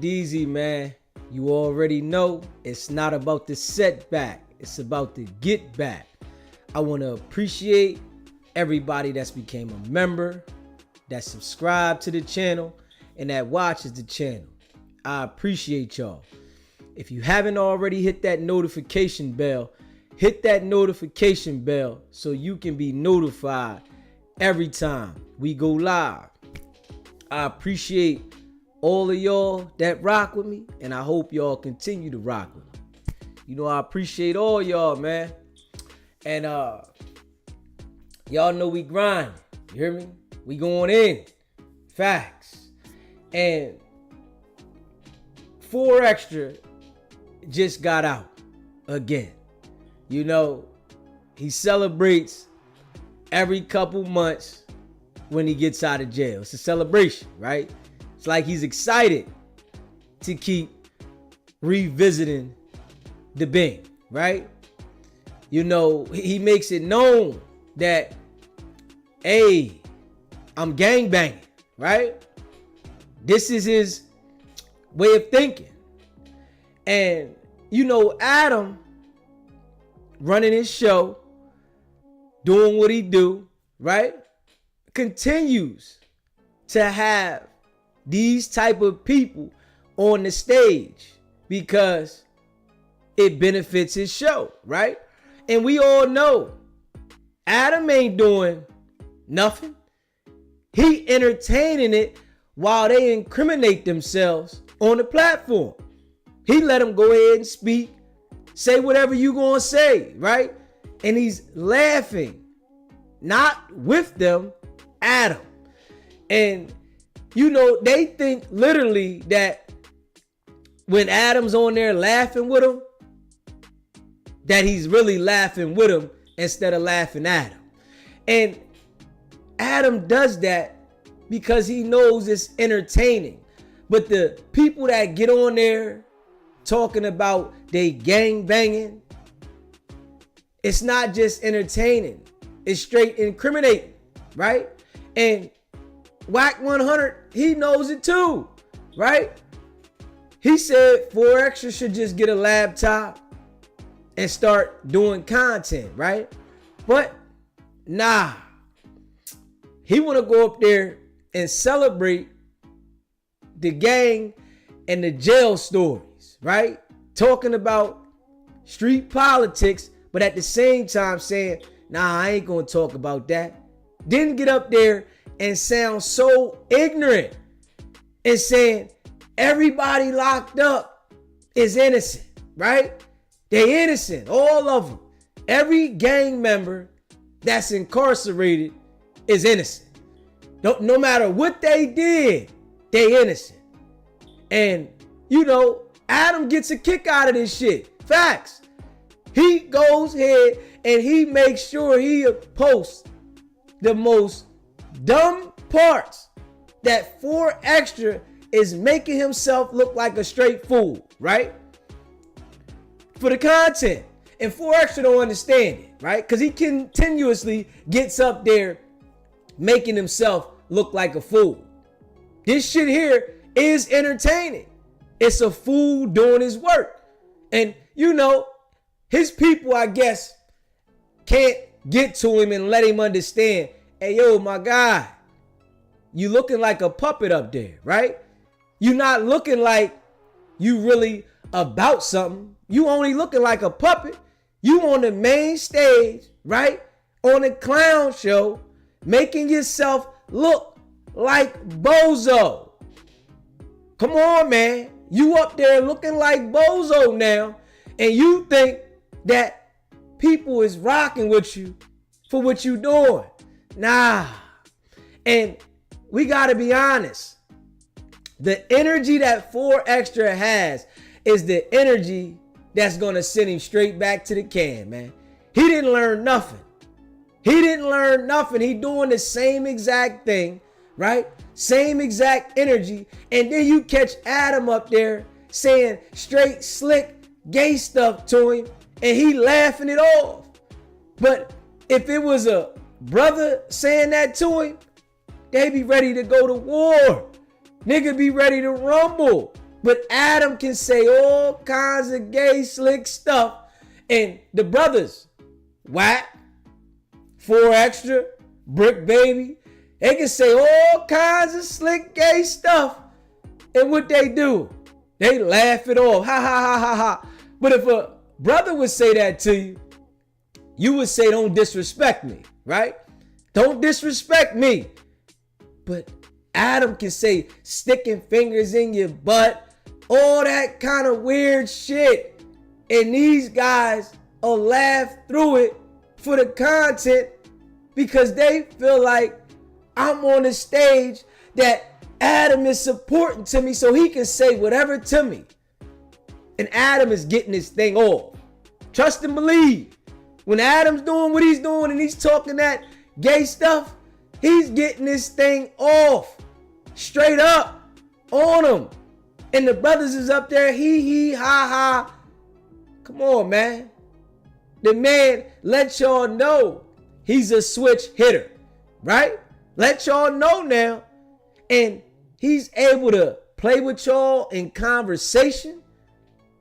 DZ, man, you already know it's not about the setback. It's about the get back. I want to appreciate everybody that's became a member, that subscribed to the channel, and that watches the channel. I appreciate y'all. If you haven't already hit that notification bell, hit that notification bell so you can be notified every time we go live. I appreciate all of y'all that rock with me, and I hope y'all continue to rock with me. You know, I appreciate all y'all, man. And y'all know we grind. You hear me? We going in. Facts. And 4 Extra just got out again. You know, he celebrates every couple months when he gets out of jail. It's a celebration, right? It's like he's excited to keep revisiting the Bing, right? You know, he makes it known that, hey, I'm gangbanging, right? This is his way of thinking. And, you know, Adam running his show, doing what he do, right? Continues to have these type of people on the stage because it benefits his show, right? And we all know Adam ain't doing nothing. He entertaining it while they incriminate themselves on the platform. He let them go ahead and speak, say whatever you gonna say, right? And he's laughing, not with them, at them. And you know, they think literally that when Adam's on there laughing with him, that he's really laughing with him instead of laughing at him. And Adam does that because he knows it's entertaining. But the people that get on there talking about they gang banging, it's not just entertaining. It's straight incriminating, right? And Wack 100, he knows it too, right? He said 4 Extra should just get a laptop and start doing content, right? But nah, he want to go up there and celebrate the gang and the jail stories, right? Talking about street politics, but at the same time saying, nah, I ain't gonna talk about that. Didn't get up there and sound so ignorant and saying everybody locked up is innocent, right? They innocent, all of them. Every gang member that's incarcerated is innocent. No matter what they did, they innocent. And, you know, Adam gets a kick out of this shit. Facts. He goes ahead and he makes sure he posts the most dumb parts that 4 Extra is making himself look like a straight fool, right? For the content. And 4 Extra don't understand it, right? Because he continuously gets up there making himself look like a fool. This shit here is entertaining. It's a fool doing his work. And, you know, his people, I guess, can't get to him and let him understand, hey, yo, my guy, you looking like a puppet up there, right? You not looking like you really about something. You only looking like a puppet. You on the main stage, right? On a clown show, making yourself look like Bozo. Come on, man. You up there looking like Bozo now, and you think that people is rocking with you for what you doing. Nah. And we gotta be honest. The energy that 4 Extra has is the energy that's gonna send him straight back to the can, man. He didn't learn nothing. He didn't learn nothing. He doing the same exact thing, right? Same exact energy. And then you catch Adam up there saying straight slick gay stuff to him and he laughing it off. But if it was a brother saying that to him, they be ready to go to war. Nigga be ready to rumble. But Adam can say all kinds of gay, slick stuff. And the brothers, Wack, 4 Extra, Brick Baby, they can say all kinds of slick, gay stuff. And what they do, they laugh it off. Ha, ha, ha, ha, ha. But if a brother would say that to you, you would say, don't disrespect me, right? Don't disrespect me. But Adam can say sticking fingers in your butt, all that kind of weird shit. And these guys will laugh through it for the content because they feel like I'm on the stage that Adam is supporting to me so he can say whatever to me. And Adam is getting this thing off. Trust and believe. When Adam's doing what he's doing and he's talking that gay stuff, he's getting this thing off. Straight up on him. And the brothers is up there, hee, ha, ha. Come on, man. The man let y'all know he's a switch hitter, right? Let y'all know now. And he's able to play with y'all in conversation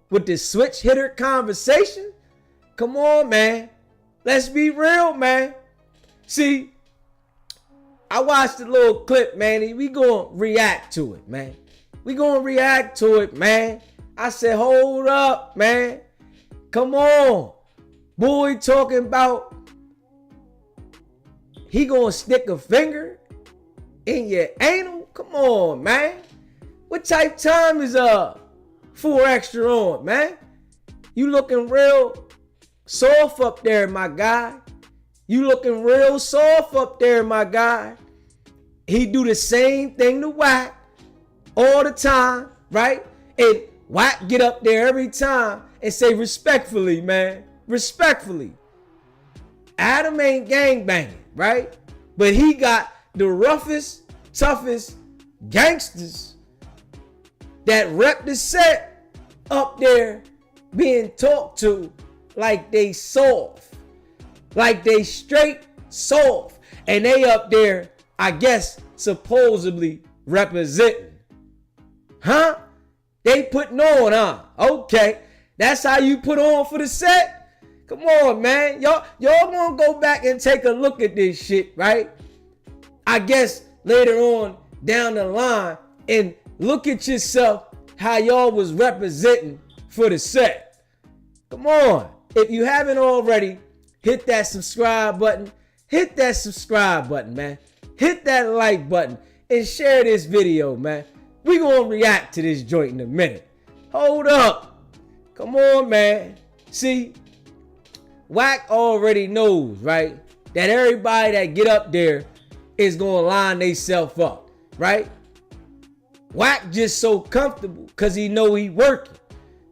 with the switch hitter conversation. Come on, man. Let's be real, man. See, I watched a little clip, man. We gonna react to it, man. We gonna react to it, man. I said, hold up, man. Come on. Boy talking about he gonna stick a finger in your anal? Come on, man. What type time is 4 Extra on, man? You looking real soft up there, my guy. You looking real soft up there, my guy. He do the same thing to Wack all the time, right? And Wack get up there every time and say respectfully, man. Respectfully. Adam ain't gangbanging, right? But he got the roughest, toughest gangsters that rep the set up there being talked to like they soft. Like they straight soft. And they up there, I guess, supposedly representing. Huh? They putting on, huh? Okay. That's how you put on for the set? Come on, man. Y'all gonna go back and take a look at this shit, right? I guess later on down the line and look at yourself how y'all was representing for the set. Come on. If you haven't already, hit that subscribe button. Hit that subscribe button, man. Hit that like button and share this video, man. We gonna react to this joint in a minute. Hold up. Come on, man. See, Wack already knows, right? That everybody that get up there is gonna line themselves up, right? Wack just so comfortable because he know he working.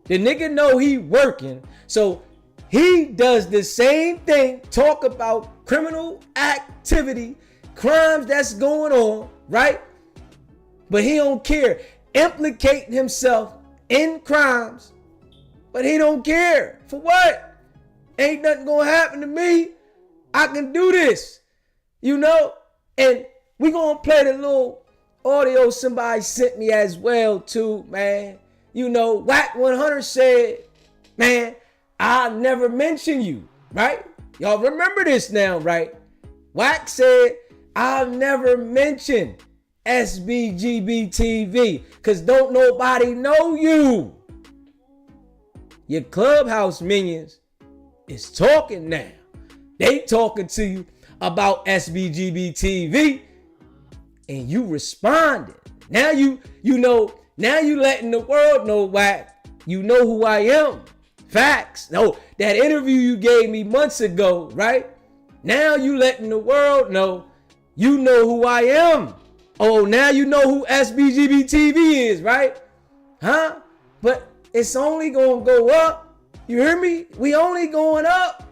The nigga know he working, so he does the same thing, talk about criminal activity, crimes that's going on, right? But he don't care, implicating himself in crimes, but he don't care. For what? Ain't nothing gonna happen to me. I can do this, you know? And we gonna play the little audio somebody sent me as well too, man. You know, Wack 100 said, man, I'll never mention you, right? Y'all remember this now, right? Wack said, I'll never mention SBGBTV because don't nobody know you. Your Clubhouse minions is talking now. They talking to you about SBGBTV and you responded. Now you know, now you letting the world know, Wack, you know who I am. Facts. No, that interview you gave me months ago, right? Now you letting the world know you know who I am. Oh, now you know who SBGBTV is, right? Huh? But it's only gonna go up. You hear me? We only going up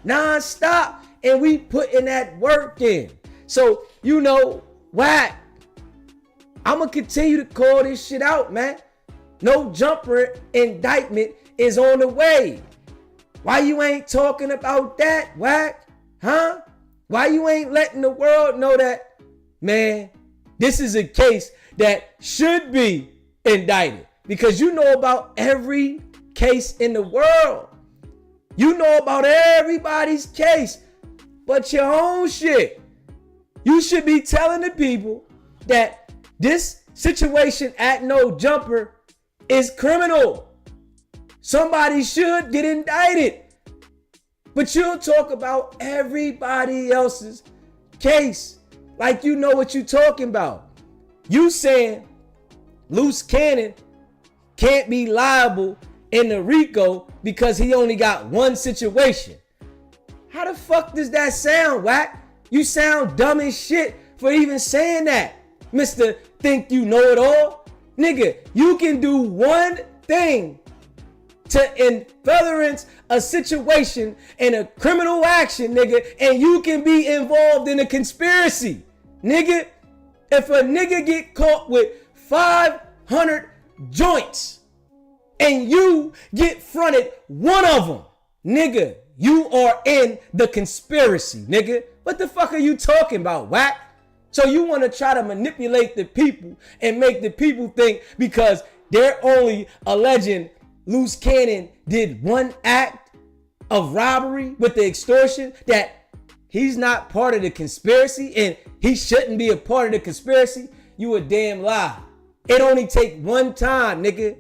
non-stop and we putting that work in. So, you know, Wack, I'm gonna continue to call this shit out, man. No jumper indictment is on the way. Why you ain't talking about that, Wack? Huh? Why you ain't letting the world know that, man, this is a case that should be indicted? because you know about every case in the world. You know about everybody's case but your own shit. You should be telling the people that this situation at No Jumper is criminal. Somebody should get indicted. But you'll talk about everybody else's case like you know what you're talking about. You saying Loose Cannon can't be liable in the Rico because he only got one situation. How the fuck does that sound, Wack? You sound dumb as shit for even saying that, Mr. Think You Know It All. Nigga, you can do one thing to in furtherance a situation in a criminal action, nigga, and you can be involved in a conspiracy. Nigga, if a nigga get caught with 500 joints and you get fronted one of them, nigga, you are in the conspiracy, nigga. What the fuck are you talking about, Wack? So you want to try to manipulate the people and make the people think because they're only alleging Loose Cannon did one act of robbery with the extortion that he's not part of the conspiracy and he shouldn't be a part of the conspiracy? You a damn lie. It only take one time, nigga.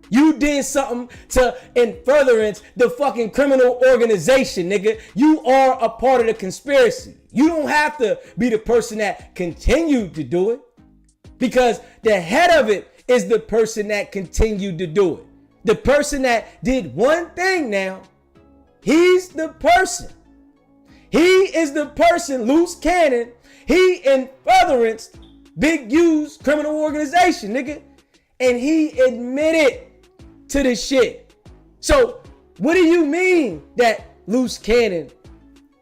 You did something to in furtherance the fucking criminal organization, nigga. You are a part of the conspiracy. You don't have to be the person that continued to do it because the head of it is the person that continued to do it. The person that did one thing now, he's the person. He is the person, Loose Cannon. He in furtherance Big U's criminal organization, nigga. And he admitted to the shit. So what do you mean that Loose Cannon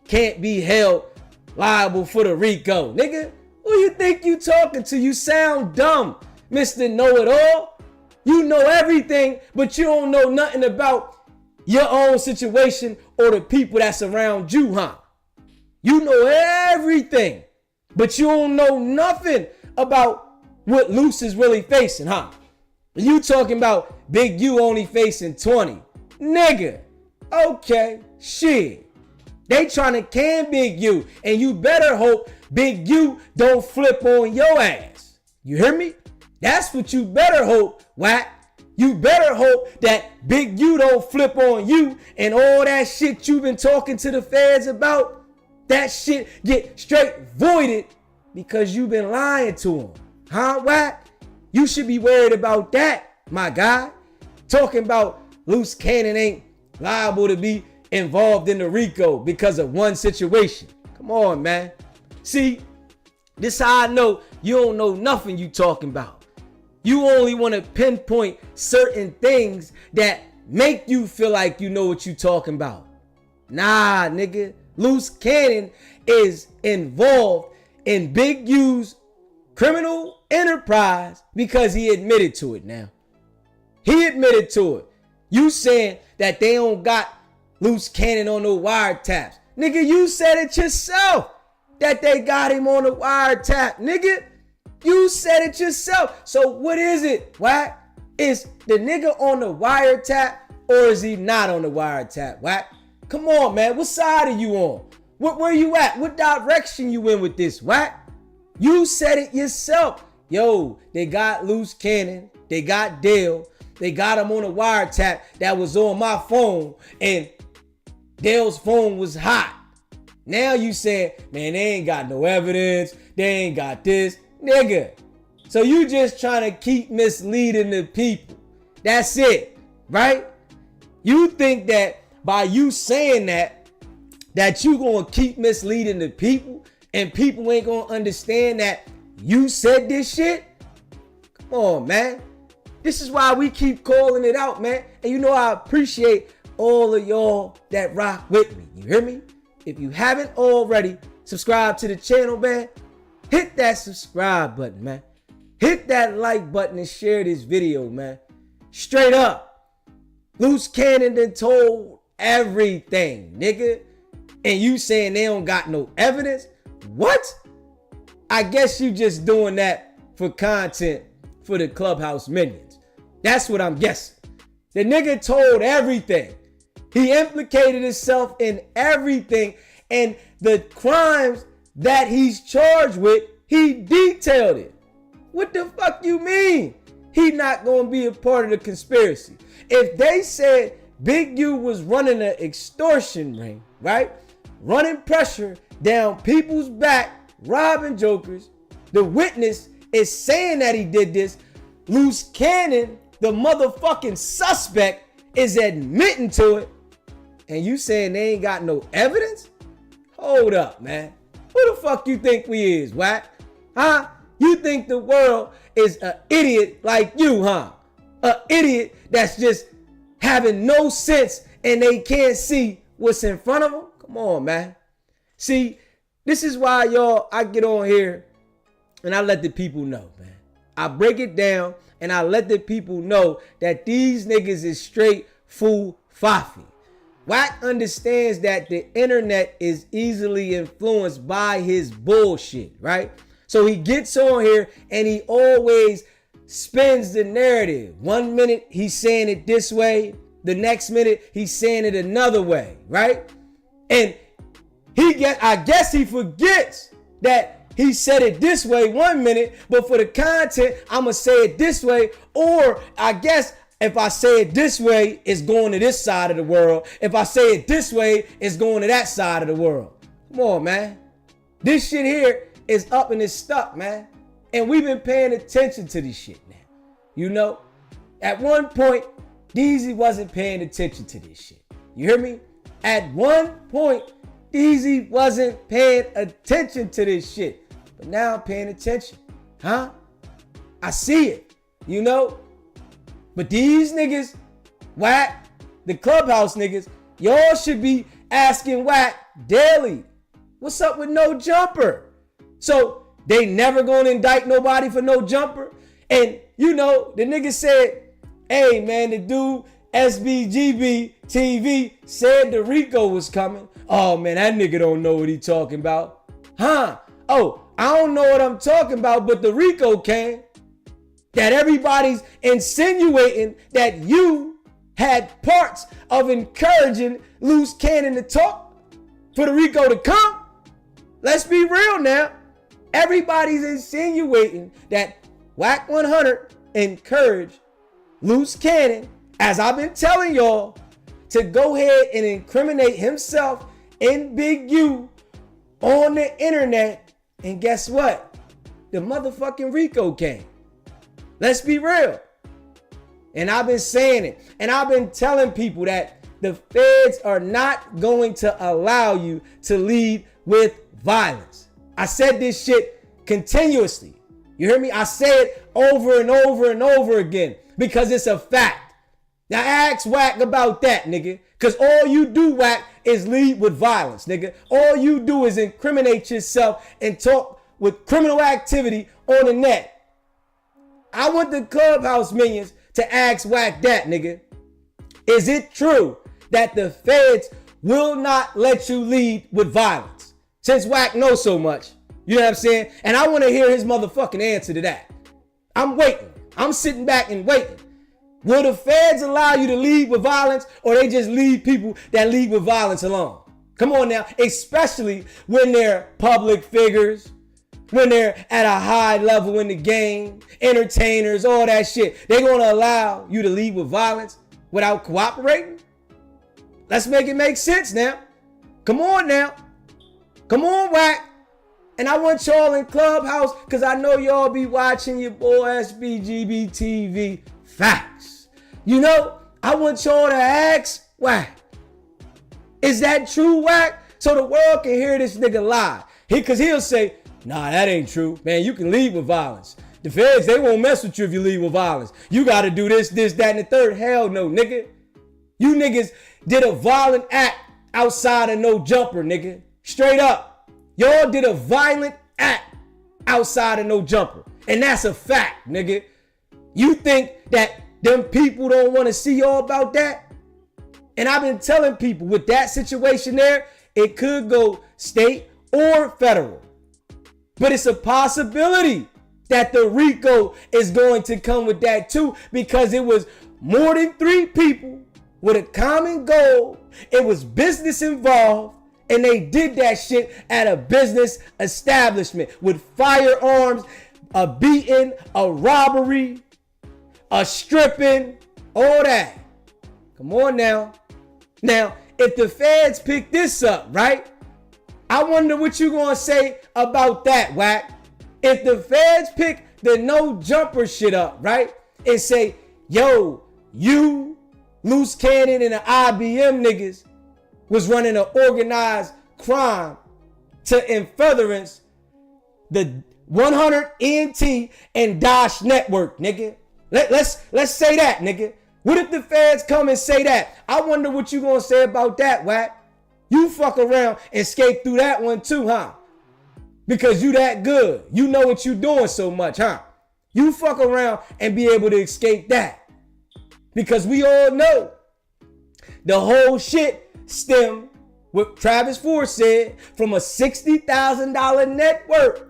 can't be held liable for the Rico? Nigga, who you think you talking to? You sound dumb, Mr. Know-It-All. You know everything, but you don't know nothing about your own situation or the people that's around you, huh? You know everything, but you don't know nothing about what Loose is really facing, huh? You talking about Big U only facing 20. Nigga, okay, shit. They trying to can Big U, and you better hope Big U don't flip on your ass. You hear me? That's what you better hope, Wack. You better hope that Big U don't flip on you and all that shit you've been talking to the feds about, that shit get straight voided because you've been lying to them. Huh, Wack? You should be worried about that, my guy. Talking about Loose Cannon ain't liable to be involved in the Rico because of one situation. Come on, man. See, this how I know you don't know nothing you talking about. You only want to pinpoint certain things that make you feel like you know what you talking about. Nah, nigga. Loose Cannon is involved in Big U's criminal enterprise because he admitted to it now. He admitted to it. You saying that they don't got Loose Cannon on the wiretaps. Nigga, you said it yourself that they got him on the wiretap, nigga. You said it yourself. So what is it, Wack? Is the nigga on the wiretap or is he not on the wiretap, Wack? Come on, man. What side are you on? Where you at? What direction you in with this, Wack? You said it yourself. Yo, they got Loose Cannon. They got Dale. They got him on a wiretap that was on my phone. And Dale's phone was hot. Now you saying, man, they ain't got no evidence. They ain't got this. Nigga. So you just trying to keep misleading the people. That's it. Right? You think that by you saying that you gonna keep misleading the people and people ain't gonna understand that you said this shit? Come on, man. This is why we keep calling it out, man. And you know I appreciate all of y'all that rock with me. You hear me? If you haven't already, subscribe to the channel, man. Hit that subscribe button, man. Hit that like button and share this video, man. Straight up. Loose Cannon done told everything, nigga. And you saying they don't got no evidence? What? I guess you just doing that for content for the Clubhouse minions. That's what I'm guessing. The nigga told everything. He implicated himself in everything. And the crimes that he's charged with, he detailed it. What the fuck you mean? He not gonna be a part of the conspiracy. If they said Big U was running an extortion ring, right? Running pressure down people's back, robbing jokers. The witness is saying that he did this. Loose Cannon, the motherfucking suspect, is admitting to it. And you saying they ain't got no evidence? Hold up, man. Who the fuck you think we is, Wack? Huh? You think the world is an idiot like you, huh? An idiot that's just having no sense and they can't see what's in front of them? Come on, man. See, this is why, y'all, I get on here and I let the people know, man. I break it down and I let the people know that these niggas is straight fool fafi. Wack understands that the internet is easily influenced by his bullshit, right? So he gets on here and he always spins the narrative. 1 minute he's saying it this way, the next minute he's saying it another way, right? And I guess he forgets that he said it this way 1 minute, but for the content, I'm gonna say it this way. Or I guess if I say it this way, it's going to this side of the world. If I say it this way, it's going to that side of the world. Come on, man. This shit here is up and it's stuck, man. And we've been paying attention to this shit now. You know, at one point, DZ wasn't paying attention to this shit. You hear me? At one point, DZ wasn't paying attention to this shit. But now I'm paying attention. Huh? I see it. You know? But these niggas, Wack, the Clubhouse niggas, y'all should be asking Wack daily, what's up with no jumper? So they never gonna indict nobody for no jumper? And you know, the nigga said, hey man, the dude SBGB TV said the Rico was coming. Oh man, that nigga don't know what he talking about. Huh? Oh, I don't know what I'm talking about, but the Rico came. That everybody's insinuating that you had parts of encouraging Loose Cannon to talk for the Rico to come. Let's be real now. Everybody's insinuating that Wack 100 encouraged Loose Cannon, as I've been telling y'all, to go ahead and incriminate himself in Big U on the internet. And guess what? The motherfucking Rico came. Let's be real. And I've been saying it. And I've been telling people that the feds are not going to allow you to lead with violence. I said this shit continuously. You hear me? I say it over and over and over again because it's a fact. Now ask Wack about that, nigga. Because all you do, Wack, is lead with violence, nigga. All you do is incriminate yourself and talk with criminal activity on the net. I want the Clubhouse minions to ask Wack that, nigga. Is it true that the feds will not let you lead with violence? Since Wack knows so much, you know what I'm saying? And I want to hear his motherfucking answer to that. I'm waiting. I'm sitting back and waiting. Will the feds allow you to lead with violence, or they just leave people that lead with violence alone? Come on now, especially when they're public figures, when they're at a high level in the game, entertainers, all that shit. They're going to allow you to lead with violence without cooperating? Let's make it make sense now. Come on now. Come on, Wack. And I want y'all in Clubhouse, because I know y'all be watching your boy SBGB TV. Facts. You know, I want y'all to ask Wack, is that true, Wack? So the world can hear this nigga lie. Because he'll say, nah, that ain't true. Man, you can lead with violence. The feds, they won't mess with you if you lead with violence. You got to do this, that, and the third. Hell no, nigga. You niggas did a violent act outside of no jumper, nigga. Straight up. Y'all did a violent act outside of no jumper. And that's a fact, nigga. You think that them people don't want to see y'all about that? And I've been telling people with that situation there, it could go state or federal. But it's a possibility. that the Rico is going to come with that too, because it was more than 3 people with a common goal. It was business involved, and they did that shit at a business establishment with firearms, a beating, a robbery, a stripping, all that. Come on now. Now, if the feds pick this up, right? I wonder what you gonna say about that, Wack. If the feds pick the no jumper shit up, right? And say, yo, you, Loose Cannon, and the IBM niggas was running an organized crime to in furtherance the 100 ENT and Dash network, nigga. Let's say that, nigga. What if the feds come and say that? I wonder what you gonna say about that, Wack. You fuck around and skate through that one too, huh? Because you that good. You know what you doing so much, huh? You fuck around and be able to escape that. Because we all know the whole shit stemmed, what Travis Ford said, from a $60,000 network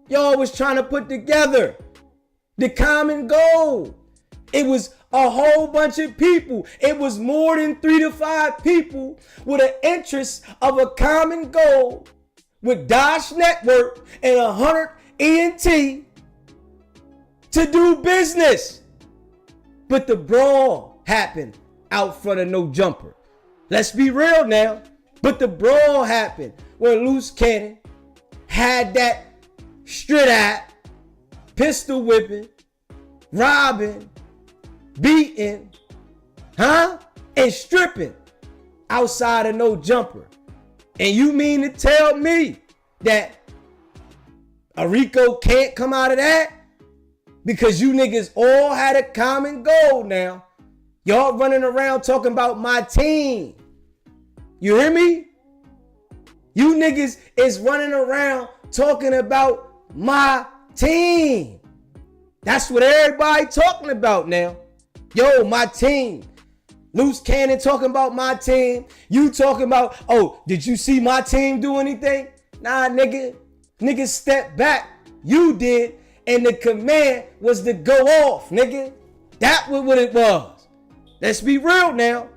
y'all was trying to put together. The common goal. It was a whole bunch of people. It was more than 3 to 5 people with an interest of a common goal with Dash Network and 100 ENT to do business. But the brawl happened out front of No Jumper. Let's be real now. But the brawl happened where Loose Cannon had that straight at, pistol whipping, robbing, beating, and stripping outside of No Jumper. And you mean to tell me that a Rico can't come out of that? Because you niggas all had a common goal now. Y'all running around talking about my team. You hear me? You niggas is running around talking about my team. That's what everybody talking about now. Yo, my team. Loose Cannon talking about my team. You talking about, oh, did you see my team do anything? Nah, nigga. Nigga, step back. You did. And the command was to go off, nigga. That was what it was. Let's be real now.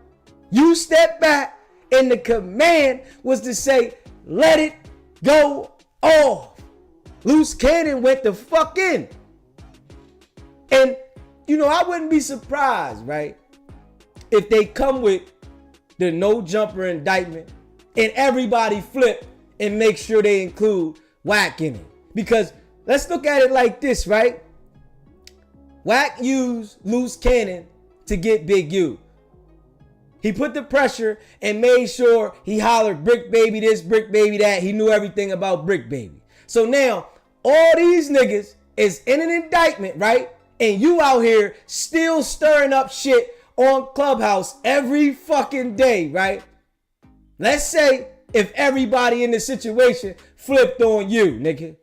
You step back and the command was to say, let it go off. Loose Cannon went the fuck in. And, you know, I wouldn't be surprised, right, if they come with the no jumper indictment and everybody flip and make sure they include Wack in it. Because let's look at it like this, right? Wack used Loose Cannon to get Big U. He put the pressure and made sure he hollered Brick Baby this, Brick Baby that. He knew everything about Brick Baby. So now all these niggas is in an indictment, right? And you out here still stirring up shit on Clubhouse every fucking day, right? Let's say if everybody in the situation flipped on you, nigga.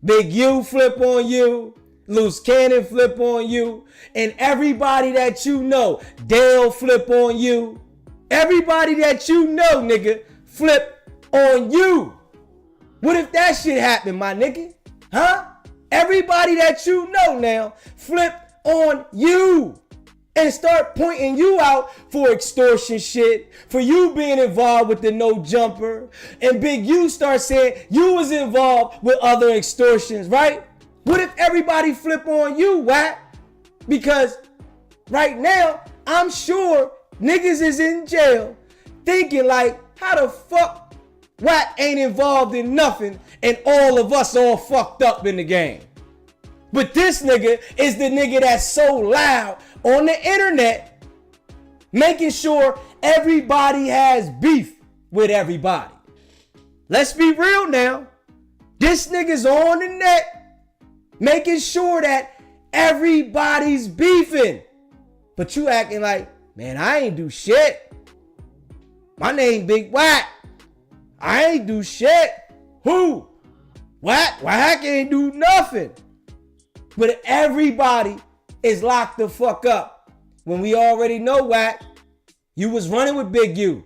Big U flip on you. Loose Cannon flip on you. And everybody that you know, Dale flip on you. Everybody that you know, nigga, flip on you. What if that shit happened, my nigga? Huh? Everybody that you know now flip on you and start pointing you out for extortion shit, for you being involved with the no jumper, and Big U start saying you was involved with other extortions, right? What if everybody flip on you, Wack? Because right now, I'm sure niggas is in jail thinking like, how the fuck Wack ain't involved in nothing and all of us all fucked up in the game? But this nigga is the nigga that's so loud on the internet, making sure everybody has beef with everybody. Let's be real now. This nigga's on the net, making sure that everybody's beefing. But you acting like, man, I ain't do shit. My name Big Wack. I ain't do shit. Who? Wack? Wack ain't do nothing. But everybody is locked the fuck up. When we already know, Wack, you was running with Big U.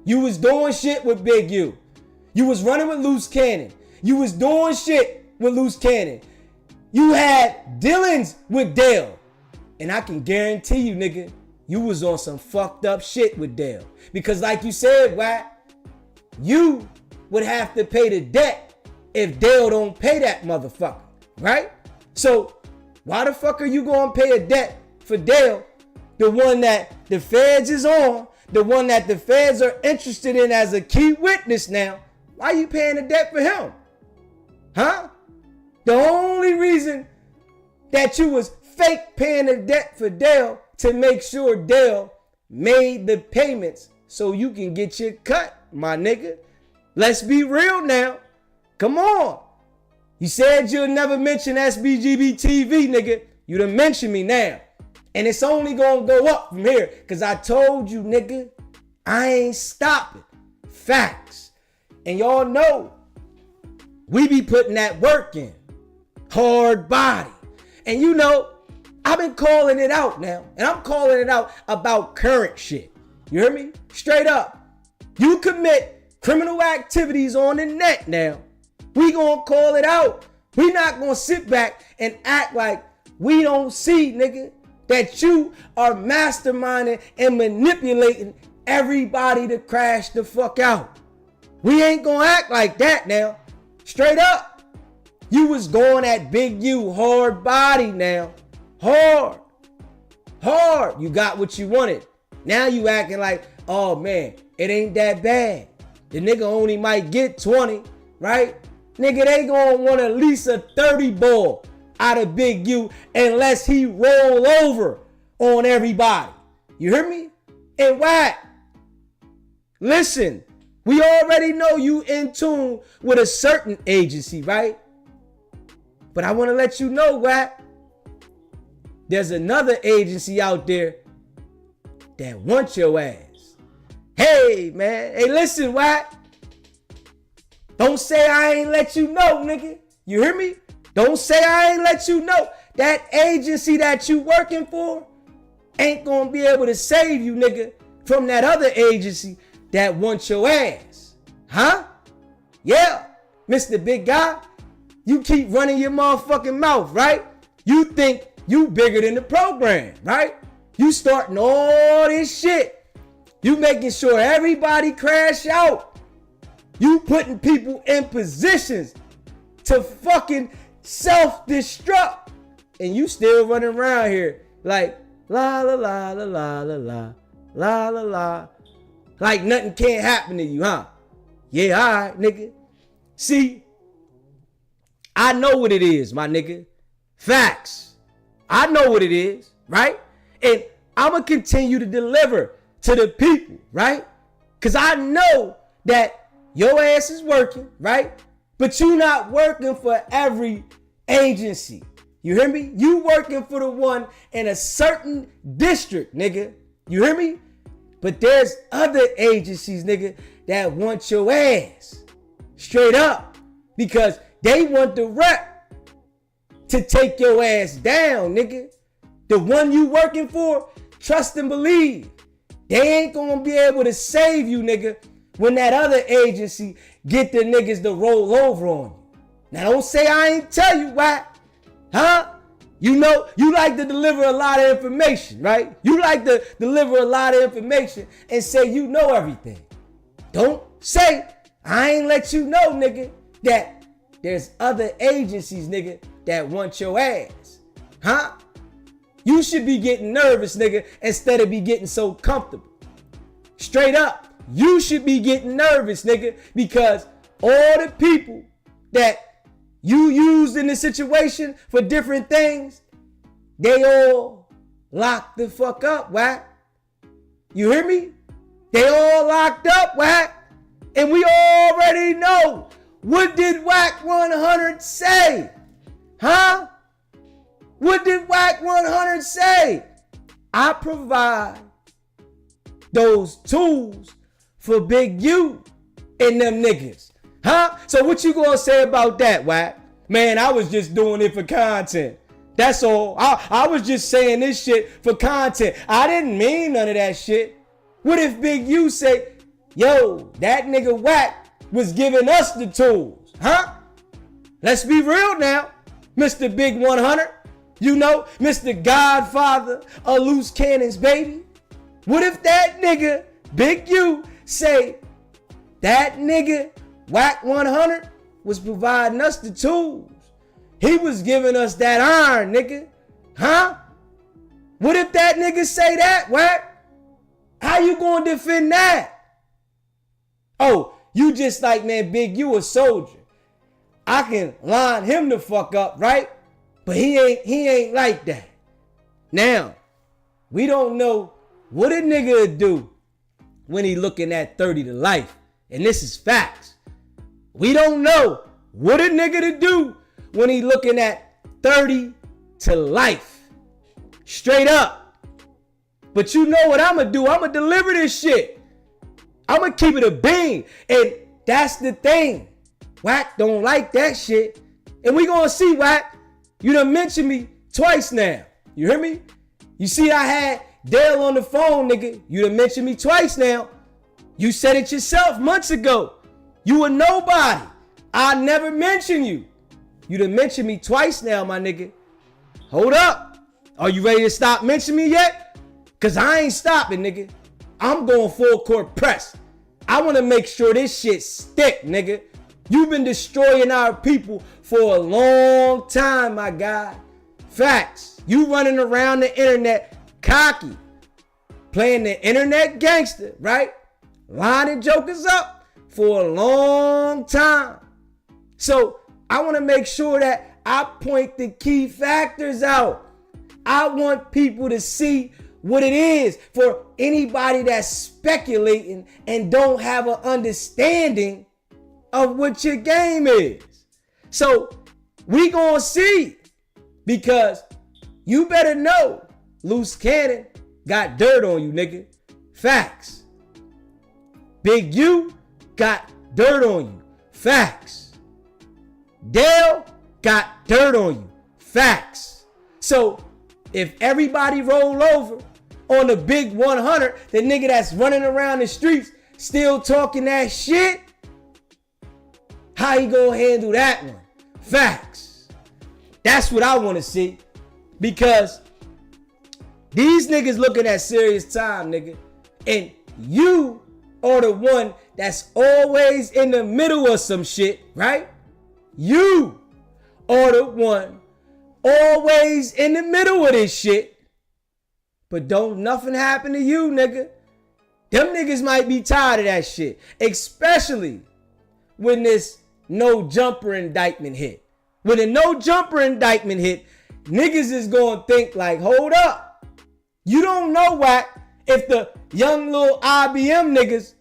You was doing shit with Big U. You was running with Loose Cannon. You was doing shit with Loose Cannon. You had dealings with Dale. And I can guarantee you, nigga, you was on some fucked up shit with Dale. Because like you said, Wack, you would have to pay the debt if Dale don't pay that motherfucker, right? So why the fuck are you gonna pay a debt for Dale, the one that the feds is on, the one that the feds are interested in as a key witness now? Why are you paying a debt for him? Huh? The only reason that you was fake paying a debt for Dale to make sure Dale made the payments so you can get your cut, my nigga. Let's be real now. Come on. You said you'll never mention SBGB TV, nigga. You done mentioned me now. And it's only gonna go up from here. Cause I told you, nigga, I ain't stopping. Facts. And y'all know, we be putting that work in. Hard body. And you know, I've been calling it out now. And I'm calling it out about current shit. You hear me? Straight up. You commit criminal activities on the net now. We gonna call it out. We not gonna sit back and act like we don't see, nigga, that you are masterminding and manipulating everybody to crash the fuck out. We ain't gonna act like that now. Straight up. You was going at Big U hard body now. Hard. You got what you wanted. Now you acting like, oh man, it ain't that bad. The nigga only might get 20, right? Nigga, they gonna want at least a 30 ball out of Big U unless he roll over on everybody. You hear me? And Wack, listen, we already know you in tune with a certain agency, right? But I want to let you know, Wack, there's another agency out there that wants your ass. Hey, man. Hey, listen, Wack. Don't say I ain't let you know, nigga. You hear me? Don't say I ain't let you know. That agency that you working for ain't gonna be able to save you, nigga, from that other agency that wants your ass. Huh? Yeah, Mr. Big Guy. You keep running your motherfucking mouth, right? You think you bigger than the program, right? You starting all this shit. You making sure everybody crash out. You putting people in positions to fucking self-destruct. And you still running around here like la la la la la la la la la la. Like nothing can't happen to you, huh? Yeah, all right, nigga. See, I know what it is, my nigga. Facts. I know what it is, right? And I'm going to continue to deliver to the people, right? Because I know that your ass is working, right? But you not working for every agency. You hear me? You working for the one in a certain district, nigga. You hear me? But there's other agencies, nigga, that want your ass. Straight up. Because they want the rep to take your ass down, nigga. The one you working for, trust and believe. They ain't gonna be able to save you, nigga, when that other agency get the niggas to roll over on you. Now don't say I ain't tell you why. Huh? You know, you like to deliver a lot of information, right? You like to deliver a lot of information and say you know everything. Don't say I ain't let you know, nigga, that there's other agencies, nigga, that want your ass. Huh? You should be getting nervous, nigga, instead of be getting so comfortable. Straight up, you should be getting nervous, nigga, because all the people that you used in the situation for different things, they all locked the fuck up, Wack. You hear me? They all locked up, Wack. And we already know. What did Wack 100 say? Huh? What did Wack 100 say? I provide those tools for Big U and them niggas. Huh? So what you gonna say about that, Wack? Man, I was just doing it for content. That's all. I was just saying this shit for content. I didn't mean none of that shit. What if Big U say, yo, that nigga Wack was giving us the tools? Huh? Let's be real now. Mr. Big 100, you know, Mr. Godfather of loose cannons, baby. What if that nigga, Big U, say that nigga, Wack 100, was providing us the tools? He was giving us that iron, nigga. Huh? What if that nigga say that, Wack? How you gonna defend that? Oh, you just like, man, Big U a soldier. I can line him the fuck up, right? But he ain't like that. Now, we don't know what a nigga would do when he looking at 30 to life. And this is facts. We don't know what a nigga to do when he looking at 30 to life. Straight up. But you know what I'm gonna do? I'm gonna deliver this shit. I'm gonna keep it a bean. And that's the thing. Wack don't like that shit. And we gonna see, Wack. You done mentioned me twice now. You hear me? You see I had Dale on the phone, nigga. You done mentioned me twice now. You said it yourself months ago. You a nobody. I never mentioned you. You done mentioned me twice now, my nigga. Hold up. Are you ready to stop mentioning me yet? Cause I ain't stopping, nigga. I'm going full court press. I want to make sure this shit stick, nigga. You've been destroying our people for a long time, my guy. Facts. You running around the internet cocky, playing the internet gangster, right? Lining jokers up for a long time. So I want to make sure that I point the key factors out. I want people to see what it is for anybody that's speculating and don't have an understanding of what your game is. So we gonna see, because you better know Loose Cannon got dirt on you, nigga. Facts. Big U got dirt on you. Facts. Dale got dirt on you. Facts. So if everybody roll over on the Big 100, the nigga that's running around the streets still talking that shit, how you gonna handle that one? Facts. That's what I want to see. Because these niggas looking at serious time, nigga. And you are the one that's always in the middle of some shit, right? You are the one always in the middle of this shit. But don't nothing happen to you, nigga. Them niggas might be tired of that shit. Especially when this no jumper indictment hit. When a no jumper indictment hit, niggas is gonna think like, hold up. You don't know, Wack, if the young little IBM niggas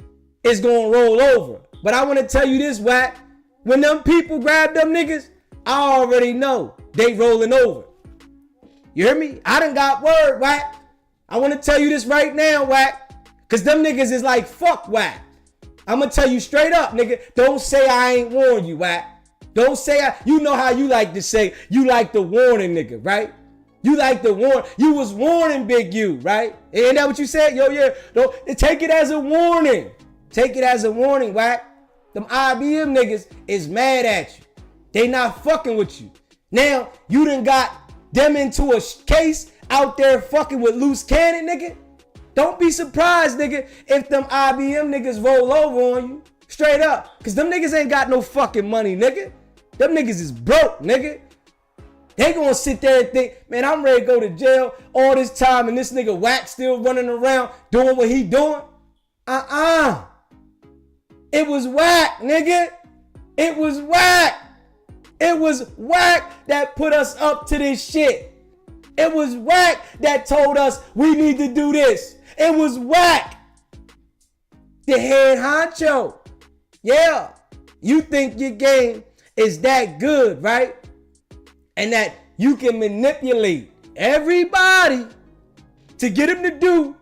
is gonna roll over. But I wanna tell you this, Wack. When them people grab them niggas, I already know they rolling over. You hear me? I done got word, Wack. I wanna tell you this right now, Wack. Cause them niggas is like, fuck Wack. I'ma tell you straight up, nigga. Don't say I ain't warned you, Wack. Don't say you know how you like to say, you like the warning nigga, right? You like the warn. You was warning Big U, right? Ain't that what you said? Yo, yeah. Don't take it as a warning. Take it as a warning, Wack. Them IBM niggas is mad at you. They not fucking with you. Now, you done got them into a case out there fucking with Loose Cannon, nigga. Don't be surprised, nigga, if them IBM niggas roll over on you. Straight up. Because them niggas ain't got no fucking money, nigga. Them niggas is broke, nigga. They gonna sit there and think, man, I'm ready to go to jail all this time and this nigga Wack still running around doing what he doing. It was Wack, nigga. It was Wack. It was Wack that put us up to this shit. It was Wack that told us we need to do this. It was Wack, the head honcho. Yeah, you think your game is that good, right? And that you can manipulate everybody to get them to do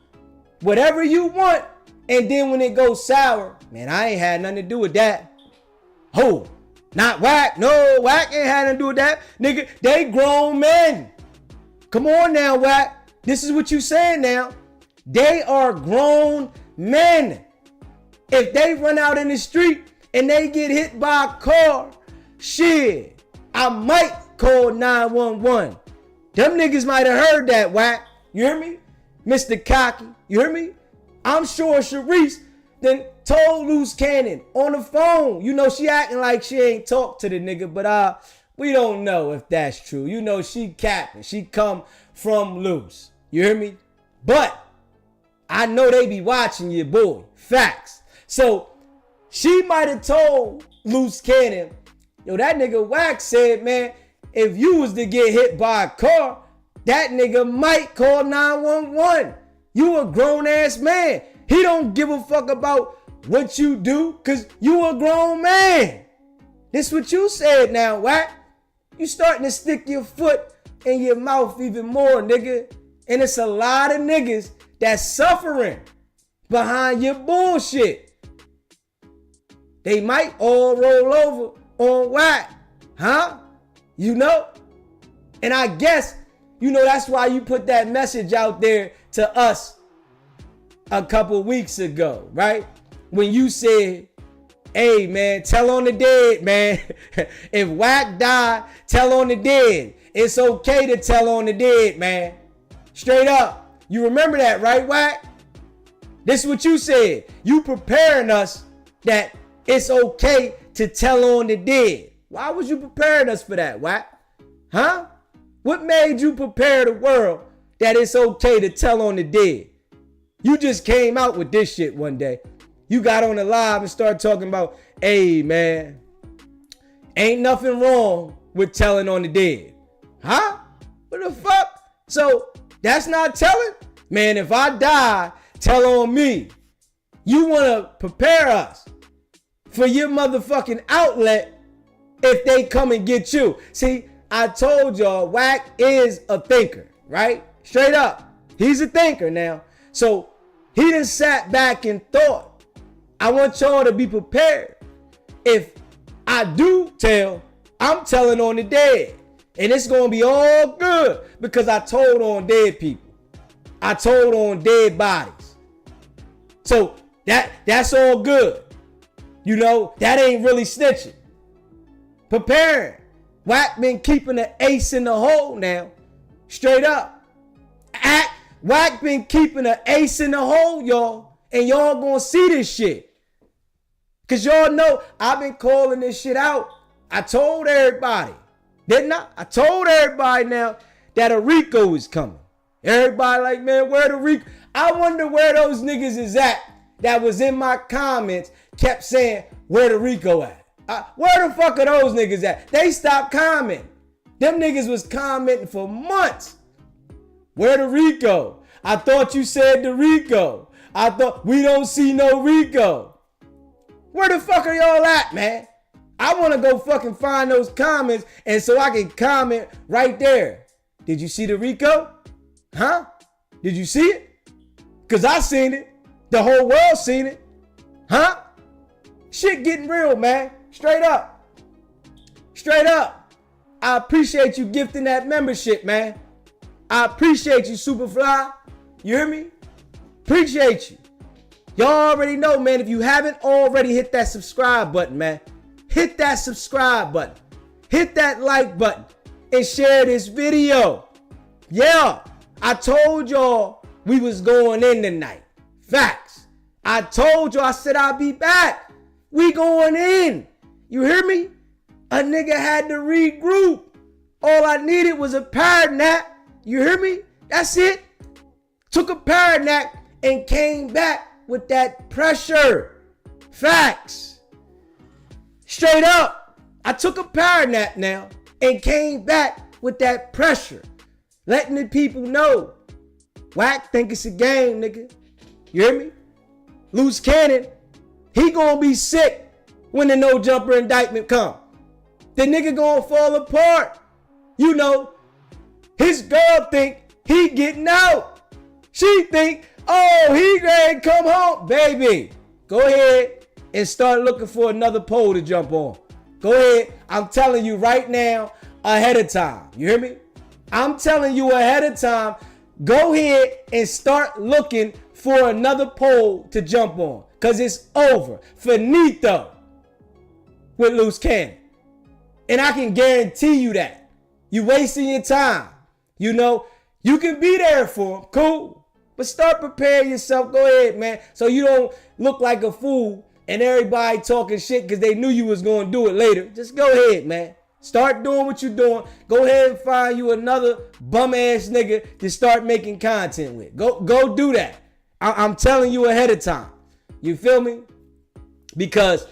whatever you want. And then when it goes sour, man, I ain't had nothing to do with that. Oh, not Wack. No, Wack ain't had nothing to do with that. Nigga, they grown men. Come on now, Wack. This is what you saying now. They are grown men. If they run out in the street and they get hit by a car, shit, I might called 911. Them niggas might have heard that, Wack. You hear me? Mr. Cocky, you hear me? I'm sure Sharice then told Loose Cannon on the phone. You know, she acting like she ain't talked to the nigga, but we don't know if that's true. You know, she capping. She come from Loose. You hear me? But I know they be watching you, boy. Facts. So she might have told Loose Cannon, yo, that nigga Wack said, man, if you was to get hit by a car, that nigga might call 911. You a grown ass man. He don't give a fuck about what you do, cause you a grown man. This what you said now, Wack. You starting to stick your foot in your mouth even more, nigga. And it's a lot of niggas that's suffering behind your bullshit. They might all roll over on Wack, huh? You know? And I guess, you know, that's why you put that message out there to us a couple weeks ago, right? When you said, hey, man, tell on the dead, man. If Wack died, tell on the dead. It's okay to tell on the dead, man. Straight up. You remember that, right, Wack? This is what you said. You preparing us that it's okay to tell on the dead. Why was you preparing us for that, Wack? Huh? What made you prepare the world that it's okay to tell on the dead? You just came out with this shit one day. You got on the live and started talking about, hey, man, ain't nothing wrong with telling on the dead. Huh? What the fuck? So that's not telling? Man, if I die, tell on me. You want to prepare us for your motherfucking outlet if they come and get you. See, I told y'all, Wack is a thinker, right? Straight up. He's a thinker now. So he done sat back and thought. I want y'all to be prepared. If I do tell, I'm telling on the dead. And it's going to be all good because I told on dead people. I told on dead bodies. So that's all good. You know, that ain't really snitching. Preparing. Wack been keeping the ace in the hole now. Straight up. Wack been keeping the ace in the hole, y'all. And y'all gonna see this shit. Cause y'all know I've been calling this shit out. I told everybody. Didn't I? I told everybody now that a Rico is coming. Everybody like, man, where the Rico? I wonder where those niggas is at that was in my comments kept saying, where the Rico at? Where the fuck are those niggas at? They stopped commenting. Them niggas was commenting for months. Where the Rico? I thought you said the Rico. I thought we don't see no Rico. Where the fuck are y'all at, man? I want to go fucking find those comments and so I can comment right there. Did you see the Rico? Huh? Did you see it? Because I seen it. The whole world seen it. Huh? Shit getting real, man. Straight up. Straight up. I appreciate you gifting that membership, man. I appreciate you, Superfly. You hear me? Appreciate you. Y'all already know, man. If you haven't already hit that subscribe button, man. Hit that subscribe button. Hit that like button. And share this video. Yeah. I told y'all we was going in tonight. Facts. I told y'all, I said I'll be back. We going in. You hear me? A nigga had to regroup. All I needed was a power nap. You hear me? That's it. Took a power nap and came back with that pressure. Facts. Straight up. I took a power nap now and came back with that pressure. Letting the people know. Wack think it's a game, nigga. You hear me? Loose Cannon, he gonna be sick when the no jumper indictment come. The nigga gonna fall apart. You know, his girl think he getting out. She think, oh, he ready to come home. Baby, go ahead and start looking for another pole to jump on. Go ahead. I'm telling you right now, ahead of time. You hear me? I'm telling you ahead of time, go ahead and start looking for another pole to jump on. Because it's over. Finito with Loose Cannon. And I can guarantee you that. You wasting your time. You know, you can be there for them. Cool. But start preparing yourself. Go ahead, man. So you don't look like a fool and everybody talking shit because they knew you was going to do it later. Just go ahead, man. Start doing what you're doing. Go ahead and find you another bum ass nigga to start making content with. Go do that. I'm telling you ahead of time. You feel me? Because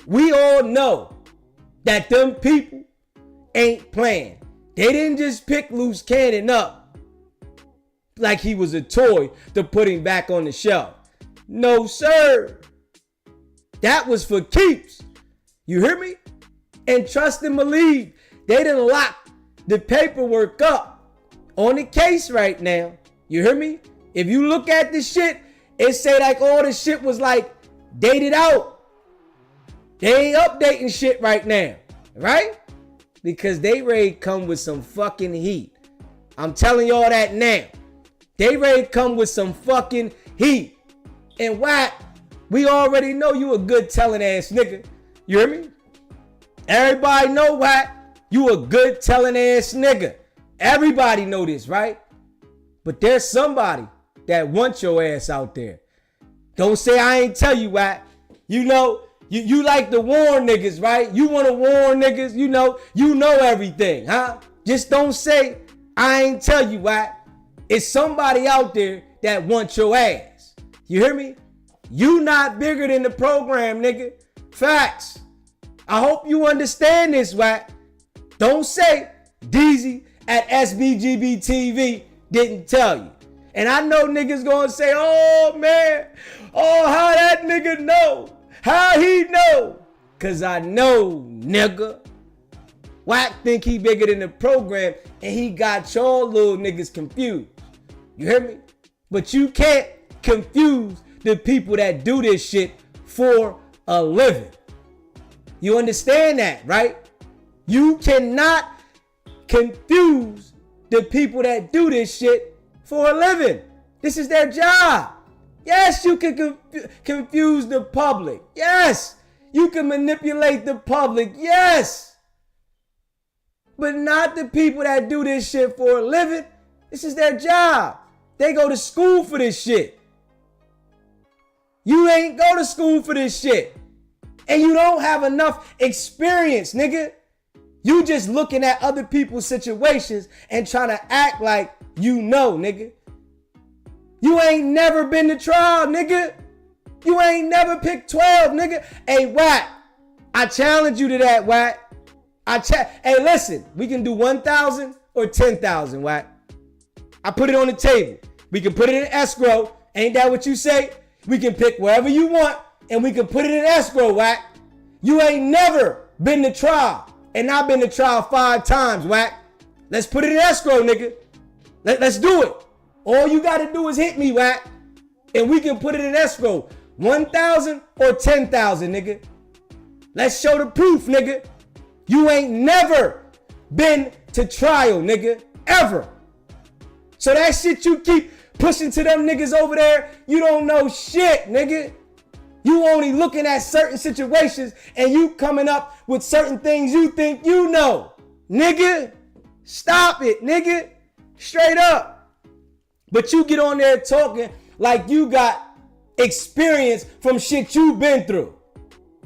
we all know that them people ain't playing. They didn't just pick Loose Cannon up like he was a toy to put him back on the shelf. No, sir. That was for keeps. You hear me? And trust and believe, they done locked the paperwork up on the case right now. You hear me? If you look at the shit, it say like all the shit was like dated out. They ain't updating shit right now, right? Because they ready to come with some fucking heat. I'm telling y'all that now. They ready to come with some fucking heat. And Wack, we already know you a good telling ass nigga. You hear me? Everybody know Wack, you a good telling ass nigga. Everybody know this, right? But there's somebody that wants your ass out there. Don't say I ain't tell you, Wack. You know, you like to warn niggas, right? You want to warn niggas, you know everything, huh? Just don't say I ain't tell you, Wack. It's somebody out there that wants your ass. You hear me? You not bigger than the program, nigga. Facts. I hope you understand this, Wack. Don't say DZ at SBGB TV didn't tell you. And I know niggas gonna say, oh man, oh how that nigga know? How he know? Cause I know, nigga. Wack think he bigger than the program and he got y'all little niggas confused. You hear me? But you can't confuse the people that do this shit for a living. You understand that, right? You cannot confuse the people that do this shit for a living. This is their job. Yes, you can confuse the public. Yes, you can manipulate the public. Yes. But not the people that do this shit for a living. This is their job. They go to school for this shit. You ain't go to school for this shit. And you don't have enough experience, nigga. You just looking at other people's situations and trying to act like you know, nigga. You ain't never been to trial, nigga. You ain't never picked 12, nigga. Hey, Wack, I challenge you to that, Wack. Hey, listen, we can do 1,000 or 10,000, Wack. I put it on the table. We can put it in escrow. Ain't that what you say? We can pick wherever you want and we can put it in escrow, Wack. You ain't never been to trial. And I've been to trial 5 times, Wack. Let's put it in escrow, nigga. Let's do it. All you got to do is hit me, Wack. And we can put it in escrow. 1,000 or 10,000, nigga. Let's show the proof, nigga. You ain't never been to trial, nigga. Ever. So that shit you keep pushing to them niggas over there, you don't know shit, nigga. You only looking at certain situations and you coming up with certain things you think you know. Nigga, stop it, nigga. Straight up. But you get on there talking like you got experience from shit you've been through.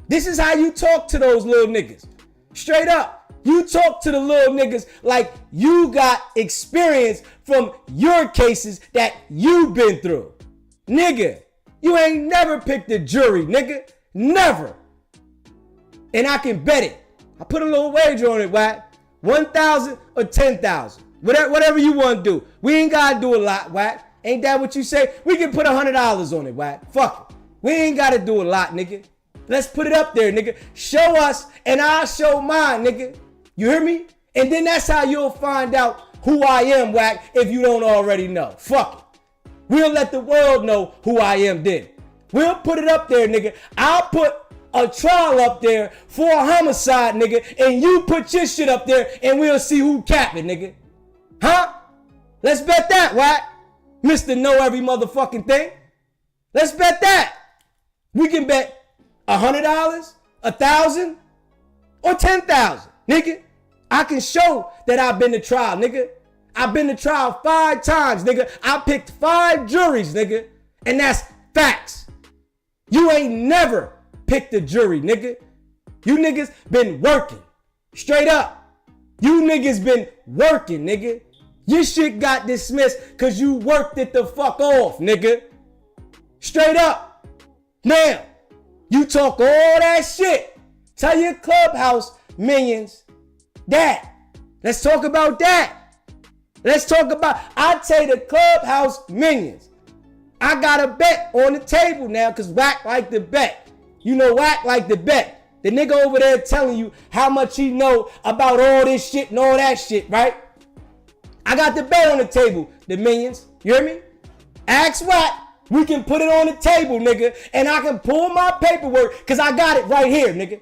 This is how you talk to those little niggas. Straight up. You talk to the little niggas like you got experience from your cases that you've been through. Nigga, you ain't never picked a jury, nigga. Never. And I can bet it. I put a little wager on it, Wack. 1,000 or 10,000. Whatever you want to do. We ain't got to do a lot, Wack. Ain't that what you say? We can put $100 on it, Wack. Fuck it. We ain't got to do a lot, nigga. Let's put it up there, nigga. Show us and I'll show mine, nigga. You hear me? And then that's how you'll find out who I am, Wack, if you don't already know. Fuck it. We'll let the world know who I am then. We'll put it up there, nigga. I'll put a trial up there for a homicide, nigga, and you put your shit up there and we'll see who capping, nigga. Huh? Let's bet that, Wack. Mr. Know Every Motherfucking Thing. Let's bet that. We can bet $100, 1,000, or 10,000, nigga. I can show that I've been to trial, nigga. I've been to trial 5 times, nigga. I picked 5 juries, nigga. And that's facts. You ain't never picked a jury, nigga. You niggas been working. Straight up. You niggas been working, nigga. Your shit got dismissed because you worked it the fuck off, nigga. Straight up. Now, you talk all that shit. Tell your Clubhouse minions that. Let's talk about that. Let's talk about, I tell the Clubhouse minions, I got a bet on the table now because Wack like to bet. You know Wack like to bet. The nigga over there telling you how much he know about all this shit and all that shit, right? I got the bet on the table, the minions. You hear me? Ask Wack. We can put it on the table, nigga. And I can pull my paperwork because I got it right here, nigga.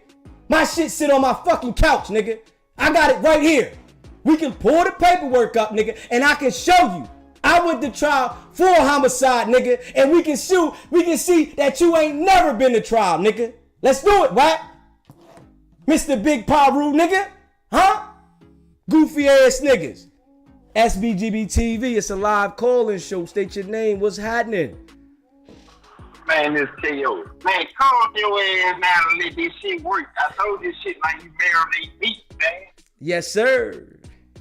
My shit sit on my fucking couch, nigga. I got it right here. We can pull the paperwork up, nigga, and I can show you. I went to trial for homicide, nigga, and we can see that you ain't never been to trial, nigga. Let's do it, right? Mr. Big Paru, nigga. Huh? Goofy ass niggas. SBGB TV, it's a live call-in show. State your name. What's happening? Man, this KO. Man, calm your ass down and let this shit work. I told this shit like you marinate meat, man. Yes, sir.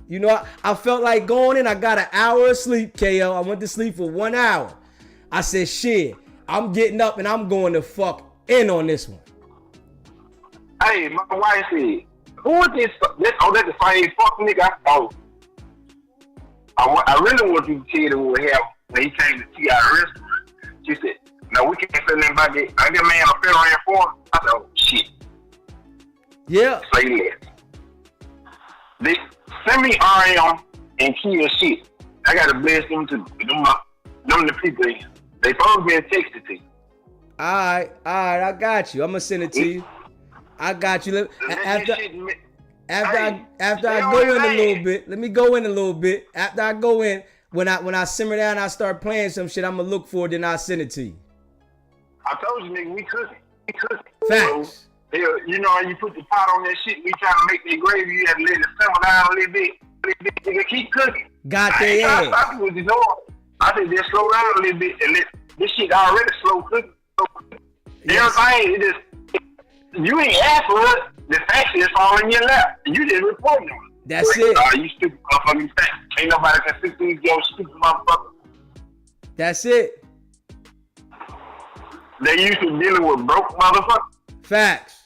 You know, I felt like going in. I got an hour of sleep, KO. I went to sleep for 1 hour. I said, shit, I'm getting up and I'm going to fuck in on this one. Hey, my wife said, who is this? That's the same fuck nigga I thought. I really want you to tell them what happened when he came to T.I. restaurant. She said, no, we can't say nothing about that. I get man a federal informer. I said, oh, shit. Yeah. Say less. They send me RM and kill shit. I gotta bless them to them the people. They supposed to be texted to you. All right, I got you. I'm gonna send it to you. I got you. After I go in a little bit, let me go in a little bit. After I go in, when I simmer down, I start playing some shit. I'm gonna look for it, then I'll send it to you. I told you, nigga, we cooking. Facts. So, you know, you put the pot on that shit, we trying to make that gravy, you have to let it simmer down a little bit. Nigga, keep cooking. Got their ass. I with the door. I said, just slow down a little bit and let this shit already slow cooking. Yes. Everything, it just, you ain't asked for it. The facts is all in your lap. You just reporting them. That's it. You stupid motherfucker. Ain't nobody can sit these yo stupid motherfucker. That's it. They used to dealing with broke motherfuckers. Facts.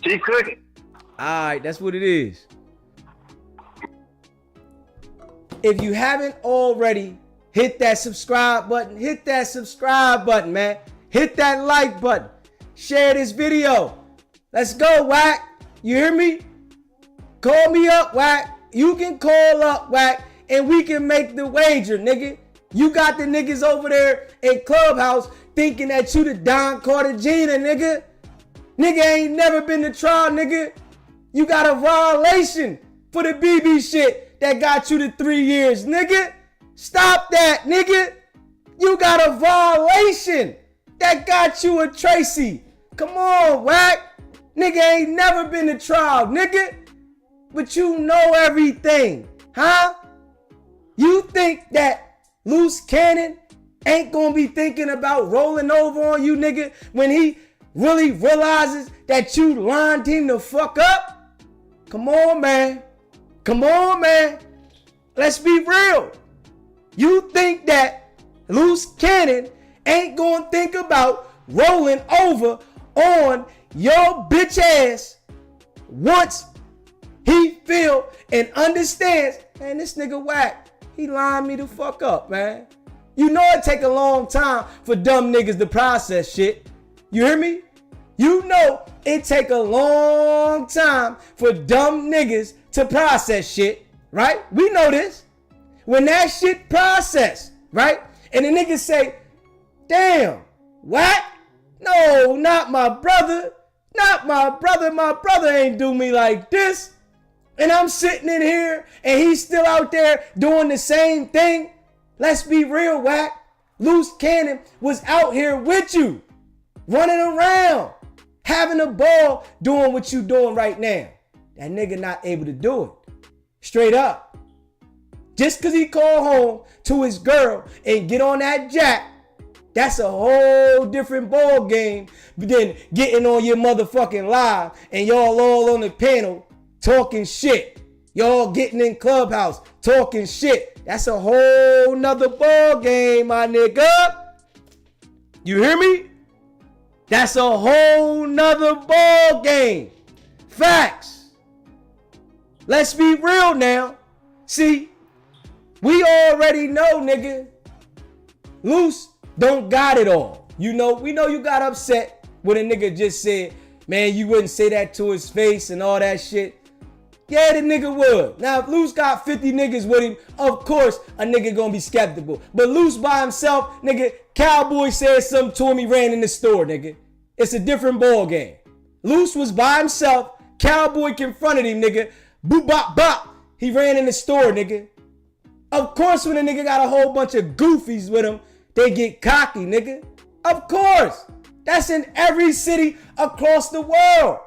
She cooking. Alright, that's what it is. If you haven't already, hit that subscribe button. Hit that subscribe button, man. Hit that like button. Share this video. Let's go, Wack. You hear me? Call me up, Wack. You can call up, Wack, and we can make the wager, nigga. You got the niggas over there in Clubhouse thinking that you the Don Cartagena, nigga. Nigga ain't never been to trial, nigga. You got a violation for the BB shit that got you to 3 years, nigga. Stop that, nigga. You got a violation that got you a Tracy. Come on, Wack. Nigga ain't never been to trial, nigga. But you know everything, huh? You think that Loose Cannon ain't gonna be thinking about rolling over on you, nigga, when he really realizes that you lined him the fuck up? Come on, man. Come on, man. Let's be real. You think that Loose Cannon ain't gonna think about rolling over on your bitch ass once he feel and understands, man, this nigga Wack, he lined me the fuck up, man. You know it take a long time for dumb niggas to process shit. You hear me? You know it take a long time for dumb niggas to process shit, right? We know this. When that shit processed, right? And the niggas say, damn, Wack? No, not my brother. Not my brother. My brother ain't do me like this. And I'm sitting in here and he's still out there doing the same thing. Let's be real, Wack. Loose Cannon was out here with you, running around. Having a ball doing what you doing right now. That nigga not able to do it. Straight up. Just because he called home to his girl and get on that jack, that's a whole different ball game than getting on your motherfucking live and y'all all on the panel talking shit. Y'all getting in Clubhouse talking shit. That's a whole nother ball game, my nigga. You hear me? That's a whole nother ball game. Facts. Let's be real now. See, we already know, nigga. Loose don't got it all. You know, we know you got upset when a nigga just said, man, you wouldn't say that to his face and all that shit. Yeah, the nigga would. Now, if Loose got 50 niggas with him, of course, a nigga gonna be skeptical. But Loose by himself, nigga, Cowboy said something to him, he ran in the store, nigga. It's a different ball game. Loose was by himself, Cowboy confronted him, nigga. Boop, bop, bop. He ran in the store, nigga. Of course, when a nigga got a whole bunch of goofies with him, they get cocky, nigga. Of course. That's in every city across the world.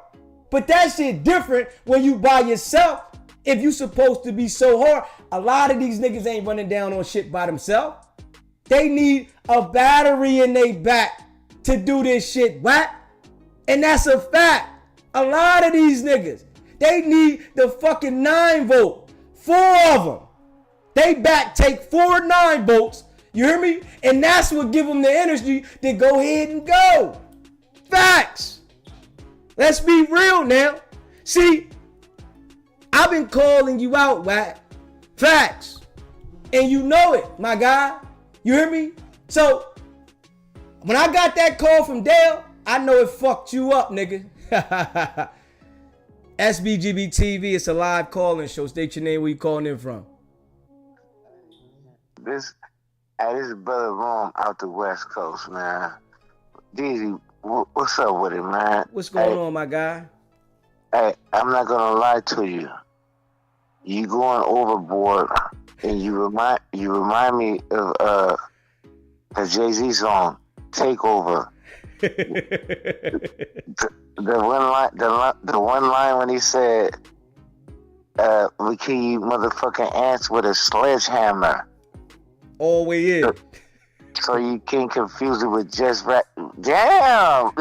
But that shit different when you by yourself. If you supposed to be so hard, a lot of these niggas ain't running down on shit by themselves. They need a battery in their back to do this shit, Wack. And that's a fact. A lot of these niggas, they need the fucking 9 volt. 4 of them. They back take 4 9 volts. You hear me? And that's what give them the energy to go ahead and go. Facts. Let's be real now. See, I've been calling you out, Wack. Facts. And you know it, my guy. You hear me? So, when I got that call from Dale, I know it fucked you up, nigga. SBGB TV, it's a live calling show. State your name, where you calling in from. This brother Rome out the West Coast, man. Deezy, what's up with it, man? What's going on, my guy? Hey, I'm not gonna lie to you. You going overboard, and you remind me of the Jay-Z song, "Takeover." the one line when he said, "We kill you motherfucking ants with a sledgehammer." Always is. So you can't confuse it with just rap. Damn.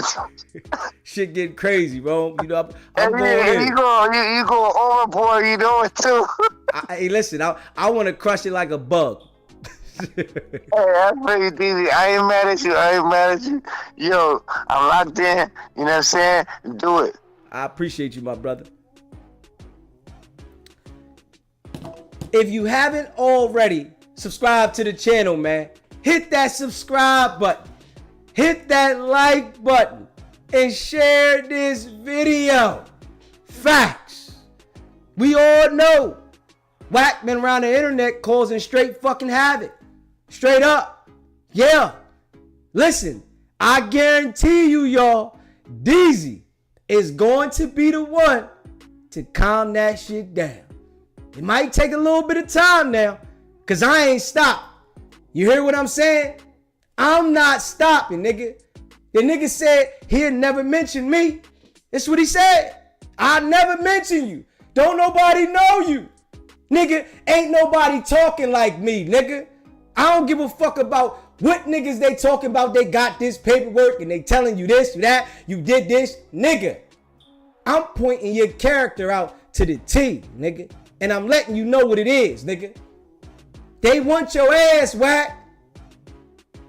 Shit getting crazy, bro. You know, I'm going in. You go overboard. You know it too. Hey, listen, I want to crush it like a bug. Hey, that's pretty easy. I ain't mad at you. Yo, I'm locked in. You know what I'm saying? Do it. I appreciate you, my brother. If you haven't already, subscribe to the channel, man. Hit that subscribe button. Hit that like button. And share this video. Facts. We all know Wack been around the internet causing straight fucking havoc. Straight up. Yeah. Listen, I guarantee you, y'all, Deezy is going to be the one to calm that shit down. It might take a little bit of time now, because I ain't stopped. You hear what I'm saying? I'm not stopping, nigga. The nigga said he'll never mention me. That's what he said. I never mention you. Don't nobody know you. Nigga, ain't nobody talking like me, nigga. I don't give a fuck about what niggas they talking about. They got this paperwork and they telling you this, you that, you did this. Nigga, I'm pointing your character out to the T, nigga. And I'm letting you know what it is, nigga. They want your ass, Wack.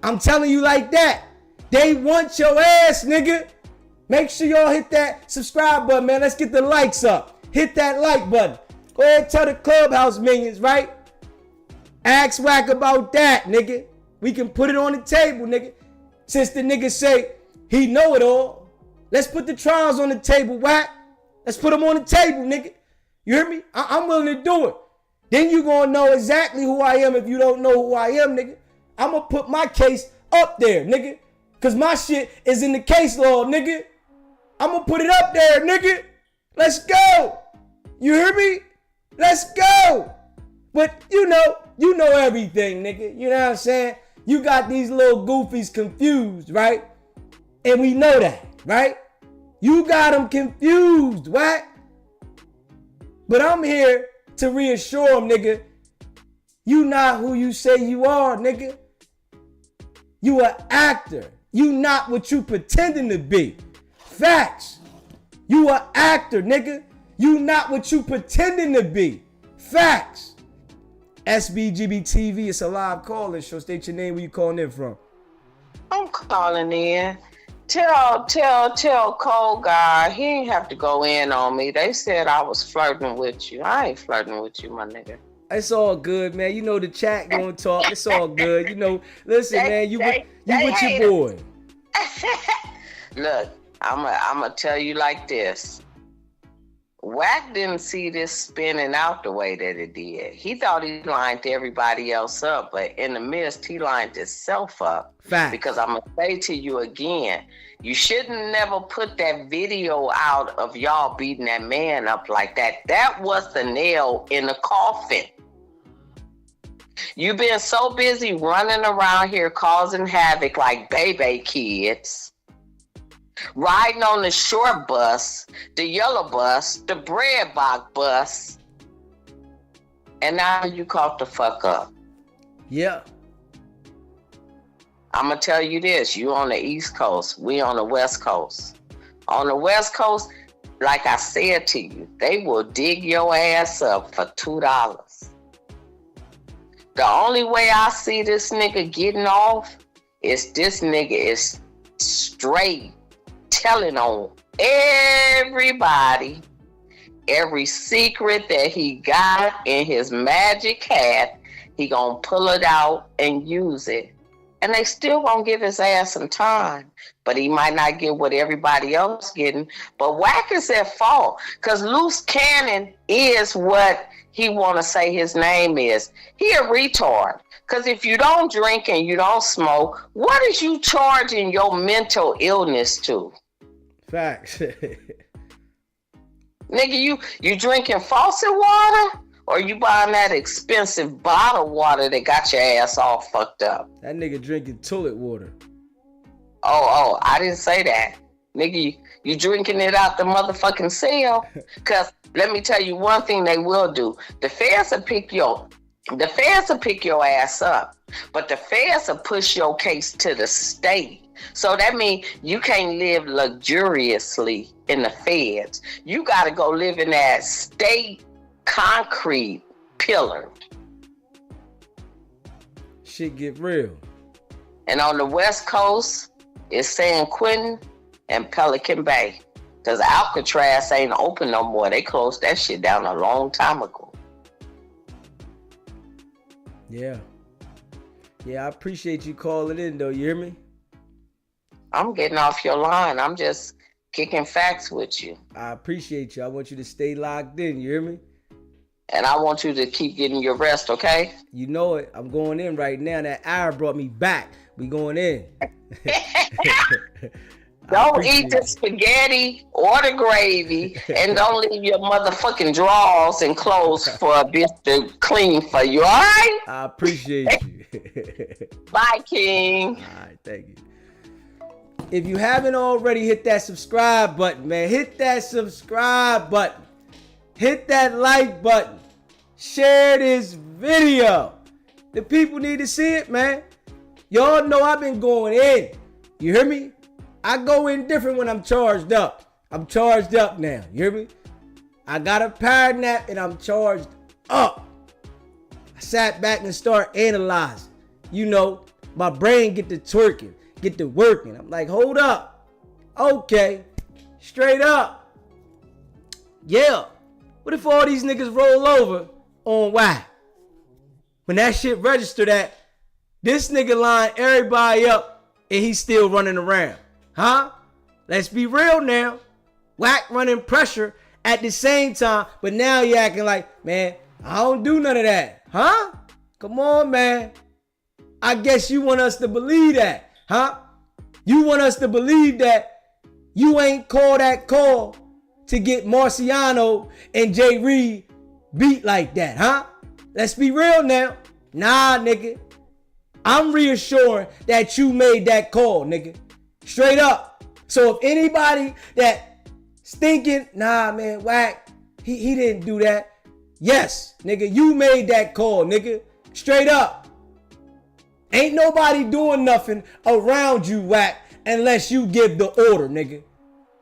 I'm telling you like that. They want your ass, nigga. Make sure y'all hit that subscribe button, man. Let's get the likes up. Hit that like button. Go ahead and tell the Clubhouse minions, right? Ask Wack about that, nigga. We can put it on the table, nigga. Since the nigga say he know it all, let's put the trials on the table, Wack. Let's put them on the table, nigga. You hear me? I'm willing to do it. Then you gonna know exactly who I am if you don't know who I am, nigga. I'm gonna put my case up there, nigga. Cause my shit is in the case law, nigga. I'm gonna put it up there, nigga. Let's go. You hear me? Let's go. But you know everything, nigga. You know what I'm saying? You got these little goofies confused, right? And we know that, right? You got them confused, Wack. But I'm here to reassure them, nigga. You not who you say you are, nigga. You an actor. You not what you pretending to be. Facts. You an actor, nigga. You not what you pretending to be. Facts. SBGB TV, it's a live call-in show. State your name, where you calling in from. I'm calling in. Tell Cole guy he ain't have to go in on me. They said I was flirting with you. I ain't flirting with you, my nigga. It's all good, man. You know the chat gonna talk. It's all good. You know, listen, man. You with your boy. Look, I'ma tell you like this. Wack didn't see this spinning out the way that it did. He thought he lined everybody else up, but in the midst, he lined himself up. Fact. Because I'm going to say to you again, you shouldn't never put that video out of y'all beating that man up like that. That was the nail in the coffin. You've been so busy running around here causing havoc like baby kids. Riding on the short bus, the yellow bus, the bread box bus, and now you caught the fuck up. Yeah. I'm gonna tell you this: you on the East Coast, we on the West Coast. On the West Coast, like I said to you, they will dig your ass up for $2. The only way I see this nigga getting off is this nigga is straight telling on everybody every secret that he got in his magic hat. He gonna pull it out and use it, and they still won't give his ass some time. But he might not get what everybody else getting. But Wack is at fault because loose cannon is what he want to say his name is. He a retard. Because if you don't drink and you don't smoke, what is you charging your mental illness to? Facts. Nigga, you drinking faucet water? Or you buying that expensive bottled water that got your ass all fucked up? That nigga drinking toilet water. Oh, I didn't say that. Nigga, you drinking it out the motherfucking cell? Because let me tell you one thing they will do. The feds will pick your ass up, but the feds will push your case to the state. So that means you can't live luxuriously in the feds. You got to go live in that state concrete pillar. Shit get real. And on the West Coast, it's San Quentin and Pelican Bay. Because Alcatraz ain't open no more. They closed that shit down a long time ago. Yeah. Yeah, I appreciate you calling in, though. You hear me? I'm getting off your line. I'm just kicking facts with you. I appreciate you. I want you to stay locked in. You hear me? And I want you to keep getting your rest, okay? You know it. I'm going in right now. That hour brought me back. We going in. Don't eat the spaghetti or the gravy, and don't leave your motherfucking drawers and clothes for a bitch to clean for you, all right? I appreciate you. Bye, King. All right, thank you. If you haven't already, hit that subscribe button, man. Hit that subscribe button. Hit that like button. Share this video. The people need to see it, man. Y'all know I've been going in. You hear me? I go in different when I'm charged up. I'm charged up now. You hear me? I got a power nap and I'm charged up. I sat back and started analyzing. You know, my brain get to twerking, get to working. I'm like, hold up. Okay. Straight up. Yeah. What if all these niggas roll over on Wack? When that shit registered at, this nigga line everybody up and he's still running around. Huh? Let's be real now. Wack running pressure at the same time, but now you acting like, man, I don't do none of that. Huh? Come on, man. I guess you want us to believe that. Huh? You want us to believe that you ain't call that call to get Marciano and J. Reed beat like that, huh? Let's be real now. Nah, nigga. I'm reassuring that you made that call, nigga. Straight up. So if anybody that Stinking, nah, man, Wack, he didn't do that. Yes, nigga, you made that call, nigga. Straight up. Ain't nobody doing nothing around you, Wack, unless you give the order, nigga.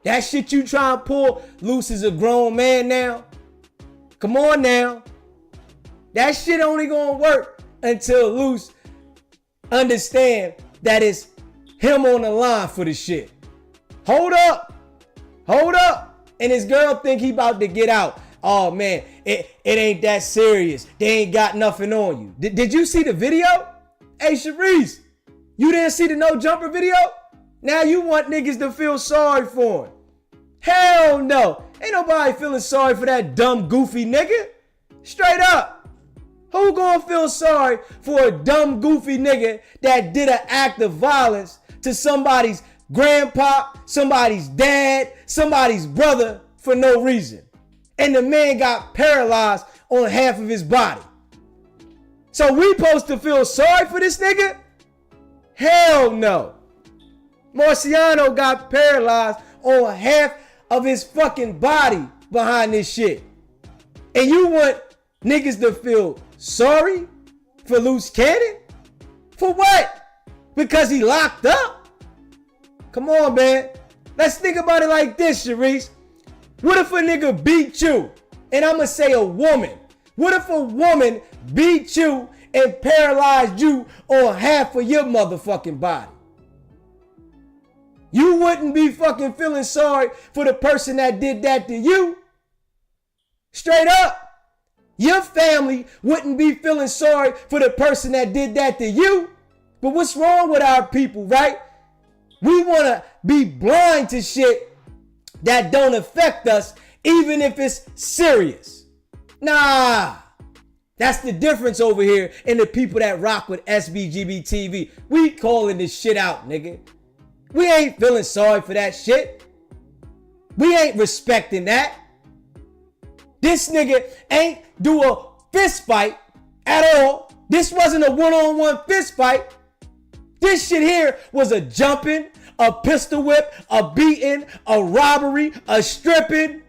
That shit you trying to pull, Luce is a grown man now. Come on now. That shit only gonna work until Luce understand that it's him on the line for the shit. Hold up. And his girl think he about to get out. Oh man, it ain't that serious. They ain't got nothing on you. Did you see the video? Hey Sharice, you didn't see the no jumper video? Now you want niggas to feel sorry for him. Hell no. Ain't nobody feeling sorry for that dumb goofy nigga. Straight up. Who gonna feel sorry for a dumb goofy nigga that did an act of violence to somebody's grandpa, somebody's dad, somebody's brother for no reason? And the man got paralyzed on half of his body. So we supposed to feel sorry for this nigga? Hell no. Marciano got paralyzed on half of his fucking body behind this shit. And you want niggas to feel sorry for Loose Cannon? For what? Because he locked up? Come on, man. Let's think about it like this, Sharice. What if a nigga beat you? And I'ma say a woman. What if a woman beat you and paralyzed you on half of your motherfucking body? You wouldn't be fucking feeling sorry for the person that did that to you. Straight up. Your family wouldn't be feeling sorry for the person that did that to you. But what's wrong with our people, right? We want to be blind to shit that don't affect us, even if it's serious. Nah. That's the difference over here in the people that rock with SBGB TV. We calling this shit out, nigga. We ain't feeling sorry for that shit. We ain't respecting that. This nigga ain't do a fist fight at all. This wasn't a one-on-one fist fight. This shit here was a jumping, a pistol whip, a beating, a robbery, a stripping.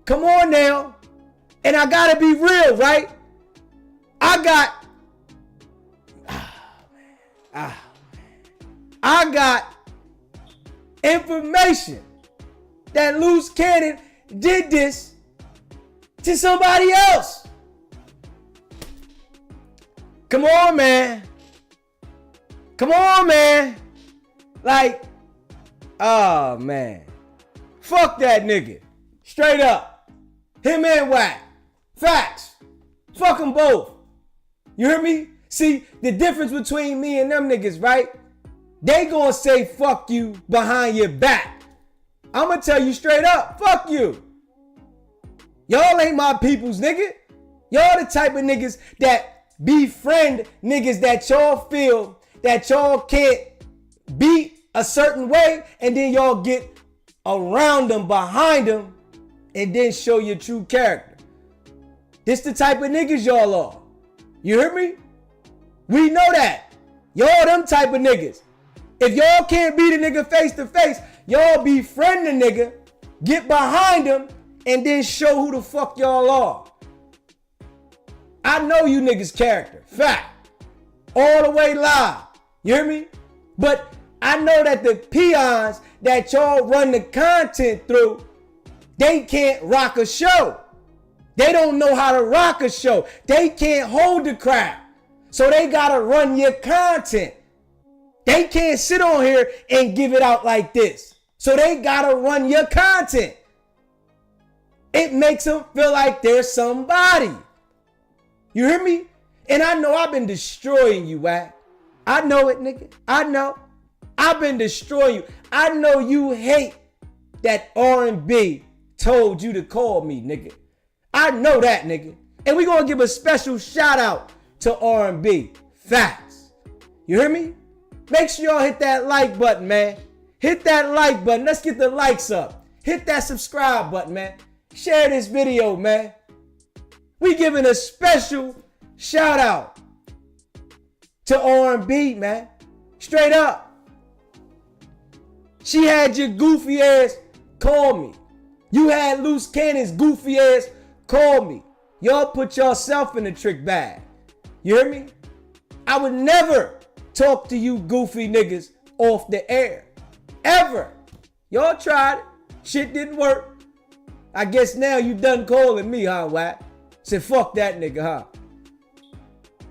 Come on now. And I gotta be real, right? I got information that Loose Cannon did this to somebody else. Come on, man. Like, oh, man. Fuck that nigga. Straight up. Him and Wack. Facts. Fuck them both. You hear me? See, the difference between me and them niggas, right? They gonna say fuck you behind your back. I'm gonna tell you straight up, fuck you. Y'all ain't my peoples, nigga. Y'all the type of niggas that befriend niggas that y'all feel that y'all can't beat a certain way, and then y'all get around them, behind them, and then show your true character. This the type of niggas y'all are. You hear me? We know that. Y'all them type of niggas. If y'all can't beat a nigga face to face, y'all befriend the nigga, get behind him, and then show who the fuck y'all are. I know you niggas' character. Fact. All the way live. You hear me? But I know that the peons that y'all run the content through, they can't rock a show. They don't know how to rock a show. They can't hold the crowd. So they gotta run your content. They can't sit on here and give it out like this. So they gotta run your content. It makes them feel like they're somebody. You hear me? And I know I've been destroying you, Wack. I know it, nigga. I know. I've been destroying you. I know you hate that R&B told you to call me, nigga. I know that, nigga. And we gonna give a special shout out to R&B. Facts. You hear me? Make sure y'all hit that like button, man. Hit that like button. Let's get the likes up. Hit that subscribe button, man. Share this video, man. We giving a special shout out to R&B, man. Straight up. She had your goofy ass call me. You had loose cannons, goofy ass, call me. Y'all put yourself in the trick bag. You hear me? I would never talk to you goofy niggas off the air. Ever. Y'all tried it. Shit didn't work. I guess now you done calling me, huh, Wack? Said, fuck that nigga, huh?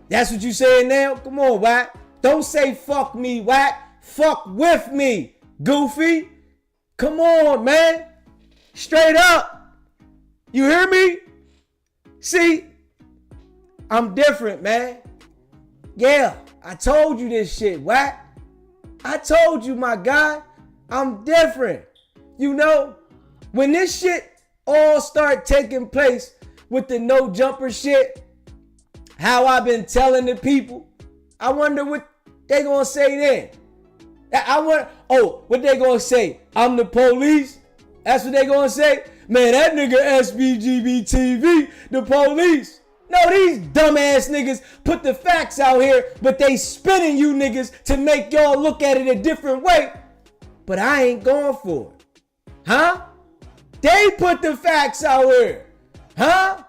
That's what you saying now? Come on, Wack. Don't say fuck me, Wack. Fuck with me, goofy. Come on, man. Straight up. You hear me? See? I'm different, man. Yeah, I told you this shit, Wack. I told you, my guy. I'm different. You know, when this shit all start taking place with the no jumper shit, how I've been telling the people, I wonder what they gonna say then. What they gonna say? I'm the police? That's what they gonna say? Man, that nigga SBGB-TV, the police. No, these dumbass niggas put the facts out here, but they spinning you niggas to make y'all look at it a different way. But I ain't going for it. Huh? They put the facts out here. Huh?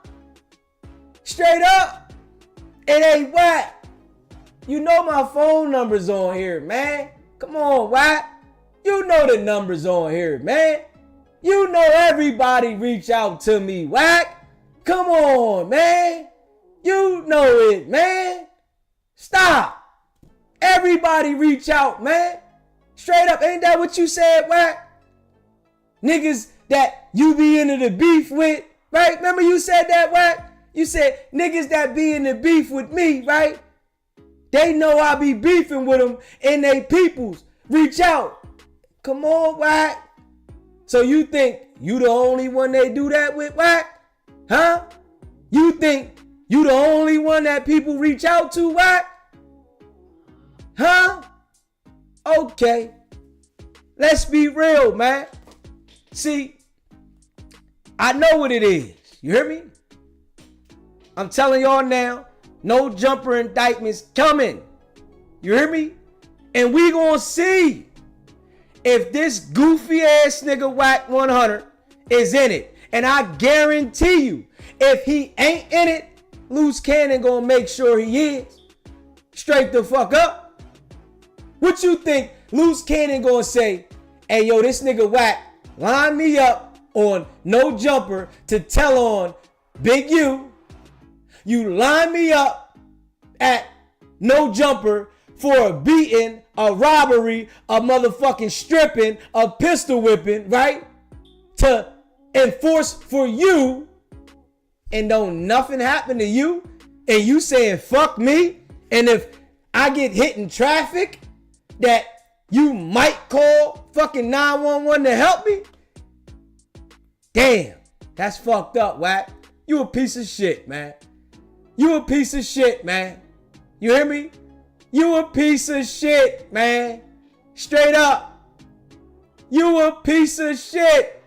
Straight up. It ain't Wack. You know my phone number's on here, man. Come on, Wack. You know the number's on here, man. You know everybody reach out to me, Wack. Come on, man. You know it, man. Stop. Everybody reach out, man. Straight up. Ain't that what you said, Wack? Niggas that you be into the beef with, right? Remember you said that, Wack? You said niggas that be in the beef with me, right? They know I be beefing with them and they peoples. Reach out. Come on, Wack. So you think you the only one they do that with, Wack? Huh? You think you the only one that people reach out to, Wack? Huh? Okay. Let's be real, man. See, I know what it is. You hear me? I'm telling y'all now, no jumper indictments coming. You hear me? And we gonna see if this goofy ass nigga Wack 100 is in it. And I guarantee you, if he ain't in it, Loose Cannon gonna make sure he is. Straight the fuck up. What you think Loose Cannon gonna say? Hey, yo, this nigga Wack, line me up on no jumper to tell on Big U. You line me up at no jumper for a beating, a robbery, a motherfucking stripping, a pistol whipping, right? To enforce for you, and don't nothing happen to you, and you saying fuck me, and if I get hit in traffic, that you might call fucking 911 to help me? Damn, that's fucked up, Wack. You a piece of shit, man. You a piece of shit, man. You hear me? You a piece of shit, man. Straight up. You a piece of shit.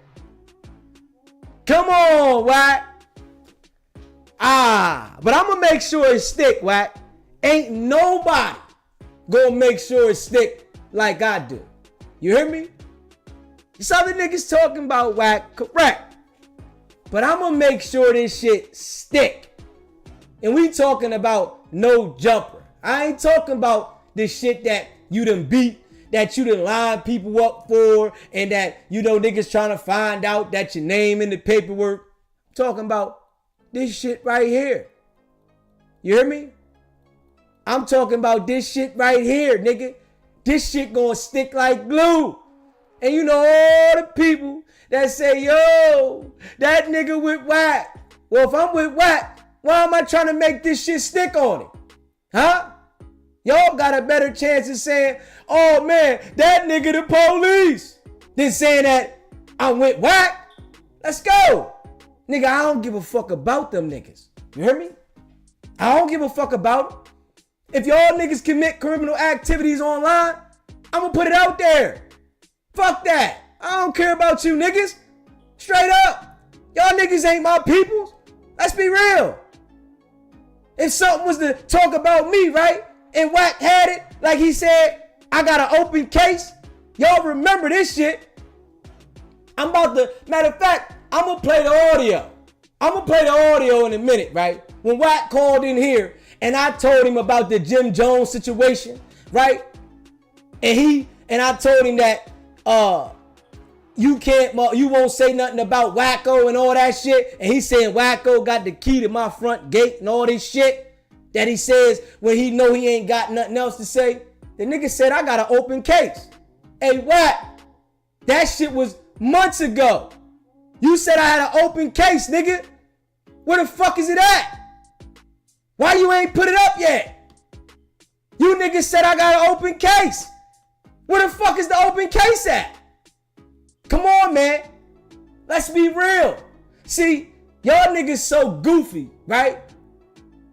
Come on, Wack. But I'm gonna make sure it stick, Wack. Ain't nobody gonna make sure it stick like I do. You hear me? These other niggas talking about Wack, correct. But I'm gonna make sure this shit stick. And we talking about no jumper. I ain't talking about the shit that you done beat, that you done line people up for, and that, you know, niggas trying to find out that your name in the paperwork. I'm talking about this shit right here. You hear me? I'm talking about this shit right here, nigga. This shit gonna stick like glue. And you know all the people that say, yo, that nigga with Wack. Well, if I'm with Wack, why am I trying to make this shit stick on it? Huh? Y'all got a better chance of saying, oh man, that nigga the police, than saying that I'm with Wack. Let's go. Nigga, I don't give a fuck about them niggas. You hear me? I don't give a fuck about them. If y'all niggas commit criminal activities online, I'm gonna put it out there. Fuck that. I don't care about you niggas. Straight up. Y'all niggas ain't my peoples. Let's be real. If something was to talk about me, right, and Wack had it, like he said, I got an open case. Y'all remember this shit. I'm about to, matter of fact, I'm gonna play the audio. I'm gonna play the audio in a minute, right? When Wack called in here and I told him about the Jim Jones situation, right? And I told him that you won't say nothing about Wacko and all that shit. And he saying Wacko got the key to my front gate and all this shit that he says when he know he ain't got nothing else to say. The nigga said, I got an open case. Hey, Wack, that shit was months ago. You said I had an open case, nigga. Where the fuck is it at? Why you ain't put it up yet? You niggas said I got an open case. Where the fuck is the open case at? Come on, man. Let's be real. See, y'all niggas so goofy, right?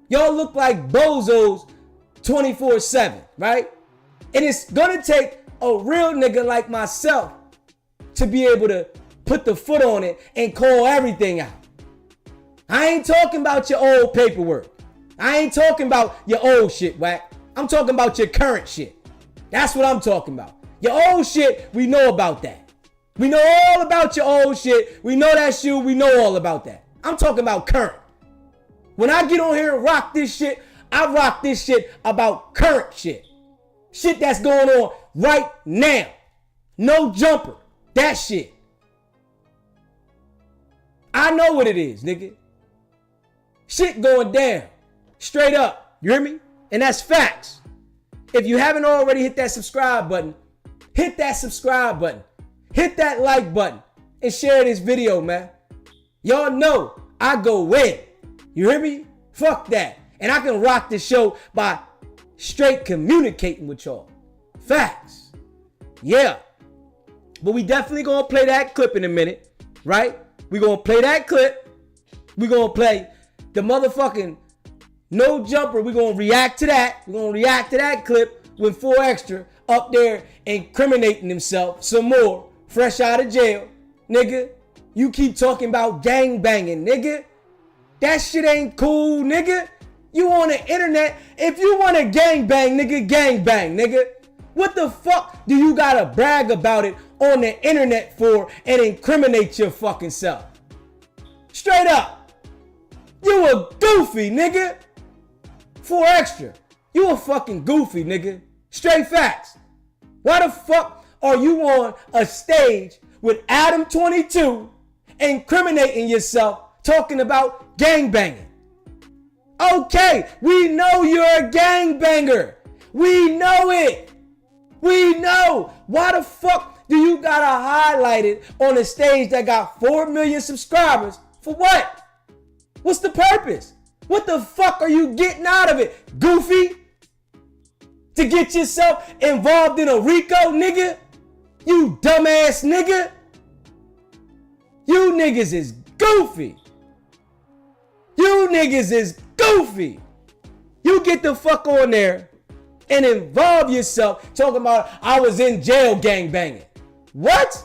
Y'all look like bozos 24/7, right? And it's gonna take a real nigga like myself to be able to put the foot on it and call everything out. I ain't talking about your old paperwork. I ain't talking about your old shit, Wack. I'm talking about your current shit. That's what I'm talking about. Your old shit, we know about that. We know all about your old shit. We know that's you. We know all about that. I'm talking about current. When I get on here and rock this shit, I rock this shit about current shit. Shit that's going on right now. No jumper. That shit. I know what it is, nigga. Shit going down. Straight up. You hear me? And that's facts. If you haven't already hit that subscribe button, hit that subscribe button. Hit that like button and share this video, man. Y'all know I go in. You hear me? Fuck that. And I can rock the show by straight communicating with y'all. Facts. Yeah. But we definitely gonna play that clip in a minute, right? We gonna play that clip. We gonna play the motherfucking no jumper. We gonna react to that. We gonna react to that clip with 4 Extra up there incriminating himself some more. Fresh out of jail, nigga. You keep talking about gang banging, nigga. That shit ain't cool, nigga. You on the internet. If you want to gang bang, nigga, gang bang, nigga. What the fuck do you gotta brag about it on the internet for and incriminate your fucking self? Straight up. You a goofy, nigga. 4 Extra. You a fucking goofy, nigga. Straight facts. Why the fuck are you on a stage with Adam 22 incriminating yourself talking about gangbanging? Okay, we know you're a gangbanger. We know it. We know. Why the fuck do you gotta highlight it on a stage that got 4 million subscribers? For what? What's the purpose? What the fuck are you getting out of it, goofy? To get yourself involved in a Rico, nigga? You dumbass nigga. You niggas is goofy. You niggas is goofy. You get the fuck on there and involve yourself talking about I was in jail gangbanging. What?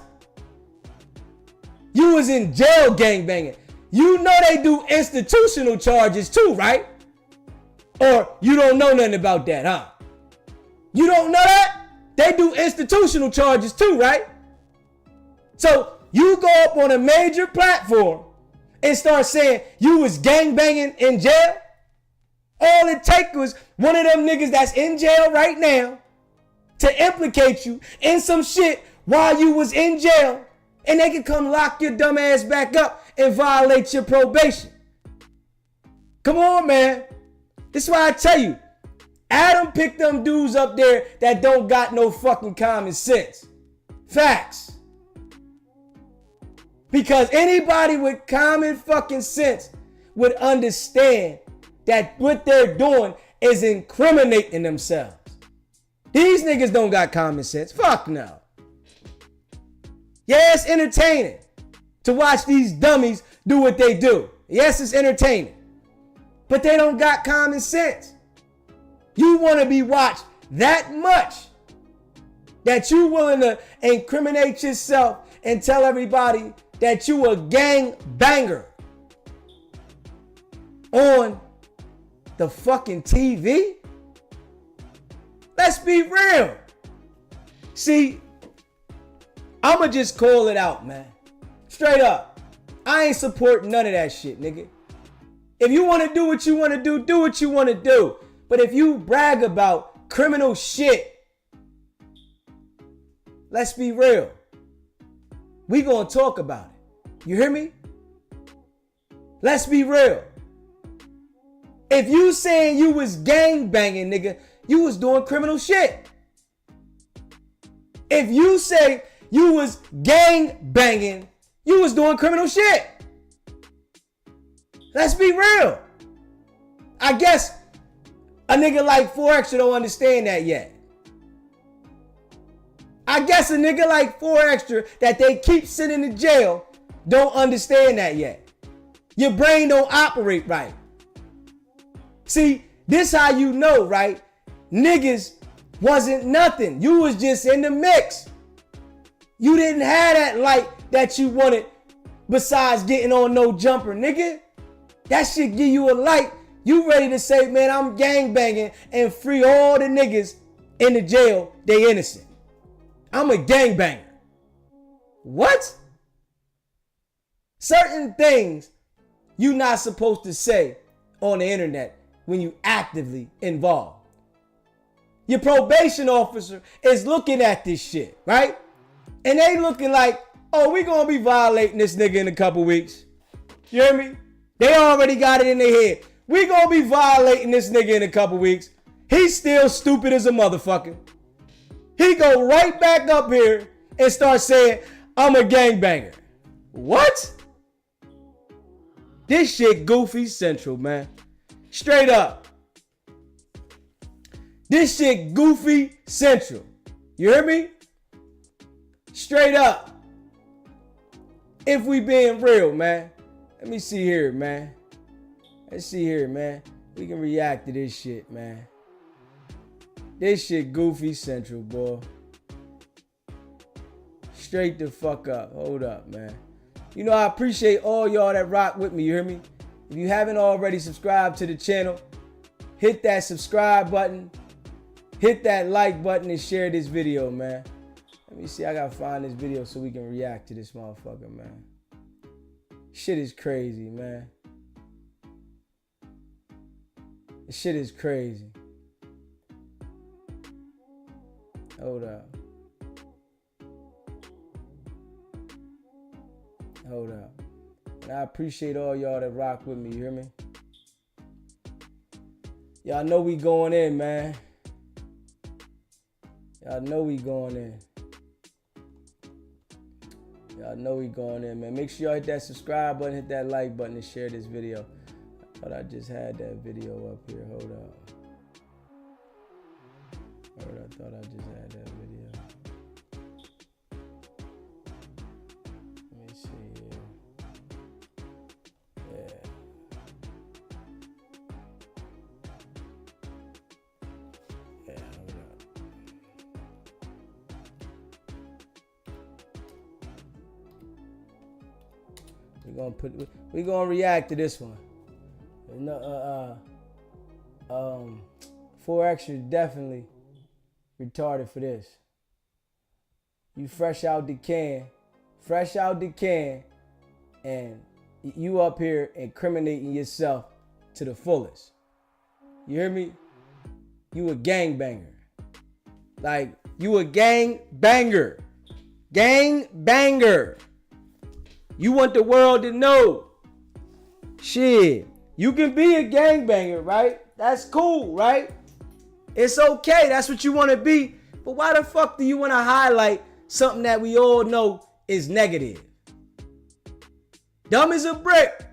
You was in jail gangbanging. You know they do institutional charges too, right? Or you don't know nothing about that, huh? You don't know that? They do institutional charges too, right? So you go up on a major platform and start saying you was gangbanging in jail. All it takes was one of them niggas that's in jail right now to implicate you in some shit while you was in jail, and they can come lock your dumb ass back up and violate your probation. Come on, man. This is why I tell you, Adam picked them dudes up there that don't got no fucking common sense. Facts. Because anybody with common fucking sense would understand that what they're doing is incriminating themselves. These niggas don't got common sense. Fuck no. Yeah, it's entertaining to watch these dummies do what they do. Yes, it's entertaining. But they don't got common sense. You want to be watched that much that you willing to incriminate yourself and tell everybody that you a gang banger on the fucking TV? Let's be real. See, I'ma just call it out, man. Straight up. I ain't supporting none of that shit, nigga. If you want to do what you want to do what you want to do. But if you brag about criminal shit, let's be real. We gonna talk about it. You hear me? Let's be real. If you saying you was gang banging, nigga, you was doing criminal shit. If you say you was gang banging, you was doing criminal shit. Let's be real. I guess a nigga like 4Extra don't understand that yet. I guess a nigga like 4Extra that they keep sitting in jail don't understand that yet. Your brain don't operate right. See, this how you know, right? Niggas wasn't nothing. You was just in the mix. You didn't have that light that you wanted besides getting on no jumper, nigga. That shit give you a light. You ready to say, man, I'm gang banging and free all the niggas in the jail. They innocent. I'm a gang banger. What? Certain things you not supposed to say on the internet when you actively involved. Your probation officer is looking at this shit, right? And they looking like, oh, we gonna be violating this nigga in a couple weeks. You hear me? They already got it in their head. We gonna be violating this nigga in a couple weeks. He's still stupid as a motherfucker. He go right back up here and start saying, I'm a gangbanger. What? This shit goofy central, man. Straight up. This shit goofy central. You hear me? Straight up. If we being real, man. Let me see here, man. Let's see here, man. We can react to this shit, man. This shit goofy central, boy. Straight the fuck up. Hold up, man. You know, I appreciate all y'all that rock with me, you hear me? If you haven't already subscribed to the channel, hit that subscribe button, hit that like button, and share this video, man. Let me see, I gotta find this video so we can react to this motherfucker, man. Shit is crazy, man. This shit is crazy. Hold up. Hold up. And I appreciate all y'all that rock with me, you hear me? Y'all know we going in, man. Y'all know we going in. Y'all know we going in, man. Make sure y'all hit that subscribe button, hit that like button, and share this video. I thought I just had that video up here. Hold up. I thought I just had that video. Let me see here. Yeah. Yeah, hold up. We're gonna react to this one. 4Extra definitely retarded for this. You fresh out the can, and you up here incriminating yourself to the fullest. You hear me? You a gangbanger. Like, you a gangbanger. Gangbanger. You want the world to know. Shit. You can be a gangbanger, right? That's cool, right? It's okay. That's what you want to be. But why the fuck do you want to highlight something that we all know is negative? Dumb as a brick.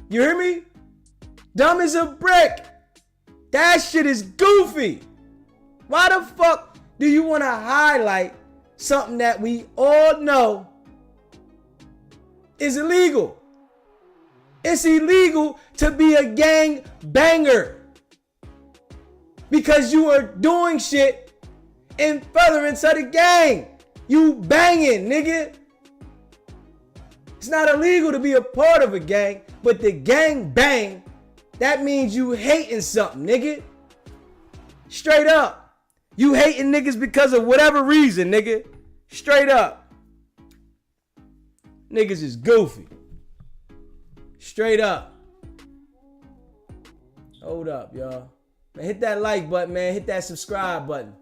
You hear me? Dumb as a brick. That shit is goofy. Why the fuck do you want to highlight something that we all know is illegal? It's illegal to be a gang banger because you are doing shit in furtherance of the gang. You banging, nigga. It's not illegal to be a part of a gang, but the gang bang, that means you hating something, nigga. Straight up. You hating niggas because of whatever reason, nigga. Straight up. Niggas is goofy. Straight up. Hold up, y'all. Man, hit that like button, man. Hit that subscribe button.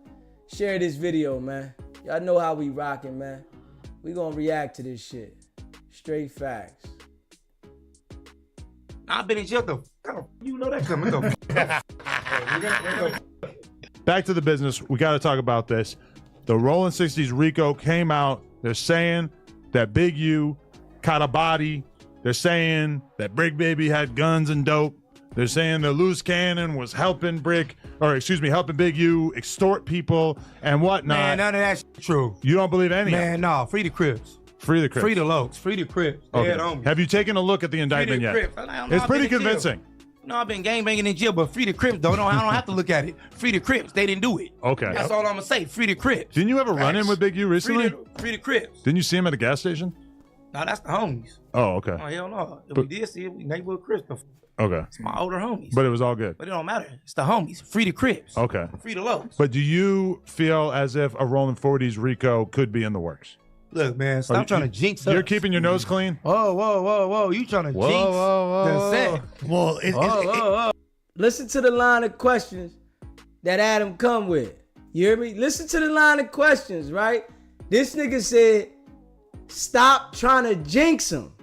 Share this video, man. Y'all know how we rocking, man. We gonna react to this shit. Straight facts. I've been in jail though. You know that coming though. Back to the business. We got to talk about this. The Rolling 60s Rico came out. They're saying that Big U caught a body. They're saying that Brick Baby had guns and dope. They're saying the loose cannon was helping Big U extort people and whatnot. Man, none of that's true. You don't believe any of it? Man, no. Free the Crips. Free the Crips. Free the Lokes. Free the Crips. Okay. Have you taken a look at the indictment yet? Crips. It's pretty convincing. No, I've been gangbanging in jail, but free the Crips, though. No, I don't have to look at it. Free the Crips. They didn't do it. Okay. That's all I'm going to say. Free the Crips. Didn't you have a run-in with Big U recently? Free the Crips. Didn't you see him at a gas station? No, that's the homies. Oh, okay. Oh, hell no. If we did see it, we neighborhood Crips before. Okay. It's my older homies. But it was all good. But it don't matter. It's the homies. Free the Crips. Okay. Free the Lokes. But do you feel as if a Rolling 40s Rico could be in the works? Look, man, stop trying to jinx us. You're keeping your nose clean? Whoa. You trying to jinx the set. Well, listen to the line of questions that Adam come with. You hear me? Listen to the line of questions, right? This nigga said, stop trying to jinx him.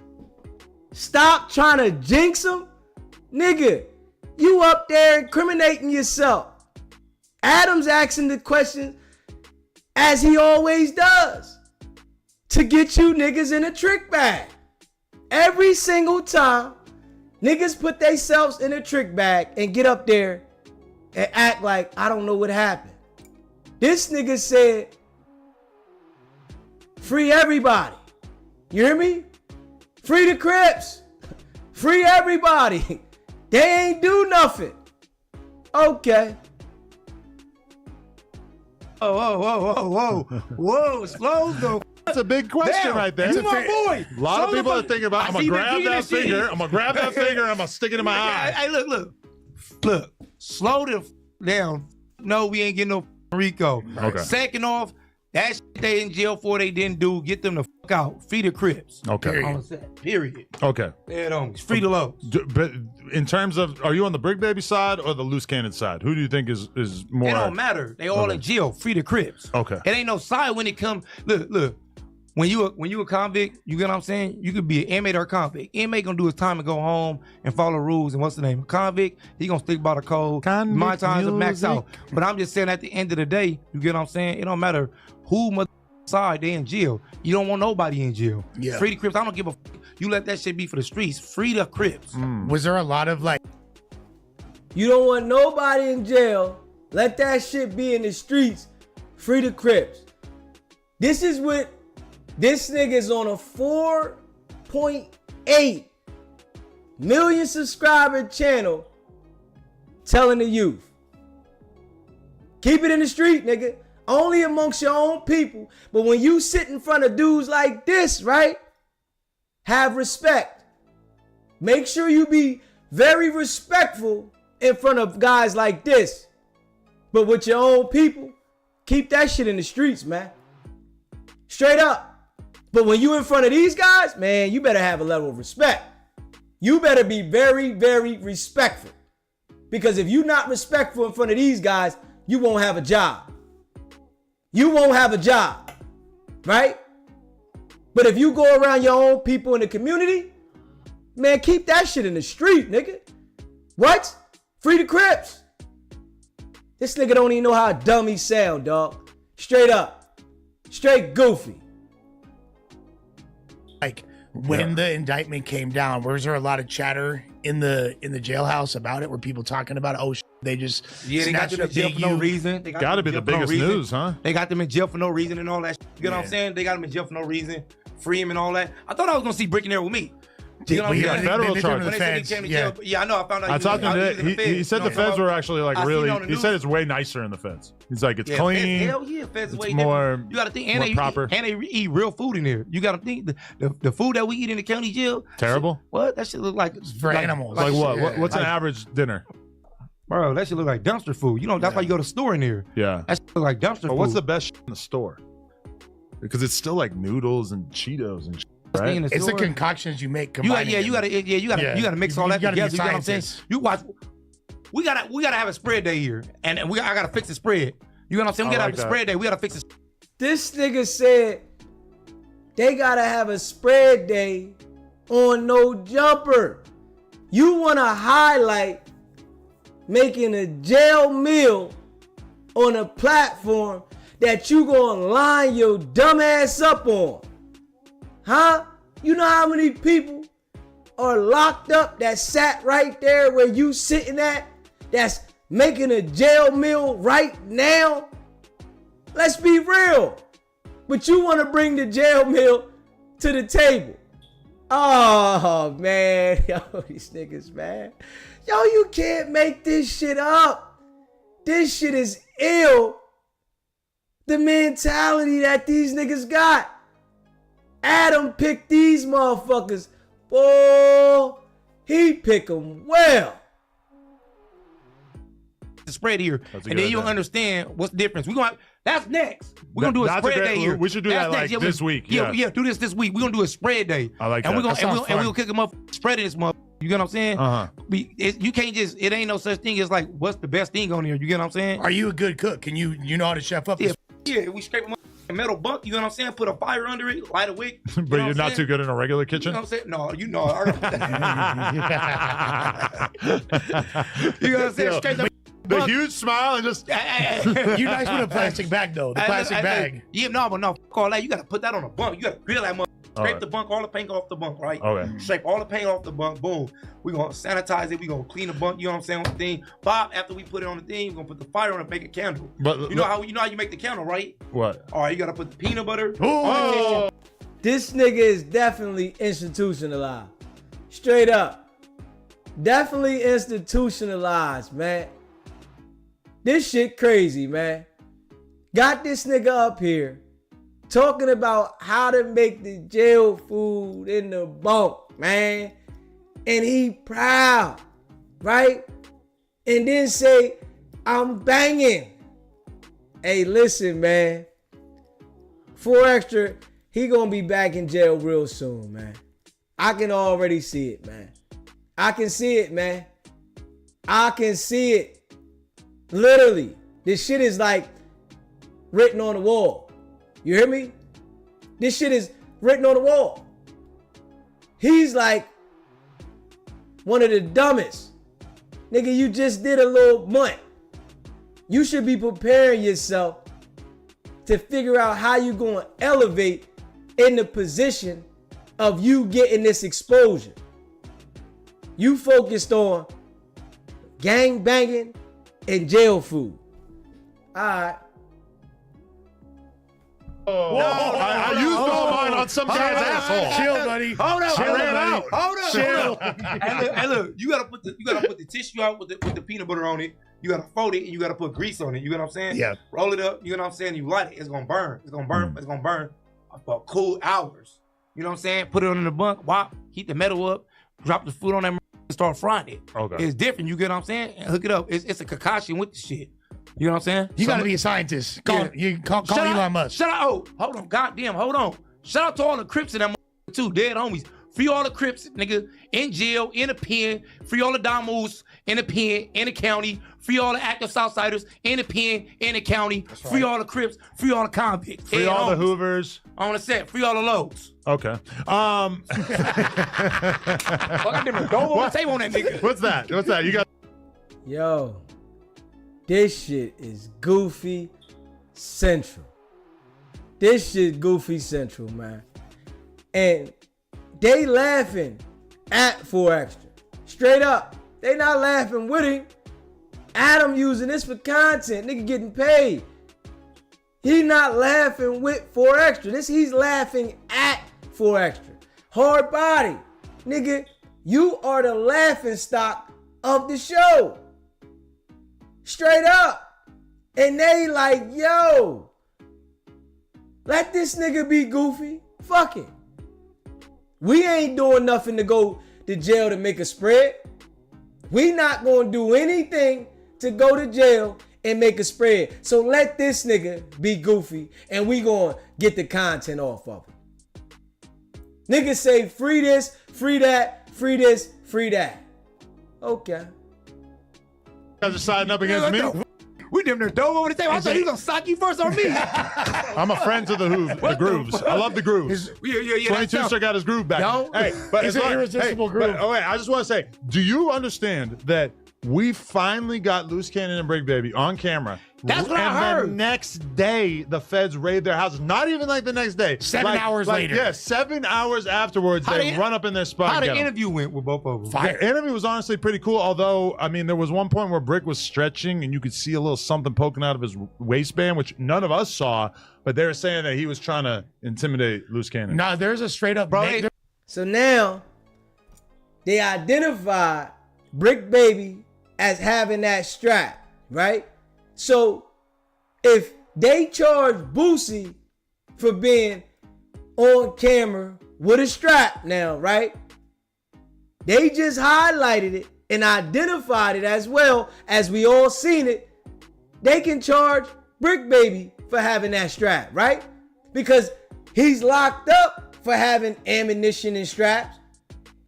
Stop trying to jinx him? Nigga, you up there incriminating yourself. Adam's asking the questions as he always does to get you niggas in a trick bag. Every single time, niggas put themselves in a trick bag and get up there and act like I don't know what happened. This nigga said, free everybody. You hear me? Free the Crips. Free everybody. They ain't do nothing. Okay. Whoa, slow though. That's a big question right there. You my boy. A lot of people are thinking about, I'm going to grab that finger. I'm going to grab that finger. I'm going to stick it in my eye. Hey, look. Slow the down. No, we ain't getting no Rico. Okay. Second off, that shit they in jail for they didn't do. Get them the fuck out. Free the Crips. Okay. Period. Okay. Dead homies. Free the Lokes. But in terms of, are you on the Brick Baby side or the loose cannon side? Who do you think is more? It don't matter. They all in jail. Free the Crips. Okay. It ain't no side when it come. Look. When you a convict, you get what I'm saying? You could be an inmate or a convict. Inmate gonna do his time and go home and follow rules. And what's the name? Convict, he gonna stick by the code. Convict My time's a max music. out. But I'm just saying at the end of the day, you get what I'm saying? It don't matter who side they in jail. You don't want nobody in jail. Yeah. Free the Crips. I don't give a you let that shit be for the streets. Free the Crips. Was there a lot of like? You don't want nobody in jail. Let that shit be in the streets. Free the Crips. This is what this nigga's on a 4.8 million subscriber channel telling the youth. Keep it in the street, nigga. Only amongst your own people. But when you sit in front of dudes like this, right? Have respect. Make sure you be very respectful in front of guys like this. But with your own people, keep that shit in the streets, man. Straight up. But when you in front of these guys, man, you better have a level of respect. You better be very, very respectful. Because if you're not respectful in front of these guys, you won't have a job. You won't have a job, right? But if you go around your own people in the community, man, keep that shit in the street, nigga. What? Free the Crips. This nigga don't even know how dumb he sound, dog. Straight up. Straight goofy. Like when the indictment came down, was there a lot of chatter in the jailhouse about it? Were people talking about, oh, they just Yeah, they got them in jail for no reason. They Got to be the biggest news, huh? They got them in jail for no reason and all that. You get what I'm saying? They got them in jail for no reason. Free him and all that. I thought I was gonna see Brick in there with me. You know what I'm saying? Federal charges. When they said he came to jail, yeah, I know. I found out. I talked to him. He said the feds were actually like really. He said it's way nicer in the feds. He's like it's clean. Hell yeah, feds it's way more. You got to think, and they proper. And they eat real food in there. You got to think the food that we eat in the county jail. Terrible. What that shit look like for animals. Like what? What's an average dinner? Bro, that shit look like dumpster food. You know that's why you go to the store in there. Yeah. That shit look like dumpster food. What's the best shit in the store? Because it's still like noodles and Cheetos and shit. right? in the It's the store. concoctions you make. You got, combining yeah, you them. gotta, you gotta mix all that gotta be together. You know what I'm saying? scientists. You watch. We gotta have a spread day here, and I gotta fix the spread. You know what I'm saying? We gotta like have a that. spread day. We gotta fix it. This nigga said they gotta have a spread day on no jumper. You wanna highlight making a jail meal on a platform that you gonna line your dumb ass up on. Huh? You know how many people are locked up that sat right there where you sitting at that's making a jail meal right now? Let's be real. But you want to bring the jail meal to the table. Oh, man. Yo, these niggas, man. Yo, you can't make this shit up. This shit is ill. The mentality that these niggas got. Adam picked these motherfuckers. Boy, he pick them well. The spread here, That's a and good then you'll idea. understand what's the difference. That's next. We're gonna do a That's a spread great- day here. we should do That's that, like, next. this week, Yeah, yeah. do this week. We're gonna do a spread day. I like and that. We're gonna That sounds and fun. we'll kick them up spreading this month. You get what I'm saying? Uh-huh. You can't just. It ain't no such thing as like what's the best thing on here. You get what I'm saying? Are you a good cook? Can you know how to chef up? Yeah, This? yeah. We scrape them up a metal bunk. You know what I'm saying? Put a fire under it, light a wick. You But know you're what not I'm too good in a regular You kitchen? know what I'm saying? No, you know. You know what I'm saying? Yo, Straight up. The huge smile and just... You nice with a plastic bag though. The plastic bag. Yeah, no, but no, fuck all that. You gotta put that on a bunk. You gotta grill that mother. Scrape Alright. the bunk, all the paint off the bunk, right? Okay. Scrape all the paint off the bunk, boom. We're gonna sanitize it, we're gonna clean the bunk, you know what I'm saying, on the thing. Bob, after we put it on the thing, we're gonna put the fire on it, make a candle. But You know how you make the candle, right? What? All right, you gotta put the peanut butter. Oh! This nigga is definitely institutionalized. Straight up. Definitely institutionalized, man. This shit crazy, man. Got this nigga up here talking about how to make the jail food in the bunk, man. And he proud, right? And then say, I'm banging. Hey, listen, man. 4 Extra, he gonna be back in jail real soon, man. I can already see it, man. I can see it, man. I can see it. Literally. This shit is like written on the wall. You hear me? This shit is written on the wall. He's like one of the dumbest. Nigga, you just did a little month. You should be preparing yourself to figure out how you gonna elevate in the position of you getting this exposure. You focused on gang banging and jail food. All right. Oh, I used all mine on some guy's asshole. Chill, buddy. Hold up, Chill, hold up, buddy. hold up, Chill. Hey, look, you gotta put the tissue out with the peanut butter on it. You gotta fold it and you gotta put grease on it. You know what I'm saying? Yeah. Roll it up. You know what I'm saying? You light it. It's gonna burn. It's gonna burn. It's gonna burn for cool hours. You know what I'm saying? Put it on in the bunk. Wop. Heat the metal up. Drop the food on that and start frying it. Okay. It's different. You get what I'm saying? And hook it up. It's a concoction with the shit. You know what I'm saying? You gotta be a scientist. Call Shout Elon out- Musk. Shout out. Oh, hold on. Goddamn. Hold on. Shout out to all the Crips in that too. Dead homies. Free all the Crips, nigga, in jail, in a pen. Free all the Damos in a pen, in the county. Free all the active Southsiders in a pen, in the county. Free all the Crips. Free all the convicts. Free Dead all the homies. Hoovers. On the set. Free all the loads. Okay. Fuck, I didn't go on the table on that nigga. What's that? What's that? You got... Yo, this shit is goofy central. This shit goofy central, man. And they laughing at 4 Extra. Straight up. They not laughing with him. Adam using this for content. Nigga getting paid. He not laughing with 4 Extra. He's laughing at 4 Extra. Hard body. Nigga, you are the laughing stock of the show. Straight up. And they like, yo, let this nigga be goofy. Fuck it. We ain't doing nothing to go to jail to make a spread. We not gonna do anything to go to jail and make a spread. So let this nigga be goofy and we gonna get the content off of him. Niggas say free this, free that, free this, free that. Okay. You guys are siding up against me? We damn near dove over the table. I thought he was gonna sock you first or me. I'm a friend to the grooves. I love the grooves. Yeah, 22 still got his groove back. No. Hey, but It's it's an like, irresistible hey, but, groove. oh, wait, I just want to say, do you understand that we finally got Loose Cannon and Brick Baby on camera? That's what I and heard. the next day, the feds raid their houses. Not even like the next day. 7 hours later. Yeah, 7 hours afterwards, How they the- run up in their spot. How and the get 'em. interview went with both of them? The interview was honestly pretty cool, although, I mean, there was one point where Brick was stretching and you could see a little something poking out of his waistband, which none of us saw, but they were saying that he was trying to intimidate Loose Cannon. No, there's a straight up. So now they identify Brick Baby as having that strap, right? So if they charge Boosie for being on camera with a strap now, right? They just highlighted it and identified it as well as we all seen it. They can charge Brick Baby for having that strap, right? Because he's locked up for having ammunition and straps.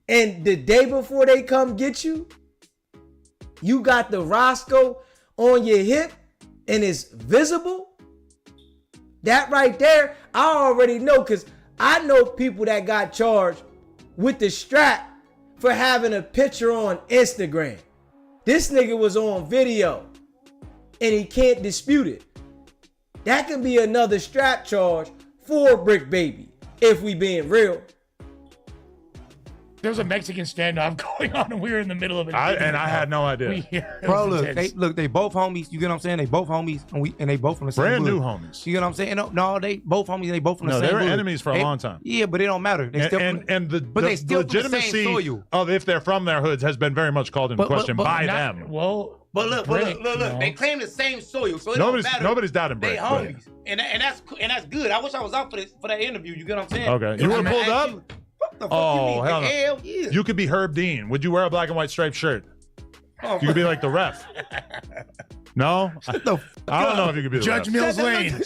And the day before they come get you, you got the Roscoe on your hip and it's visible. That right there, I already know, because I know people that got charged with the strap for having a picture on Instagram. This nigga was on video and he can't dispute it. That can be another strap charge for Brick Baby, if we being real. There was a Mexican standoff going on, and we were in the middle of it. I had no idea. Bro, look, they both homies. You get what I'm saying? They both homies, and they both from the same Brand hood. new homies. You get what I'm saying? No, they both homies. And they both from the No, same they were hood. enemies for a long time. Yeah, but it don't matter. They still They still legitimacy of if they're from their hoods has been very much called into question by them. Well, But look, no. they claim the same soil, so it Nobody's don't matter. nobody's doubting They Brick. homies, and that's good. I wish I was out for that interview. You get what I'm saying? Okay, you were pulled up. What the fuck Oh, you mean? hell no. Hell yeah. You could be Herb Dean. Would you wear a black and white striped shirt? Oh, You could be like the ref. No? I don't know if you could be the Judge ref. Mills Lane.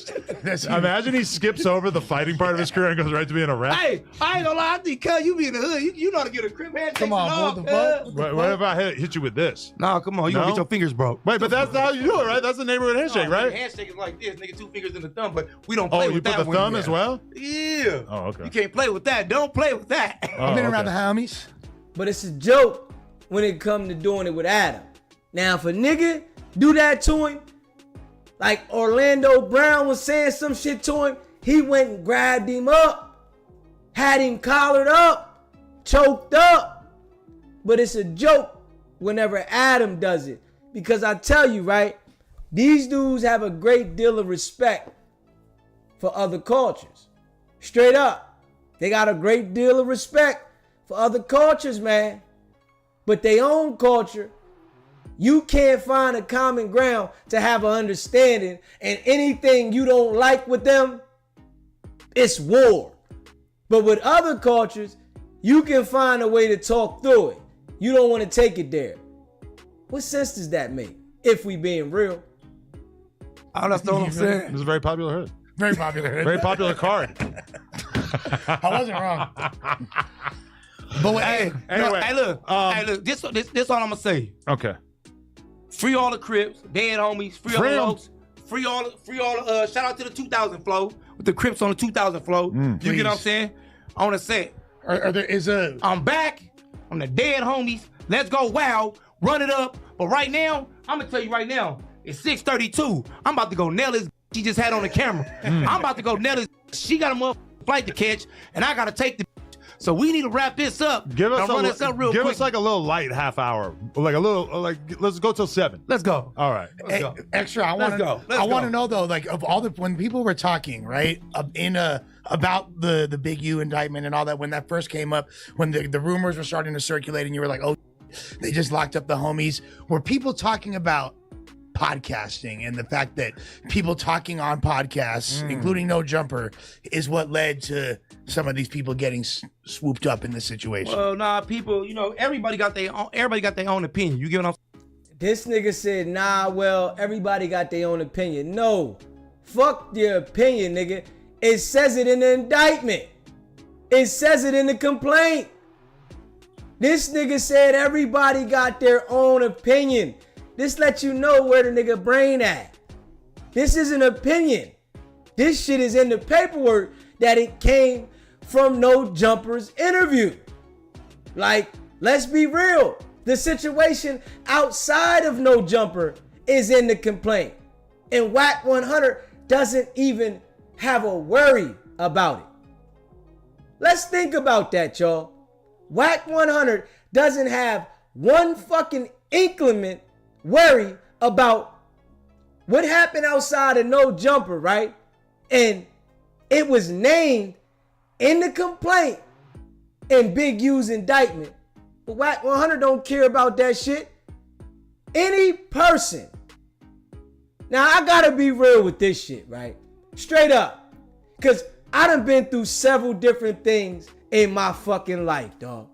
That's Imagine he skips over the fighting part of his career and goes right to being a ref. Hey, I ain't gonna lie. I think, cuz, you be in the hood. You know how to get a crib handshake. Come on, what the fuck? What if I hit you with this? Nah, come on. You No? gonna get your fingers broke. Wait, but that's how you do it, right? That's the neighborhood handshake, No, right? Handshake is like this, nigga. 2 fingers in the thumb, but we don't Oh, play you with put that the one. thumb as well? Yeah. Oh, okay. You can't play with that. Don't play with that. I've been around the homies. But it's a joke when it come to doing it with Adam. Now, if a nigga do that to him, like Orlando Brown was saying some shit to him, he went and grabbed him up, had him collared up, choked up. But it's a joke whenever Adam does it. Because I tell you, right, these dudes have a great deal of respect for other cultures. Straight up. They got a great deal of respect for other cultures, man. But their own culture, you can't find a common ground to have an understanding, and anything you don't like with them, it's war. But with other cultures, you can find a way to talk through it. You don't want to take it there. What sense does that make, if we being real? Oh, that's what I'm This saying. is a very popular hood. Very popular. Very popular card. I wasn't wrong. But Hey, Anyway, hey, look. This all I'm gonna say. Okay. Free all the Crips, dead homies. Free all Free the 'em. Lokes. Free all the. Shout out to the 2000 flow with the Crips on the 2000 flow. You Please. get what I'm saying? On the set. Are I'm back. I'm the dead homies. Let's go, wow. Run it up. But right now, I'm gonna tell you right now, it's 6:32. I'm about to go nail his. She just had on the camera. I'm about to go nail his. She got a motherfucking flight to catch, and I gotta take the. So we need to wrap this up. Give us run this up real quick. us like a little light half hour, like a little like. Let's go till 7. Let's go. All right. Let's go. extra. I want Let's go. Let's I want to go. know though, like of all the when people were talking, right, about the Big U indictment and all that when that first came up, when the rumors were starting to circulate, and you were like, oh, they just locked up the homies. Were people talking about podcasting and the fact that people talking on podcasts, including No Jumper, is what led to some of these people getting swooped up in this situation? Well, nah, people, everybody got their own opinion. You get what I'm saying? This nigga said, nah, well, everybody got their own opinion. No, fuck your opinion, nigga. It says it in the indictment. It says it in the complaint. This nigga said everybody got their own opinion. This lets you know where the nigga brain at. This is an opinion. This shit is in the paperwork that it came from No Jumper's interview. Like, let's be real. The situation outside of No Jumper is in the complaint. And Wack 100 doesn't even have a worry about it. Let's think about that, y'all. Wack 100 doesn't have one fucking inclement worry about what happened outside of No Jumper, right? And it was named in the complaint in Big U's indictment. But Wack 100 don't care about that shit. Any person. Now, I gotta be real with this shit, right? Straight up. Because I done been through several different things in my fucking life, dog.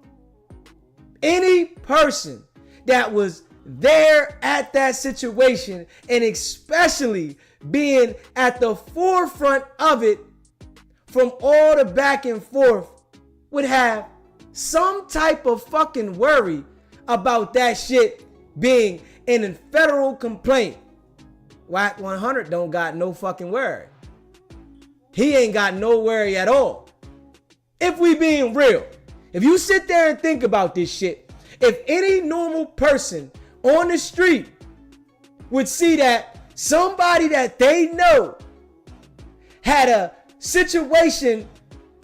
Any person that was there at that situation, and especially being at the forefront of it from all the back and forth, would have some type of fucking worry about that shit being in a federal complaint. Wack 100 don't got no fucking worry. He ain't got no worry at all. If we being real, if you sit there and think about this shit, if any normal person on the street would see that somebody that they know had a situation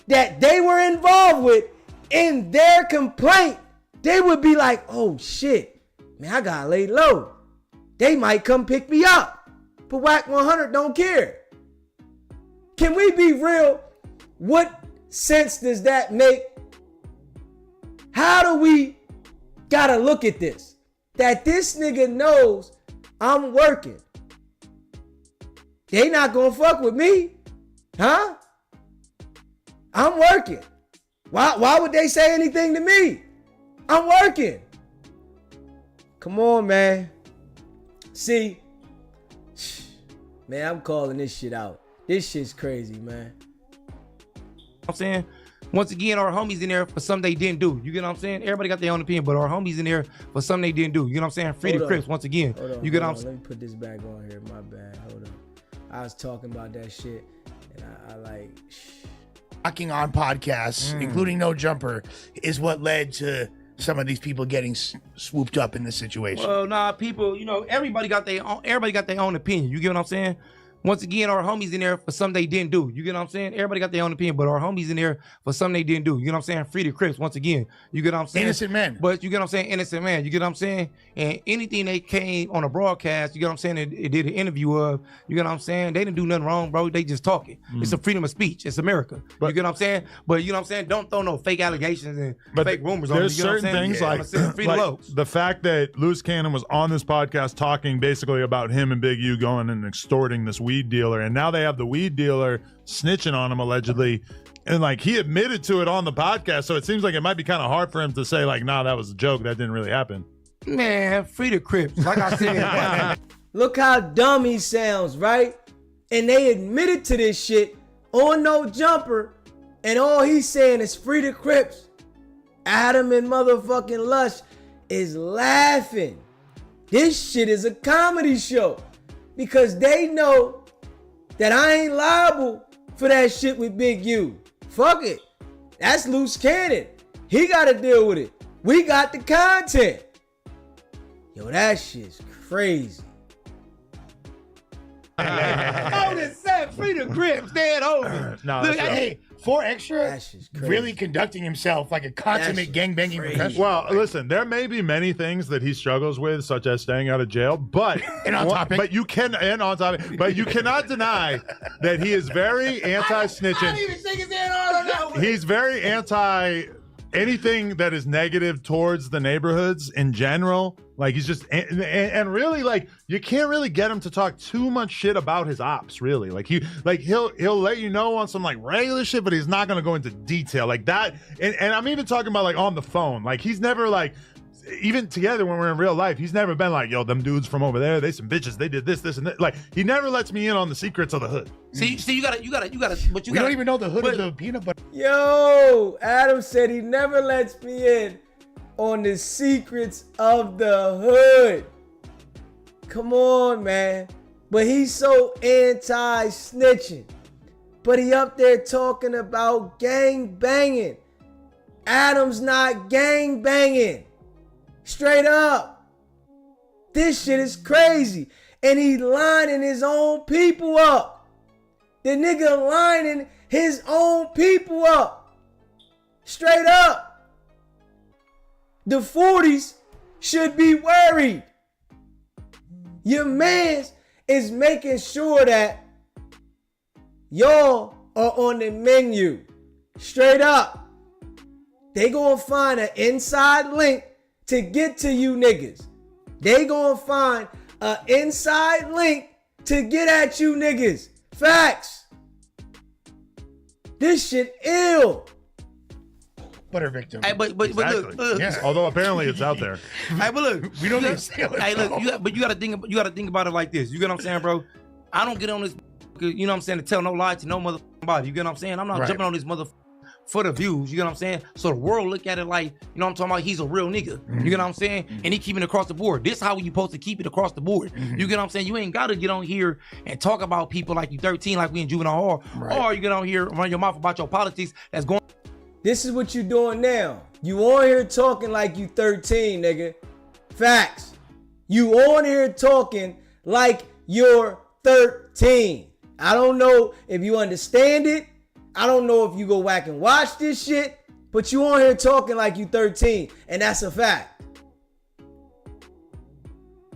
that they were involved with in their complaint, they would be like, oh shit, man, I gotta lay low. They might come pick me up. But Wack 100 don't care. Can we be real? What sense does that make? How do we gotta look at this? That this nigga knows I'm working. They not gonna fuck with me. Huh? I'm working. Why would they say anything to me? I'm working. Come on, man. See, man, I'm calling this shit out. This shit's crazy, man. I'm saying, once again, our homies in there for something they didn't do. You get what I'm saying? Everybody got their own opinion, but our homies in there for something they didn't do. You get what I'm saying? Free the Crips once again. You get what I'm saying? Let me put this back on here. My bad. Hold on. I was talking about that shit, and I like. Talking on podcasts, including No Jumper, is what led to some of these people getting swooped up in this situation. Well, nah, people, you know, everybody got their own opinion. You get what I'm saying? Once again, our homies in there for something they didn't do. You get what I'm saying? Everybody got their own opinion, but our homies in there for something they didn't do. You get what I'm saying? Free the Crips once again. You get what I'm saying? Innocent men. But you get what I'm saying? Innocent man. You get what I'm saying? And anything they came on a broadcast, you get what I'm saying? It did an interview of, you get what I'm saying? They didn't do nothing wrong, bro. They just talking. It's a freedom of speech. It's America. But, you get what I'm saying? But you know what I'm saying? Don't throw no fake allegations and fake rumors on me. There's You get what I'm certain saying? things like the fact that Loose Cannon was on this podcast talking basically about him and Big U going and extorting this weed dealer, and now they have the weed dealer snitching on him allegedly, and like he admitted to it on the podcast, so it seems like it might be kind of hard for him to say like, nah, that was a joke, that didn't really happen. Man, free the Crips. Like I said. Look how dumb he sounds, right? And they admitted to this shit on No Jumper, and all he's saying is free the Crips. Adam and motherfucking Lush is laughing. This shit is a comedy show because they know that I ain't liable for that shit with Big U. Fuck it. That's Loose Cannon. He got to deal with it. We got the content. Yo, that shit's crazy. Oh, this said free the Crips. Dead over. No, Look, hey, 4 Extra That shit's crazy. really conducting himself like a consummate gangbanging professional. Well, listen, there may be many things that he struggles with, such as staying out of jail, but And on topic. but you can but you cannot deny that he is very anti-snitching. even shake his hand on that one. He's very anti anything that is negative towards the neighborhoods in general. Like he's just and really like you can't really get him to talk too much shit about his ops. Really, like he'll let you know on some like regular shit, but he's not gonna go into detail like that. And I'm even talking about like on the phone. Like he's never like even together when we're in real life, he's never been like, yo, them dudes from over there, they some bitches, they did this, and that. Like, he never lets me in on the secrets of the hood. See, you gotta, but you We don't even know the hood of the peanut butter. Yo, Adam said he never lets me in on the secrets of the hood. Come on, man. But he's so anti-snitching. But he up there talking about gang banging. Adam's not gang banging. Straight up. This shit is crazy. And he lining his own people up. The nigga lining his own people up. Straight up. The 40s should be worried. Your mans is making sure that y'all are on the menu. Straight up. They gonna find an inside link to get to you niggas. They gonna find an inside link to get at you niggas. Facts. This shit ill. Butter victim. Hey, but Exactly. look. Yeah. Although apparently it's out there. Hey, but look. We don't need to say it. Hey, look. You gotta think about it like this. You get what I'm saying, bro? I don't get on this. You know what I'm saying? To tell no lie to no motherfucking body. You get what I'm saying? I'm not Right. jumping on this motherfucker for the views. You get what I'm saying? So the world look at it like, you know what I'm talking about? He's a real nigga. You get what I'm saying? And he keeping it across the board. This how you supposed to keep it across the board. You get what I'm saying? You ain't gotta get on here and talk about people like you 13, like we in juvenile hall. Right. Or you get on here and run your mouth about your politics that's going. This is what you doing now. You on here talking like you 13, nigga. Facts. You on here talking like you're 13. I don't know if you understand it. I don't know if you go back and watch this shit, but you on here talking like you 13, and that's a fact.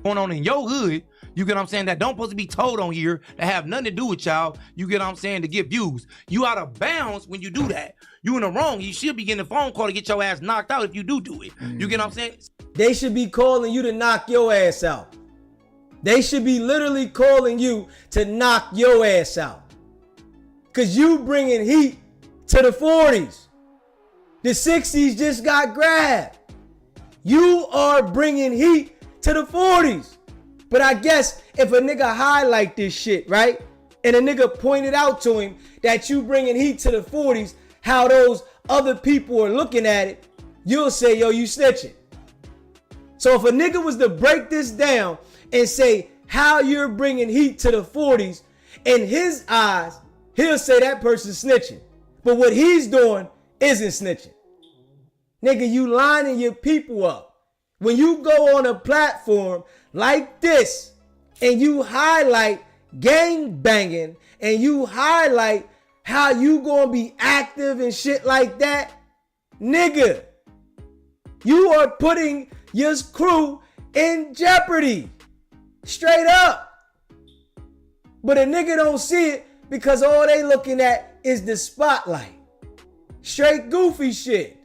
Going on in your hood, you get what I'm saying, that don't supposed to be told on here, that have nothing to do with y'all, you get what I'm saying, to get views. You out of bounds when you do that. You in the wrong. You should be getting a phone call to get your ass knocked out if you do it. You get what I'm saying? They should be calling you to knock your ass out. They should be literally calling you to knock your ass out. Because you bringing heat to the 40s. The 60s just got grabbed. You are bringing heat to the 40s. But I guess if a nigga highlight this shit, right? And a nigga pointed out to him that you bringing heat to the 40s, how those other people are looking at it, you'll say, yo, you snitching. So if a nigga was to break this down and say how you're bringing heat to the 40s, in his eyes, he'll say that person's snitching. But what he's doing isn't snitching. Nigga, you lining your people up. When you go on a platform like this and you highlight gang banging and you highlight how you gonna be active and shit like that, nigga, you are putting your crew in jeopardy. Straight up. But a nigga don't see it because all they looking at is the spotlight. Straight goofy shit.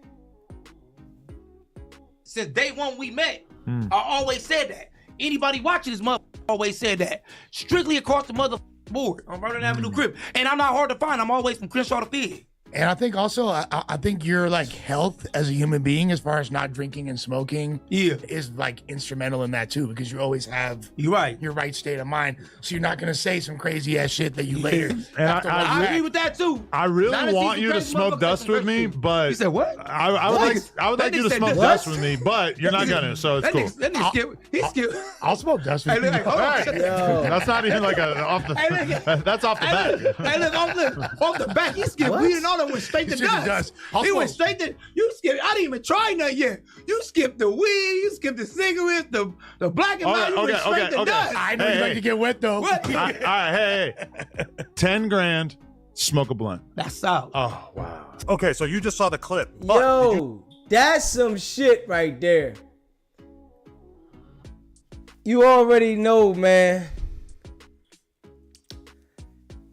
Since day one we met, I always said that. Anybody watching this mother always said that. Strictly across the mother board on Vernon Avenue Crib. And I'm not hard to find. I'm always from Crenshaw to Fig. And I think also, I think your like health as a human being, as far as not drinking and smoking, is like instrumental in that too, because you always have You're right. your right state of mind. So you're not gonna say some crazy ass shit that you later. And have to look I back. agree with that too. I Not really a want secret you to crazy smoke motherfucker dust with me, crazy. but You said what? I would like you to smoke dust with me, but you're not gonna, so it's cool. That nigga skip. He skip. I'll smoke dust with Hey, you. look, hold on. Hey, Yo. that's not even like a off the. Hey, look. That's off the Hey, bat. look, off the back, he skipped What? weed and all that went straight to Straight to dust. dust. I'll He went smoke. straight to, you skipped, I didn't even try nothing yet. You skipped the weed, you skipped the cigarettes, the black and white, you went straight to dust. I know you like to get wet though. What? All right, hey, 10 grand, smoke a blunt. That's out. Oh wow. Okay, so you just saw the clip. But Yo, that's some shit right there. You already know, man.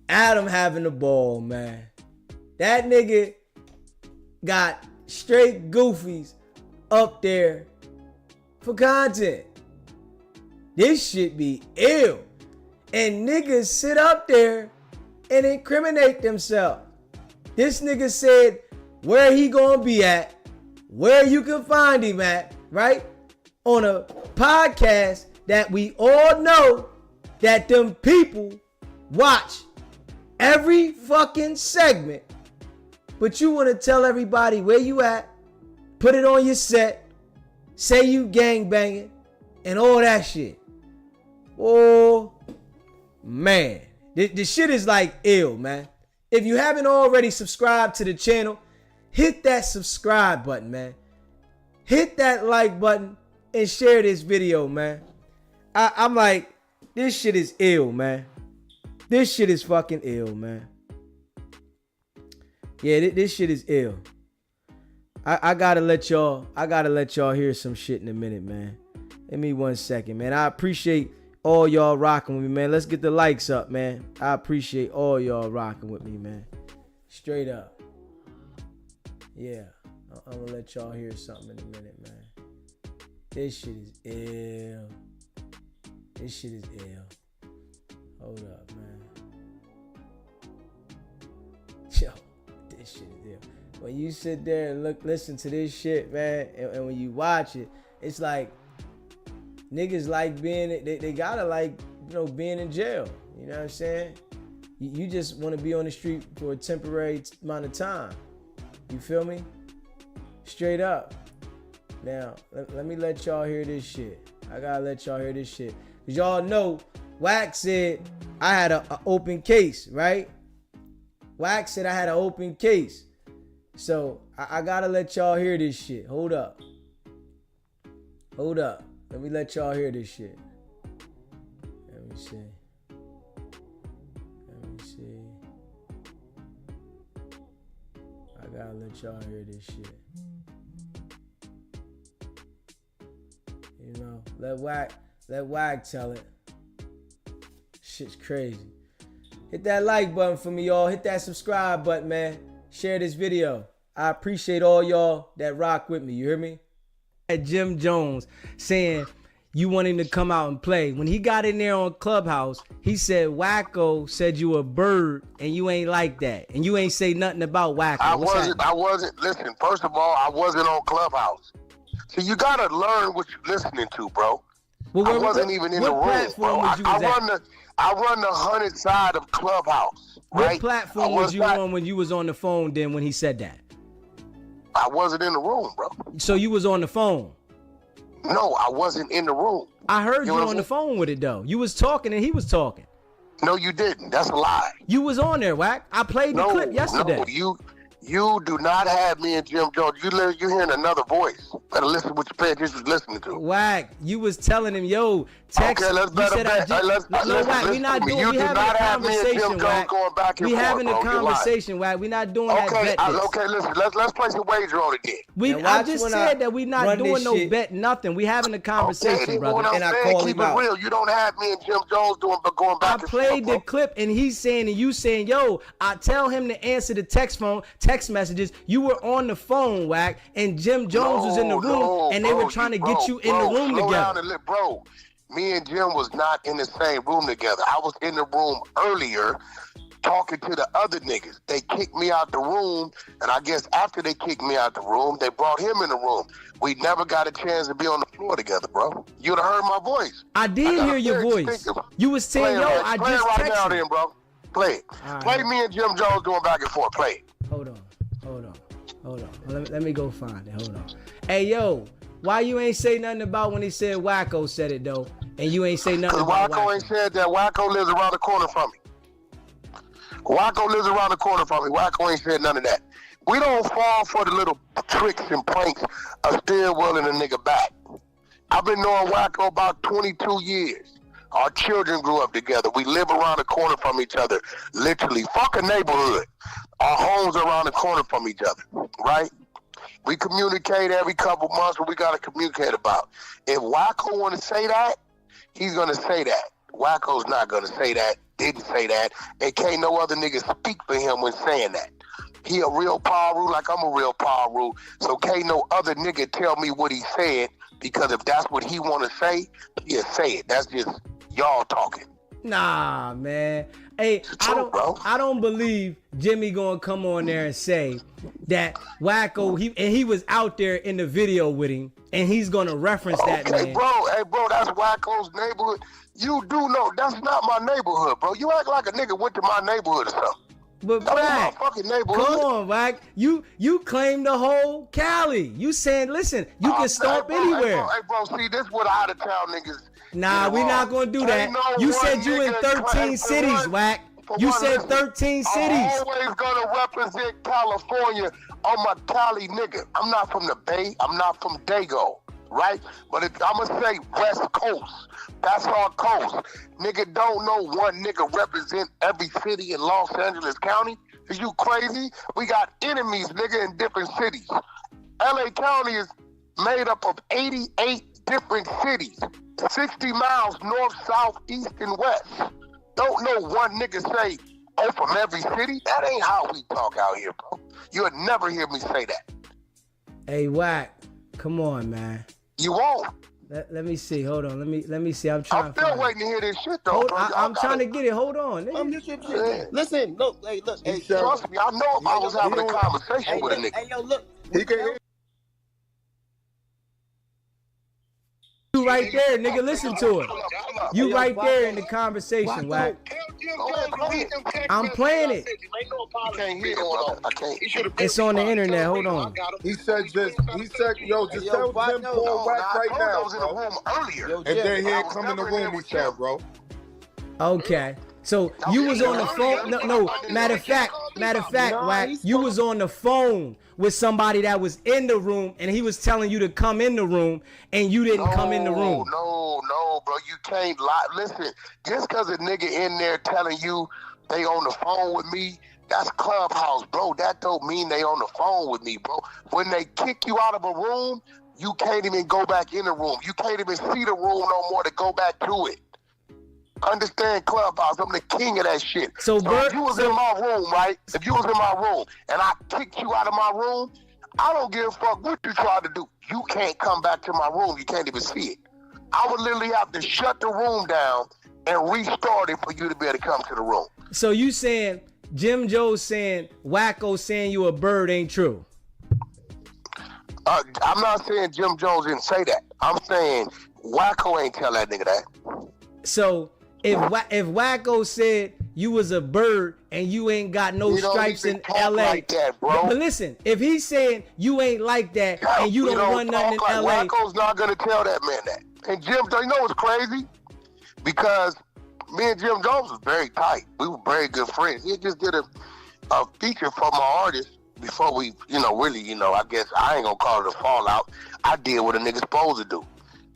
Adam having the ball, man. That nigga got straight goofies up there for content. This shit be ill. And niggas sit up there and incriminate themselves. This nigga said where he gonna be at, where you can find him at, right? on a podcast that we all know that them people watch every fucking segment, but you want to tell everybody where you at, put it on your set, say you gang banging, and all that shit. Oh, man. This shit is like ill, man. If you haven't already subscribed to the channel, hit that subscribe button, man. Hit that like button and share this video, man. I'm like, this shit is ill, man. This shit is fucking ill, man. Yeah, this shit is ill. I gotta let y'all hear some shit in a minute, man. Give me 1 second, man. I appreciate all y'all rocking with me, man. Let's get the likes up, man. I appreciate all y'all rocking with me, man. Straight up. Yeah. I'm gonna let y'all hear something in a minute, man. This shit is ill. This shit is ill. Hold up, man. Yo, this shit is ill. When you sit there and listen to this shit, man, and when you watch it, it's like niggas like being, they gotta like, you know, being in jail. You know what I'm saying? You just want to be on the street for a temporary amount of time. You feel me? Straight up. Now, let me let y'all hear this shit. I gotta let y'all hear this shit. Because y'all know, Wack said I had an open case, right? Wack said I had an open case. So, I gotta let y'all hear this shit. Hold up. Hold up. Let me let y'all hear this shit. Let me see. Let me see. I gotta let y'all hear this shit. You know, let Wack tell it. Shit's crazy. Hit that like button for me, y'all. Hit that subscribe button, man. Share this video. I appreciate all y'all that rock with me. You hear me? At Jim Jones saying you want him to come out and play. When he got in there on Clubhouse, he said Wacko said you a bird and you ain't like that. And you ain't say nothing about Wacko. I wasn't. Listen, first of all, I wasn't on Clubhouse. So you gotta learn what you're listening to, bro. Well, I wasn't even in the room, bro. I run the 100 side of Clubhouse. Right? What platform was you on when you was on the phone then when he said that? I wasn't in the room, bro. So you was on the phone? No, I wasn't in the room. I heard you on the phone with it though. You was talking and he was talking. No, you didn't. That's a lie. You was on there, Wack. I played the clip yesterday. No, you do not have me and Jim Jones. You're hearing another voice. Better listen what you're paying attention to listening to. Wack, you was telling him, yo, text. Okay, let's better bet. No, Wack, we not doing. We having a conversation, Wack. We having a conversation, Wack. We not doing that bet. Okay, listen. Let's place a wager on it then. I just said that we not doing no bet nothing. We having a conversation, brother. And I call him out. Keep it real. You don't have me and Jim Jones going back and forth. I played the clip and he's saying and you saying, yo, I tell him to answer the text messages. You were on the phone, Wack, and Jim Jones was in the room and they were trying to get you in the room together. Bro, me and Jim was not in the same room together. I was in the room earlier talking to the other niggas. They kicked me out the room, and I guess after they kicked me out the room, they brought him in the room. We never got a chance to be on the floor together, bro. You'd have heard my voice. I did hear your voice. You was saying, yo, I just texted. Play it right now then, bro. Play it. Play me and Jim Jones going back and forth. Play it. Hold on. Let me go find it. Hold on. Hey, yo, why you ain't say nothing about when he said Wacko said it, though? And you ain't say nothing about Wacko ain't said that. Wacko lives around the corner from me. Wacko ain't said none of that. We don't fall for the little tricks and pranks of steerwelling a nigga back. I've been knowing Wacko about 22 years. Our children grew up together. We live around the corner from each other. Literally, fuck a neighborhood. Our homes are around the corner from each other, right? We communicate every couple months what we got to communicate about. If Wacko want to say that, he's going to say that. Wacko's not going to say that, didn't say that, and can't no other nigga speak for him when saying that. He a real Paru like I'm a real Paru, so can't no other nigga tell me what he said, because if that's what he want to say, he'll say it. That's just y'all talking. Nah, man. Hey, true, bro. I don't believe Jimmy gonna come on there and say that Wacko, he was out there in the video with him, and he's gonna reference that man. Hey, bro, that's Wacko's neighborhood. You do know that's not my neighborhood, bro. You act like a nigga went to my neighborhood or something. But That Wack, ain't my fucking neighborhood. come on, Wack. You claim the whole Cali. You saying, listen, you can stomp anywhere. Hey, bro, see, this what out of town niggas. Nah, we not gonna do that. Ain't no You one said you in nigga 13 claim for cities, one- Wack. for You one, said listen, 13 cities. I'm always gonna represent California on my Cali nigga. I'm not from the Bay. I'm not from Dago, right? But I'm gonna say West Coast. That's our coast. Nigga don't know one nigga represent every city in Los Angeles County. Is you crazy? We got enemies, nigga, in different cities. LA County is made up of 88 different cities. 60 miles north, south, east, and west. Don't know one nigga say, oh, from every city? That ain't how we talk out here, bro. You'll never hear me say that. Hey, Wack, come on, man. You won't. Let me see. Hold on. Let me see. I'm trying I'm to still find waiting to hear this shit, though, Hold, bro. I'm trying to get it. Hold on. Nigga. Yeah. Listen, look, hey, Trust me, I know if I was having a conversation with a nigga. Hey, yo, look. He can hear. You right there, nigga. Listen to it. You right there in the conversation, Wack. I'm playing it. I can't hear it, bro. I can't. It's on the internet. Hold on. He said, just tell Jim Paul Wack right I was in the now, bro. room earlier. And then he ain't come in the room, he said, bro. Okay. So you was on the phone. No. Matter of fact, Wack, you was on the phone with somebody that was in the room, and he was telling you to come in the room, and you didn't come in the room. No, bro. You can't lie. Listen, just because a nigga in there telling you they on the phone with me, that's Clubhouse, bro. That don't mean they on the phone with me, bro. When they kick you out of a room, you can't even go back in the room. You can't even see the room no more to go back to it. Understand Clubhouse. I'm the king of that shit. So if you was in my room, right? If you was in my room and I kicked you out of my room, I don't give a fuck what you try to do. You can't come back to my room. You can't even see it. I would literally have to shut the room down and restart it for you to be able to come to the room. So you saying Jim Joe's saying Wacko saying you a bird ain't true? I'm not saying Jim Jones didn't say that. I'm saying Wacko ain't tell that nigga that. So if Wacko said you was a bird and you ain't got no stripes in LA, like that, bro. But listen, if he's saying you ain't like that and you don't run nothing in LA, Wacko's not gonna tell that man that. And Jim, you know what's crazy? Because me and Jim Jones was very tight. We were very good friends. He just did a feature for my artist before we, really, I guess I ain't gonna call it a fallout. I did what a nigga's supposed to do,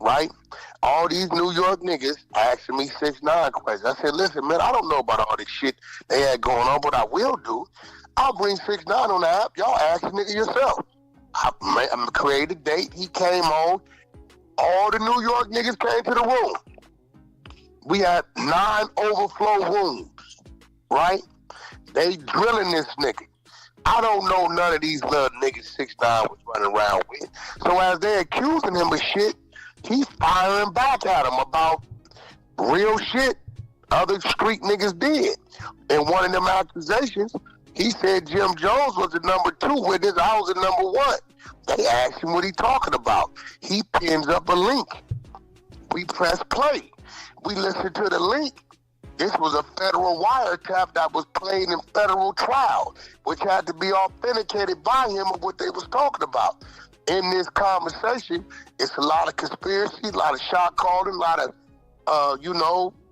right? All these New York niggas asking me 6ix9ine questions. I said, listen, man, I don't know about all this shit they had going on, but I will do. I'll bring 6ix9ine on the app. Y'all ask the nigga yourself. I created a date. He came on. All the New York niggas came to the room. We had 9 overflow rooms, right? They drilling this nigga. I don't know none of these little niggas 6ix9ine was running around with. So as they accusing him of shit, he's firing back at him about real shit other street niggas did. And one of them accusations, he said Jim Jones was the number 2 witness, I was the number 1. They asked him what he talking about. He pins up a link. We press play. We listen to the link. This was a federal wiretap that was played in federal trial, which had to be authenticated by him of what they was talking about. In this conversation, it's a lot of conspiracy, a lot of shot calling, a lot of,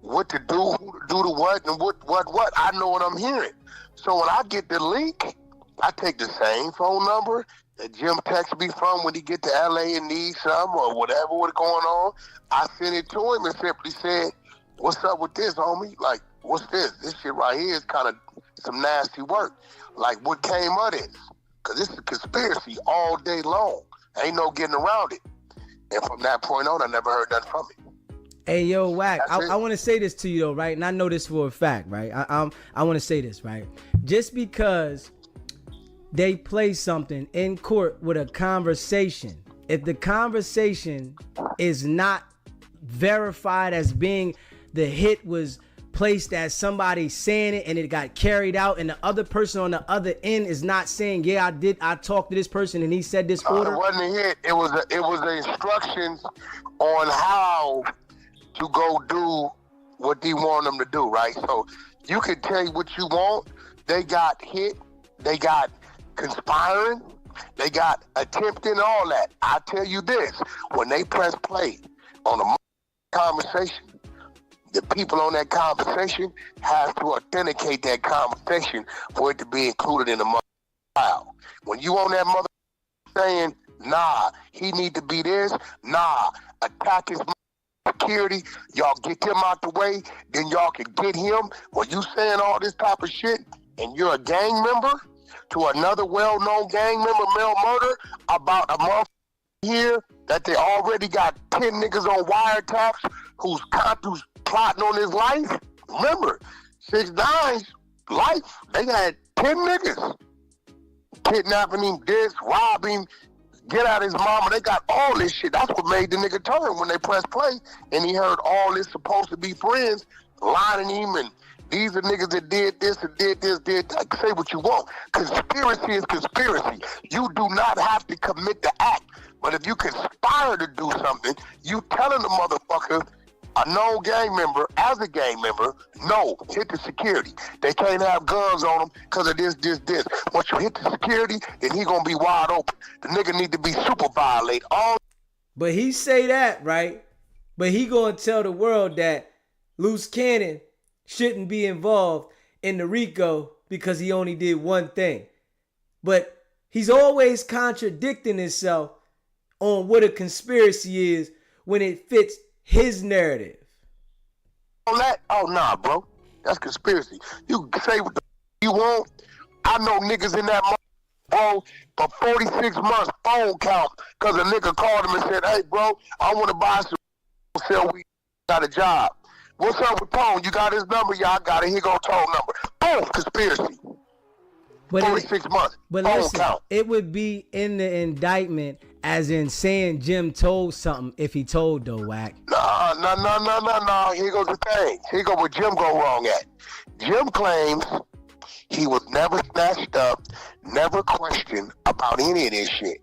what to do, who to do to what, and what. I know what I'm hearing. So when I get the link, I take the same phone number that Jim texts me from when he get to LA and needs something or whatever was going on. I sent it to him and simply said, what's up with this, homie? Like, what's this? This shit right here is kind of some nasty work. Like, what came of this? Because this is a conspiracy all day long. Ain't no getting around it. And from that point on, I never heard nothing from him. Hey, yo, Wack, I want to say this to you, though, right? And I know this for a fact, right? I want to say this, right? Just because they play something in court with a conversation, if the conversation is not verified as being the hit was place that somebody saying it and it got carried out, and the other person on the other end is not saying, yeah, I talked to this person and he said this order? It wasn't a hit. It was the instructions on how to go do what they want them to do, right? So you can tell you what you want. They got hit. They got conspiring. They got attempting, all that. I tell you this, when they press play on a conversation, the people on that conversation have to authenticate that conversation for it to be included in the file. When you on that mother saying, nah, he need to be this, nah, attack his security, y'all get him out the way, then y'all can get him. When you saying all this type of shit and you're a gang member to another well-known gang member, male murder, about a month here that they already got 10 niggas on wiretaps who's plotting on his life. Remember, 6ix9ine's life, they had 10 niggas kidnapping him, robbing, get out his mama. They got all this shit. That's what made the nigga turn when they pressed play and he heard all this supposed to be friends lining him, and these are niggas that did this and did this, did that. Say what you want. Conspiracy is conspiracy. You do not have to commit the act. But if you conspire to do something, you telling the motherfucker, a known gang member, as a gang member, no, hit the security. They can't have guns on them because of this. Once you hit the security, then he gonna be wide open. The nigga need to be super violate. But he say that, right? But he gonna tell the world that Loose Cannon shouldn't be involved in the Rico because he only did one thing. But he's always contradicting himself on what a conspiracy is when it fits his narrative. Oh, nah, bro. That's conspiracy. You can say what the you want. I know niggas in that bro for 46 months phone count because a nigga called him and said, hey, bro, I want to buy some sell weed. Got a job. What's up with Tone? You got his number? Yeah, I got it. Here go Tone number. Boom, conspiracy. But 46 months. But phone listen, count. it would be in the indictment as in saying Jim told something if he told though, Wack. No. Here goes the thing. Here goes where Jim go wrong at. Jim claims he was never snatched up, never questioned about any of this shit.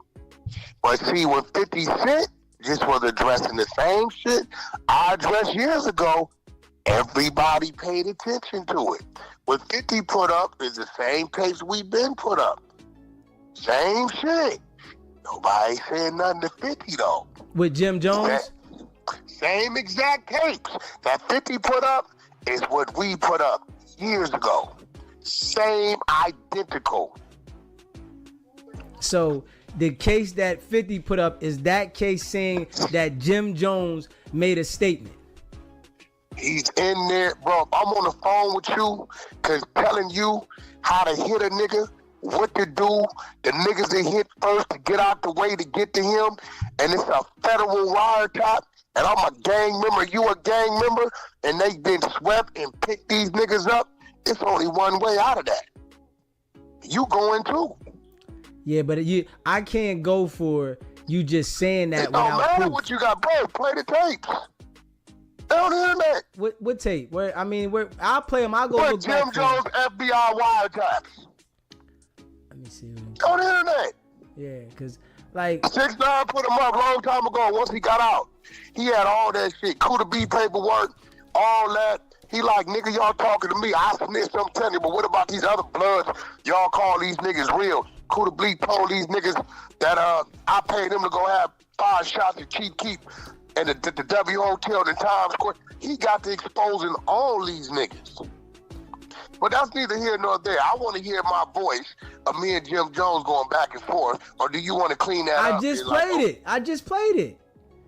But see, when 50 Cent just was addressing the same shit I addressed years ago, everybody paid attention to it. What 50 put up is the same case we've been put up. Same shit. Nobody saying nothing to 50 though. With Jim Jones? Same exact tapes that 50 put up is what we put up years ago. Same identical. So the case that 50 put up is that case saying that Jim Jones made a statement. He's in there, bro. I'm on the phone with you, cause telling you how to hit a nigga, what to do, the niggas that hit first to get out the way to get to him, and it's a federal wiretap, and I'm a gang member, you a gang member, and they been swept and picked these niggas up. It's only one way out of that. You going too. Yeah, but I can't go for you just saying that it don't without matter proof. what you got, bro. Play the tapes. On the internet. What tape? I'll play them. I'll go look Jim back. Jones FBI wiretaps. Let me see. On the internet. Yeah, because like 6ix9ine put him up a long time ago. Once he got out, he had all that shit. Kuda B paperwork, all that. He like, nigga, y'all talking to me. I snitched, I'm telling you, but what about these other bloods? Y'all call these niggas real. Kuda B told these niggas that I paid him to go have 5 shots at Chief Keep and the W Hotel in Times Square. He got to exposing all these niggas. But that's neither here nor there. I want to hear my voice of me and Jim Jones going back and forth, or do you want to clean that up? I just played it.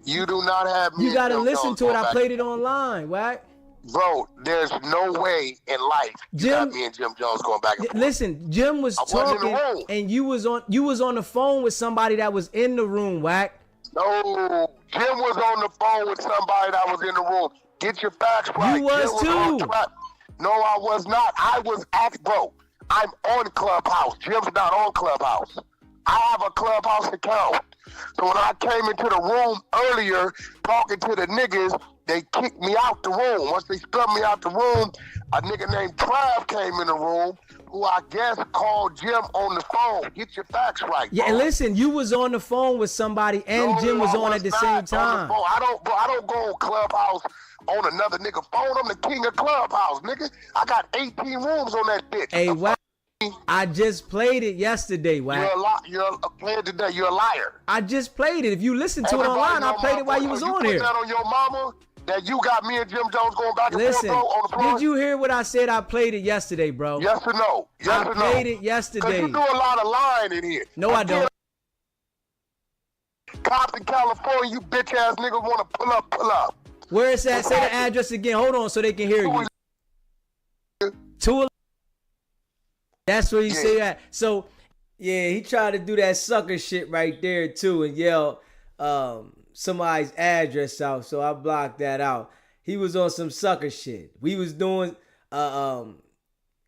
You do not have me. You got to Jim listen Jones to it. going I back. played it online, right? Bro, there's no way in life you got me and Jim Jones going back and forth. Listen, Jim was talking, and you was on the phone with somebody that was in the room, Wack. No, Jim was on the phone with somebody that was in the room. Get your facts right. You was too. No, I was not. I was bro. I'm on Clubhouse. Jim's not on Clubhouse. I have a Clubhouse account. So when I came into the room earlier talking to the niggas, they kicked me out the room. Once they spelled me out the room, a nigga named Trav came in the room, who I guess called Jim on the phone. Get your facts right. Yeah, bro. listen, you was on the phone with somebody and No, Jim was I on at the not same on the time. phone. I don't go on Clubhouse on another nigga phone. I'm the king of Clubhouse, nigga. I got 18 rooms on that bitch. Hey, Wack, I just played it yesterday, Wack. You're a player today. You're a liar. I just played it. If you listen to it online, I played it while you was on here. You put that on your mama that you got me and Jim Jones going back and forth, bro, on the floor? Did you hear what I said? I played it yesterday, bro. Yes or no? Yes or no? I played it yesterday. Because you do a lot of lying in here. No, I don't. Cops in California, you bitch ass niggas want to pull up. Where is that? Say the address again. Hold on so they can hear you. 211. That's where you say that. So, yeah, he tried to do that sucker shit right there, too, and yell somebody's address out. So I blocked that out. He was on some sucker shit. We was doing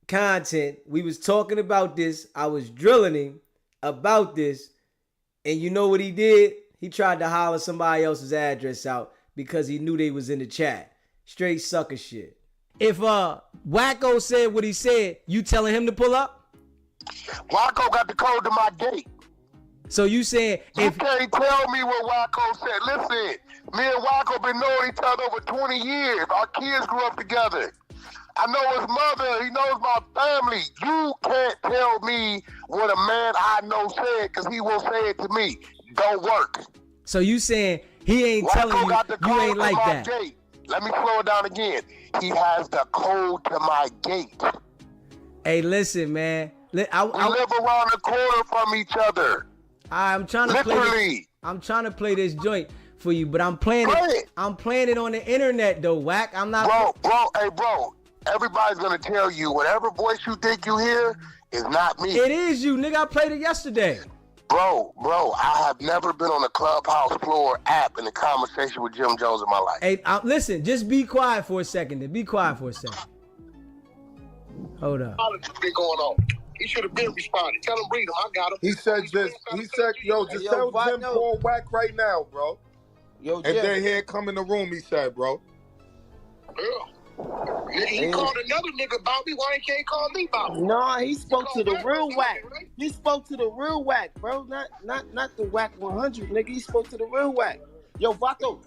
content. We was talking about this. I was drilling him about this. And you know what he did? He tried to holler somebody else's address out because he knew they was in the chat. Straight sucker shit. If Wacko said what he said, you telling him to pull up? Wacko got the code to my gate. So you saying you can't tell me what Wacko said. Listen, me and Wacko been knowing each other over 20 years. Our kids grew up together. I know his mother. He knows my family. You can't tell me what a man I know said because he will say it to me. Don't work. So you saying he ain't Wacko telling got you the you code ain't to like my that? Gate. Let me slow it down again. He has the code to my gate. Hey, listen, man. We live around the corner from each other. I'm trying to Literally. I'm trying to play this joint for you, but I'm playing it. I'm playing it on the internet though, Wack. I'm not. Bro. Everybody's gonna tell you whatever voice you think you hear is not me. It is you, nigga. I played it yesterday. Bro, I have never been on the Clubhouse floor app in a conversation with Jim Jones in my life. Hey, listen, just be quiet for a second. Then be quiet for a second. Hold up. Been going on. He should have been responding. Tell him read him. I got him. He said, tell Jim Paul Wack right now, bro. Yo, if they're here, come in the room, he said, bro. Yeah. He called another nigga Bobby. Why he can't call me Bobby? No, he spoke to the real Wack. He spoke to the real Wack, bro. Not the Wack 100, nigga. He spoke to the real Wack. Yo, Vato,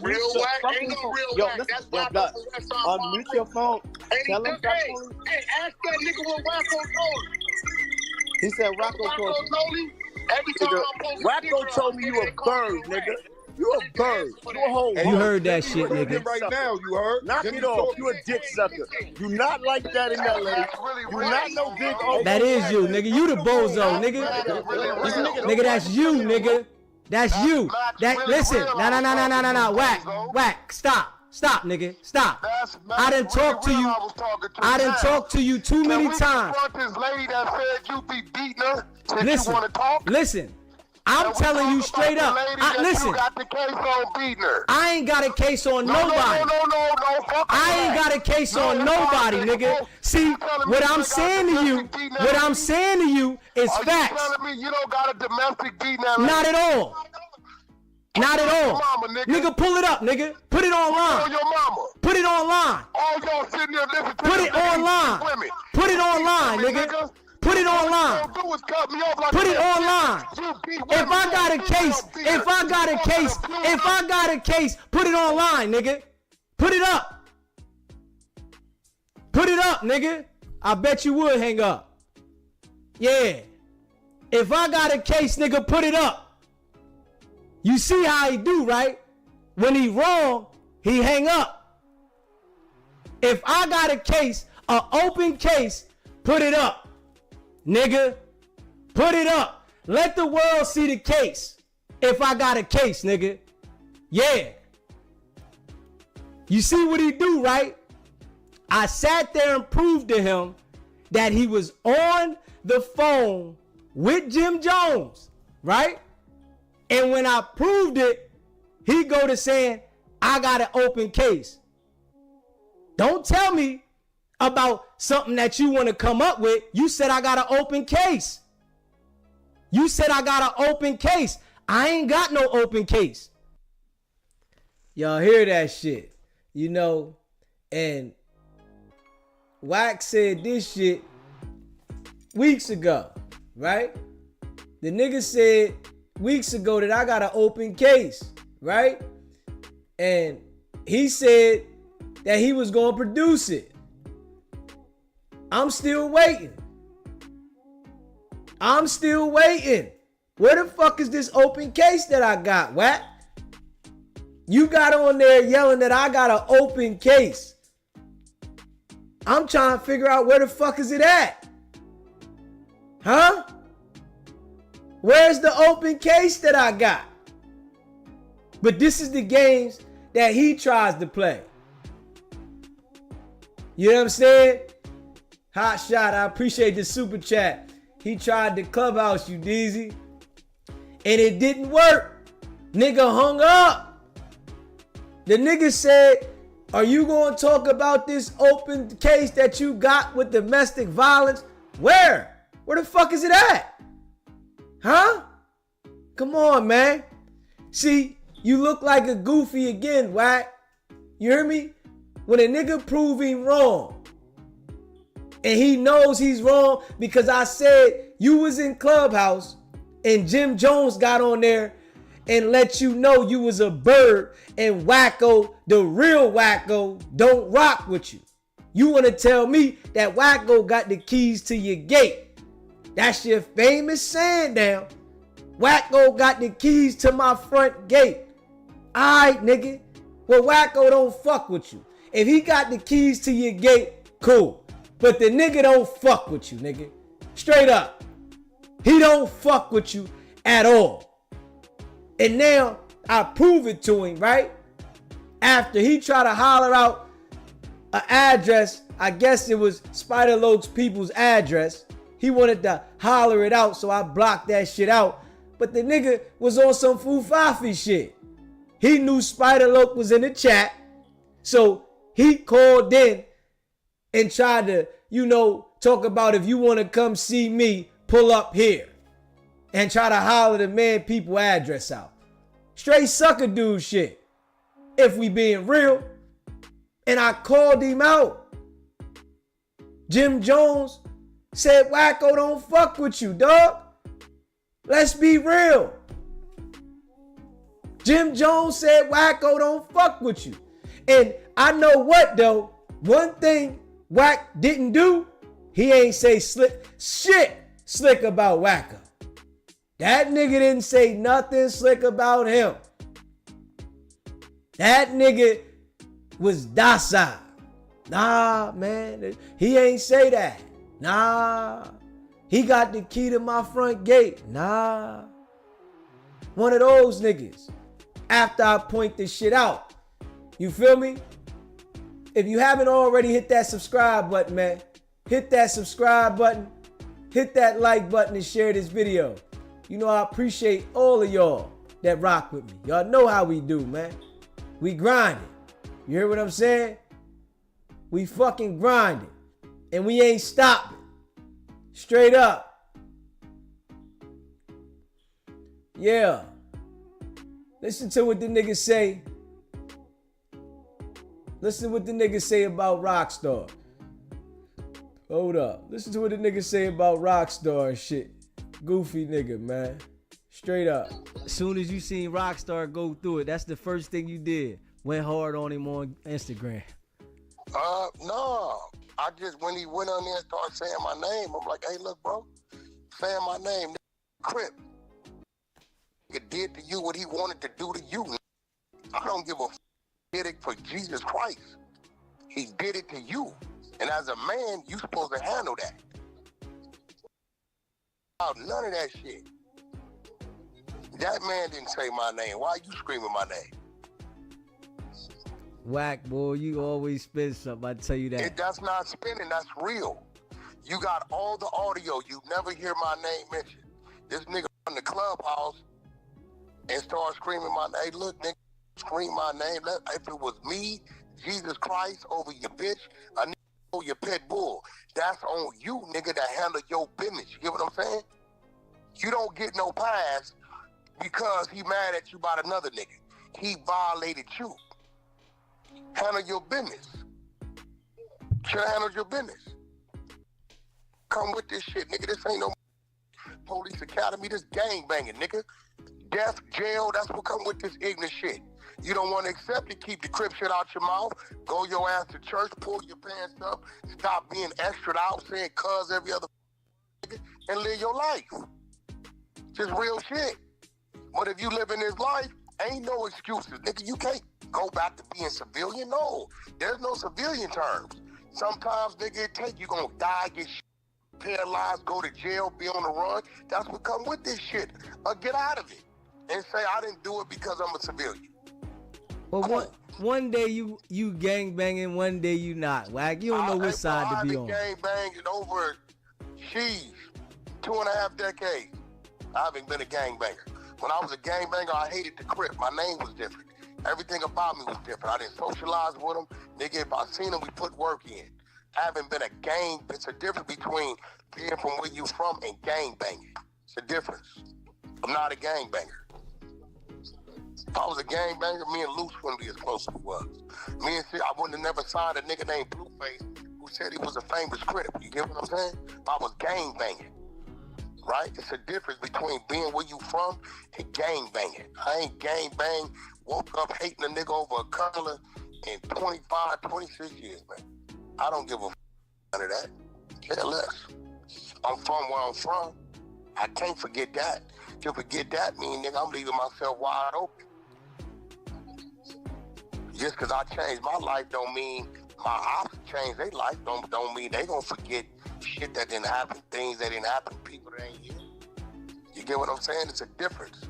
real Wack ain't no real Wack. That's Vato. Unmute your phone. Tell him hey, ask that nigga what Wacko told him. He said Wacko told him. Every time Wacko told me you a bird, nigga. You a bird. You a whole. You heard that shit, nigga. Right now, you heard. Knock it off. You a dick sucker. You not like that in LA. You not no big old. That is you, nigga. You the bozo, nigga. Nigga, that's you, nigga. That's you. Listen. No. Wack. Stop, nigga. Stop. I done talked to you. I done talked to you too many times. Listen. I'm telling you straight up. Listen. I ain't got a case on nobody. I ain't got a case on nobody, nigga. See, what I'm saying to you is facts. Not at all. Not at all. Nigga, pull it up, nigga. Put it online. Put it online. Put it online. Put it online, nigga. Put it online. Put it online. If I got a case, put it online, nigga. Put it up. Put it up, nigga. I bet you would hang up. Yeah. If I got a case, nigga, put it up. You see how he do, right? When he wrong, he hang up. If I got a case, an open case, put it up. Nigga, put it up. Let the world see the case. If I got a case, nigga. Yeah. You see what he do, right? I sat there and proved to him that he was on the phone with Jim Jones, right? And when I proved it, he go to saying, I got an open case. Don't tell me about something that you want to come up with. You said I got an open case. You said I got an open case. I ain't got no open case. Y'all hear that shit? You know, and Wack said this shit weeks ago, right? The nigga said weeks ago that I got an open case, right? And he said that he was gonna produce it. I'm still waiting. I'm still waiting. Where the fuck is this open case that I got, Wack? You got on there yelling that I got an open case. I'm trying to figure out where the fuck is it at? Huh? Where's the open case that I got? But this is the games that he tries to play. You know what I'm saying? Hot shot. I appreciate the super chat. He tried the Clubhouse, you Deezy. And it didn't work. Nigga hung up. The nigga said, are you going to talk about this open case that you got with domestic violence? Where? Where the fuck is it at? Huh? Come on, man. See, you look like a goofy again, Wack. You hear me? When a nigga prove him wrong, and he knows he's wrong because I said you was in Clubhouse and Jim Jones got on there and let you know you was a bird and Wacko, the real Wacko, don't rock with you. You want to tell me that Wacko got the keys to your gate. That's your famous saying now. Wacko got the keys to my front gate. Alright, nigga. Well, Wacko don't fuck with you. If he got the keys to your gate, cool. But the nigga don't fuck with you, nigga. Straight up. He don't fuck with you at all. And now I prove it to him, right? After he tried to holler out an address, I guess it was Spider Loke's people's address. He wanted to holler it out, so I blocked that shit out. But the nigga was on some Fufafi shit. He knew Spider Loke was in the chat, so he called in and tried to, talk about if you want to come see me, pull up here. And try to holler the man people address out. Straight sucker dude shit. If we being real. And I called him out. Jim Jones said, Wacko don't fuck with you, dog. Let's be real. Jim Jones said, Wacko don't fuck with you. And I know what though. One thing Wack didn't do, he ain't say slick about Wacko. That nigga didn't say nothing slick about him. That nigga was docile. Nah, man. He ain't say that. Nah. He got the key to my front gate. Nah. One of those niggas. After I point this shit out. You feel me? If you haven't already hit that subscribe button, man. Hit that subscribe button. Hit that like button and share this video. You know I appreciate all of y'all that rock with me. Y'all know how we do, man. We grinding. You hear what I'm saying? We fucking grinding. And we ain't stopping. Straight up. Yeah. Listen to what the niggas say. Listen to what the niggas say about Rockstar. Hold up. Listen to what the niggas say about Rockstar and shit. Goofy nigga, man. Straight up. As soon as you seen Rockstar go through it, that's the first thing you did. Went hard on him on Instagram. No. I just, when he went on there and started saying my name, I'm like, hey, look, bro. Saying my name, Crip. He did to you what he wanted to do to you. I don't give a did it for Jesus Christ. He did it to you. And as a man, you supposed to handle that. None of that shit. That man didn't say my name. Why are you screaming my name? Wack, boy, you always spin something, I tell you that. That's not spinning, that's real. You got all the audio, you never hear my name mentioned. This nigga in the Clubhouse and start screaming my name. Hey, look, nigga, scream my name. If it was me, Jesus Christ, over your bitch, a nigga over your pit bull, that's on you, nigga, to handle your business. You get what I'm saying? You don't get no pass because he mad at you about another nigga. He violated you. Handle your business. Should have handled your business. Come with this shit, nigga. This ain't no police academy. This gang banging, nigga. Death, jail, that's what come with this ignorant shit. You don't want to accept it, keep the crip shit out your mouth, go your ass to church, pull your pants up, stop being extra out, saying cuz every other nigga, and live your life. Just real shit. But if you live in this life, ain't no excuses. Nigga, you can't go back to being civilian. No, there's no civilian terms. Sometimes, nigga, it take you gonna die, get paralyzed, go to jail, be on the run. That's what come with this shit. Get out of it and say I didn't do it because I'm a civilian. Well, one day you gang banging, one day you not. Wack, you don't know which side to be on. I've been gang banging over 2.5 decades. I haven't been a gang banger. When I was a gang banger, I hated the Crip. My name was different. Everything about me was different. I didn't socialize with them. Nigga, if I seen them, we put work in. I haven't been a gang. It's a difference between being from where you from and gang banging. It's a difference. I'm not a gang banger. If I was a gang banger, me and Luce wouldn't be as close as we was. Me and I wouldn't have never signed a nigga named Blueface who said he was a famous Crip. You get what I'm saying? If I was gang banging, right? It's a difference between being where you from and gang banging. I ain't gang bang, woke up hating a nigga over a color in 25, 26 years, man. I don't give a none of that. Care less. I'm from where I'm from. I can't forget that. To forget that mean, nigga, I'm leaving myself wide open. Just because I changed my life don't mean my ops changed their life. Don't mean they gonna forget shit that didn't happen, things that didn't happen, people that ain't here. You get what I'm saying? It's a difference.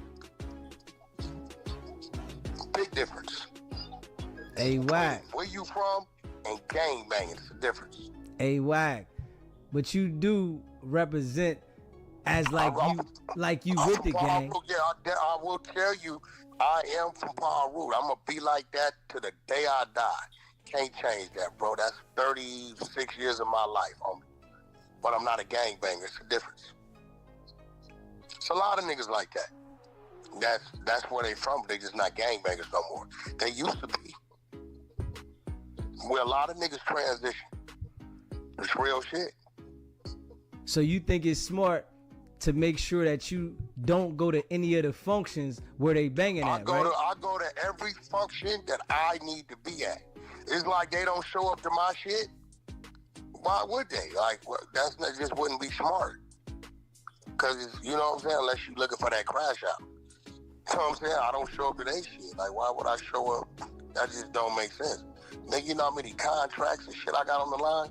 Big difference. Hey, Wack. Where you from and gang banging, it's a difference. Hey, Wack. But you do represent as like you with the gang. Yeah, I will tell you, I am from Paul Root. I'm gonna be like that to the day I die. Can't change that, bro. That's 36 years of my life, homie. But I'm not a gangbanger. It's a difference. It's a lot of niggas like that. That's where they from. They just not gangbangers no more. They used to be. Where a lot of niggas transition. It's real shit. So you think it's smart to make sure that you don't go to any of the functions where they banging at, right? I go to every function that I need to be at. It's like they don't show up to my shit. Why would they? Like, that's not, just wouldn't be smart. Because, you know what I'm saying, unless you're looking for that crash out. You know what I'm saying? I don't show up to their shit. Like, why would I show up? That just don't make sense. Nigga, you know how many contracts and shit I got on the line?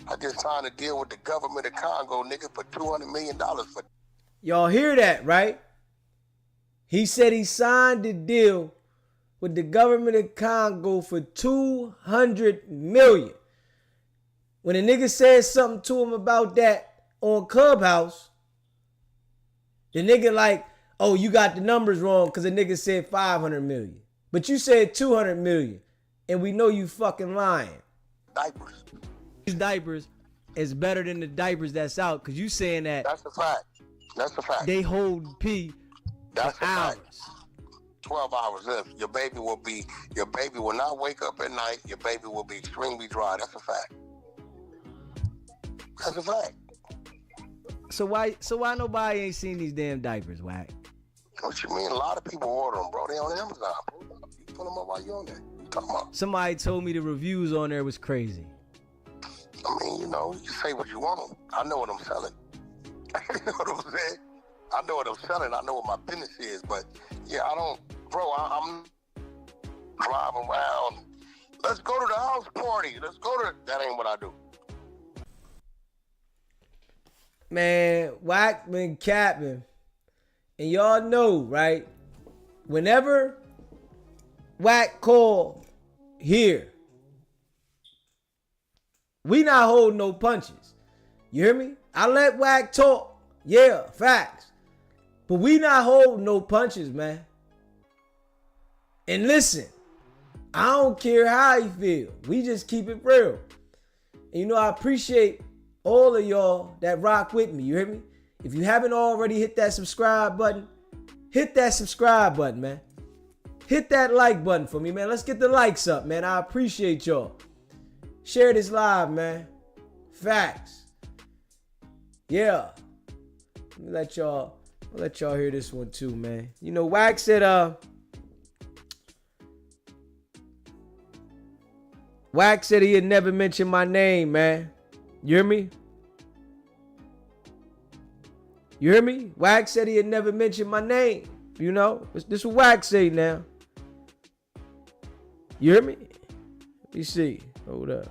I just signed a deal with the government of Congo, nigga, for $200 million for. Y'all hear that, right? He said he signed the deal with the government of Congo for $200 million. When a nigga said something to him about that on Clubhouse, the nigga like, oh, you got the numbers wrong because the nigga said 500 million. But you said 200 million. And we know you fucking lying. Diapers. These diapers is better than the diapers that's out because you saying that. That's a fact. That's a fact. They hold pee that's for a hours. Fact. 12 hours left. Your baby will not wake up at night. Your baby will be extremely dry. That's a fact. That's a fact. So why nobody ain't seen these damn diapers, Wack? What you mean? A lot of people order them, bro. They on Amazon. You put them up while you on there. You talking about? Somebody told me the reviews on there was crazy. I mean, you know, you say what you want. I know what I'm selling. You know what I'm saying? I know what I'm selling. I know what my business is. But yeah, I'm driving around. Let's go to the house party. That ain't what I do. Man, Wack been capping. And y'all know, right? Whenever Wack call here, we not holding no punches. You hear me? I let Wack talk. Yeah, facts. But we not holding no punches, man. And listen, I don't care how you feel. We just keep it real. And you know, I appreciate all of y'all that rock with me. You hear me? If you haven't already hit that subscribe button, hit that subscribe button, man. hit that like button for me, man. Let's get the likes up, man. I appreciate y'all. Share this live, man. Facts. Yeah. Let y'all hear this one too, man. You know, Wack said, he had never mentioned my name, man. You hear me? You hear me? Wack said he had never mentioned my name. You know? This is what Wack say now. You hear me? Let me see. Hold up.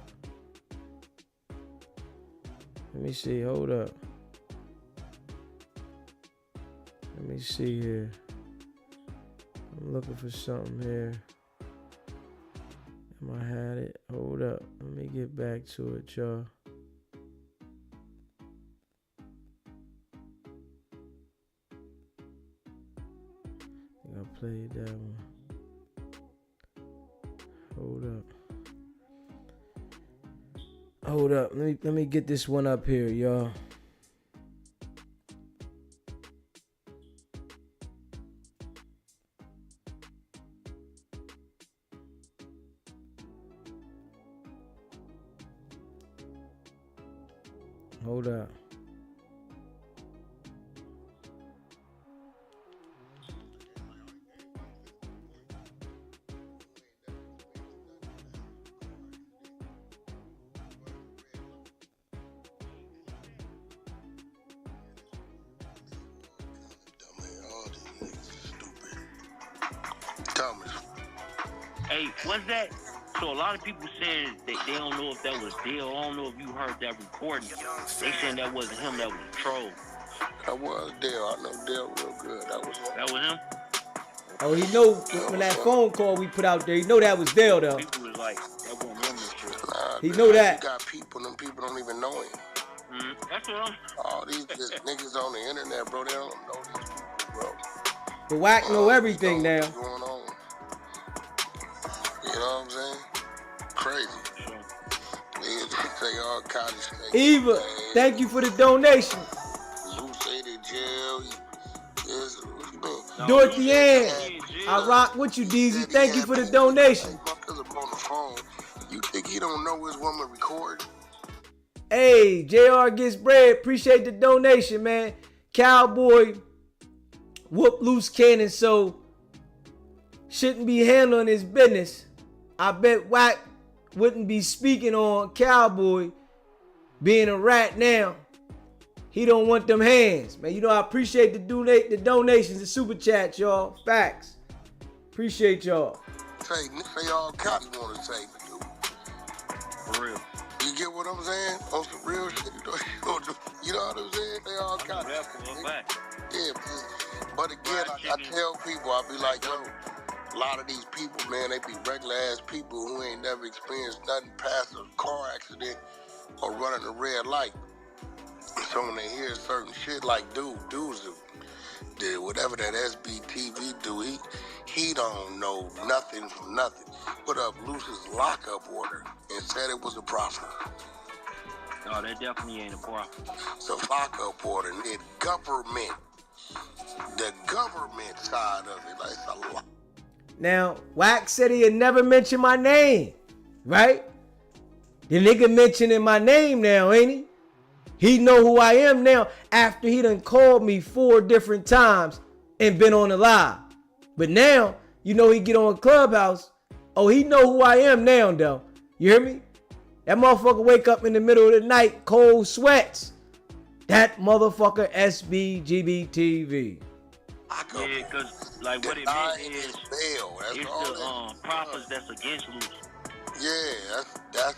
Let me see. Hold up. Let me see here. I'm looking for something here. I had it. Hold up. Let me get back to it, y'all. I played that one. Hold up. Let me get this one up here, y'all. Hold up. Hey, what's that? So a lot of people saying that they don't know if that was Dale. I don't know if you heard that recording. They saying that wasn't him, that was a troll. That was Dale. I know Dale real good. That was him? Oh, he know when that phone call we put out there, he know that was Dale though. People was like, that wasn't him and shit. Nah, he know that. You got people, them people don't even know him. That's what I'm... All these niggas on the internet, bro, they don't know these people, bro. The Wack know everything now. What's going on? You know what I'm saying? Crazy. They all kind of snakes. Eva, thank you for the donation. Luce in jail. Dorothy Ann, I rock with you, DZ. Thank you for the donation. My cousin on the phone. You think he don't know his woman recording? Hey, JR gets bread. Appreciate the donation, man. Cowboy whoop loose cannon, so shouldn't be handling his business. I bet Wack wouldn't be speaking on Cowboy being a rat now. He don't want them hands, man. You know, I appreciate the donations, the super chats, y'all. Facts. Appreciate y'all. Say all Cotty want to say, dude. For real. You get what I'm saying? On some real shit. You know what I'm saying? They all Cotty. Yeah, but again, I tell people, I be like, yo, a lot of these people, man, they be regular ass people who ain't never experienced nothing past a car accident or running a red light. So when they hear certain shit like dudes did whatever that SBTV do, he don't know nothing from nothing. Put up Luce's lockup order and said it was a profit. No, that definitely ain't a profit. It's a lockup order. And then the government side of it, like it's a lot. Now, Wack said he had never mentioned my name, right? The nigga mentioning my name now, ain't he? He know who I am now after he done called me 4 different times and been on the live. But now, you know he get on Clubhouse. Oh, he know who I am now, though. You hear me? That motherfucker wake up in the middle of the night, cold sweats. That motherfucker SBGBTV. Yeah, because like what it meant is it's the prophets that's against Luce. Yeah, that's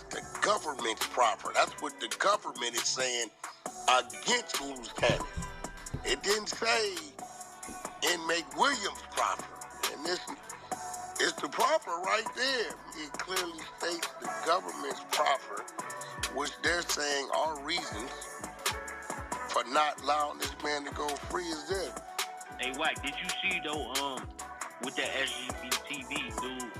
the government's proper. That's what the government is saying against Luce Cannon. It didn't say inmate Williams proper. And this is the proper right there. It clearly states the government's proper, which they're saying are reasons for not allowing this man to go free as this. Hey, Wack, did you see though, with that SGBTV dude,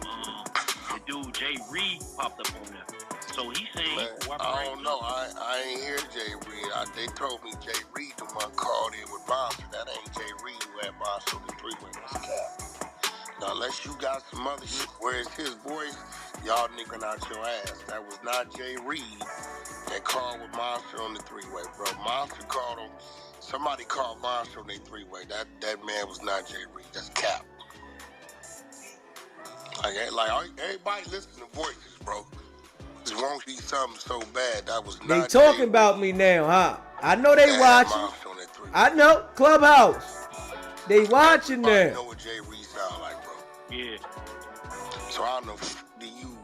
the dude Jay Reed popped up on there. So he's saying I don't know. I ain't hear Jay Reed. They told me Jay Reed the one called in with Bouncer. That ain't Jay Reed who had Bouncer the 3-way was cap. Now got some other shit. Where's his voice? Y'all nigga out your ass. That was not Jay Reed that called with Monster on the three-way, bro. Monster called him. Somebody called Monster on the three-way. That man was not Jay Reed. That's cap. Like everybody listen to voices, bro. This won't be something so bad. That was not. They talking about me now, huh? I know they watching. I know Clubhouse. They watching now. I know what Jay Reed sound like, bro. Yeah. So I don't know. Do you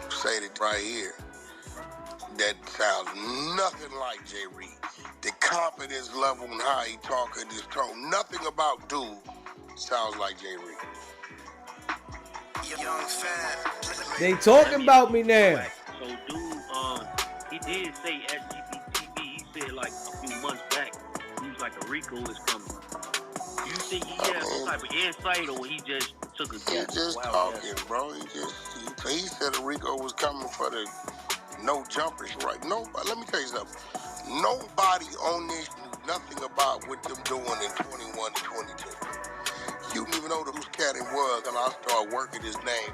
say that right here? That sounds nothing like Jay Reed. The confidence level and how he talking, this tone, nothing about dude sounds like Jay Reed. They talking about me now. So dude, he did say at GBTV, he said like a few months back, he was like a Rico is coming. You think he had some type of insight, or he just took a guess? He just talking, bro. He said a Rico was coming for the no jumpers, right? Nobody. Let me tell you something. Nobody on this knew nothing about what them doing in 21 and 22. You didn't even know whose cat it was, and I started working his name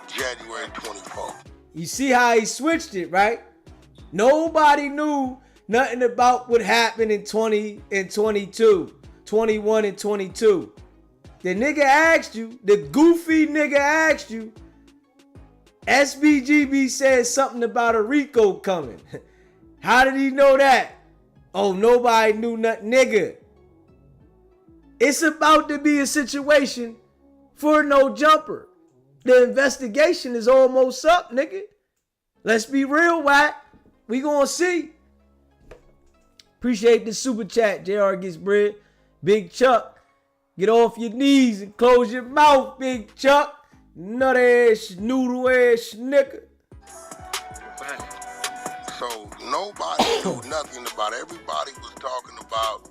January 24. You see how he switched it, right? Nobody knew nothing about what happened in 20 and 22, 21 and 22. The nigga asked you, the goofy nigga asked you, SBGB said something about a Rico coming. How did he know that? Oh, nobody knew nothing, nigga. It's about to be a situation for no jumper. The investigation is almost up, nigga. Let's be real, Wack. We gonna see. Appreciate the super chat. JR gets bread. Big Chuck, get off your knees and close your mouth, Big Chuck. Nut ass, noodle ass nigga. So nobody knew nothing about it. Everybody was talking about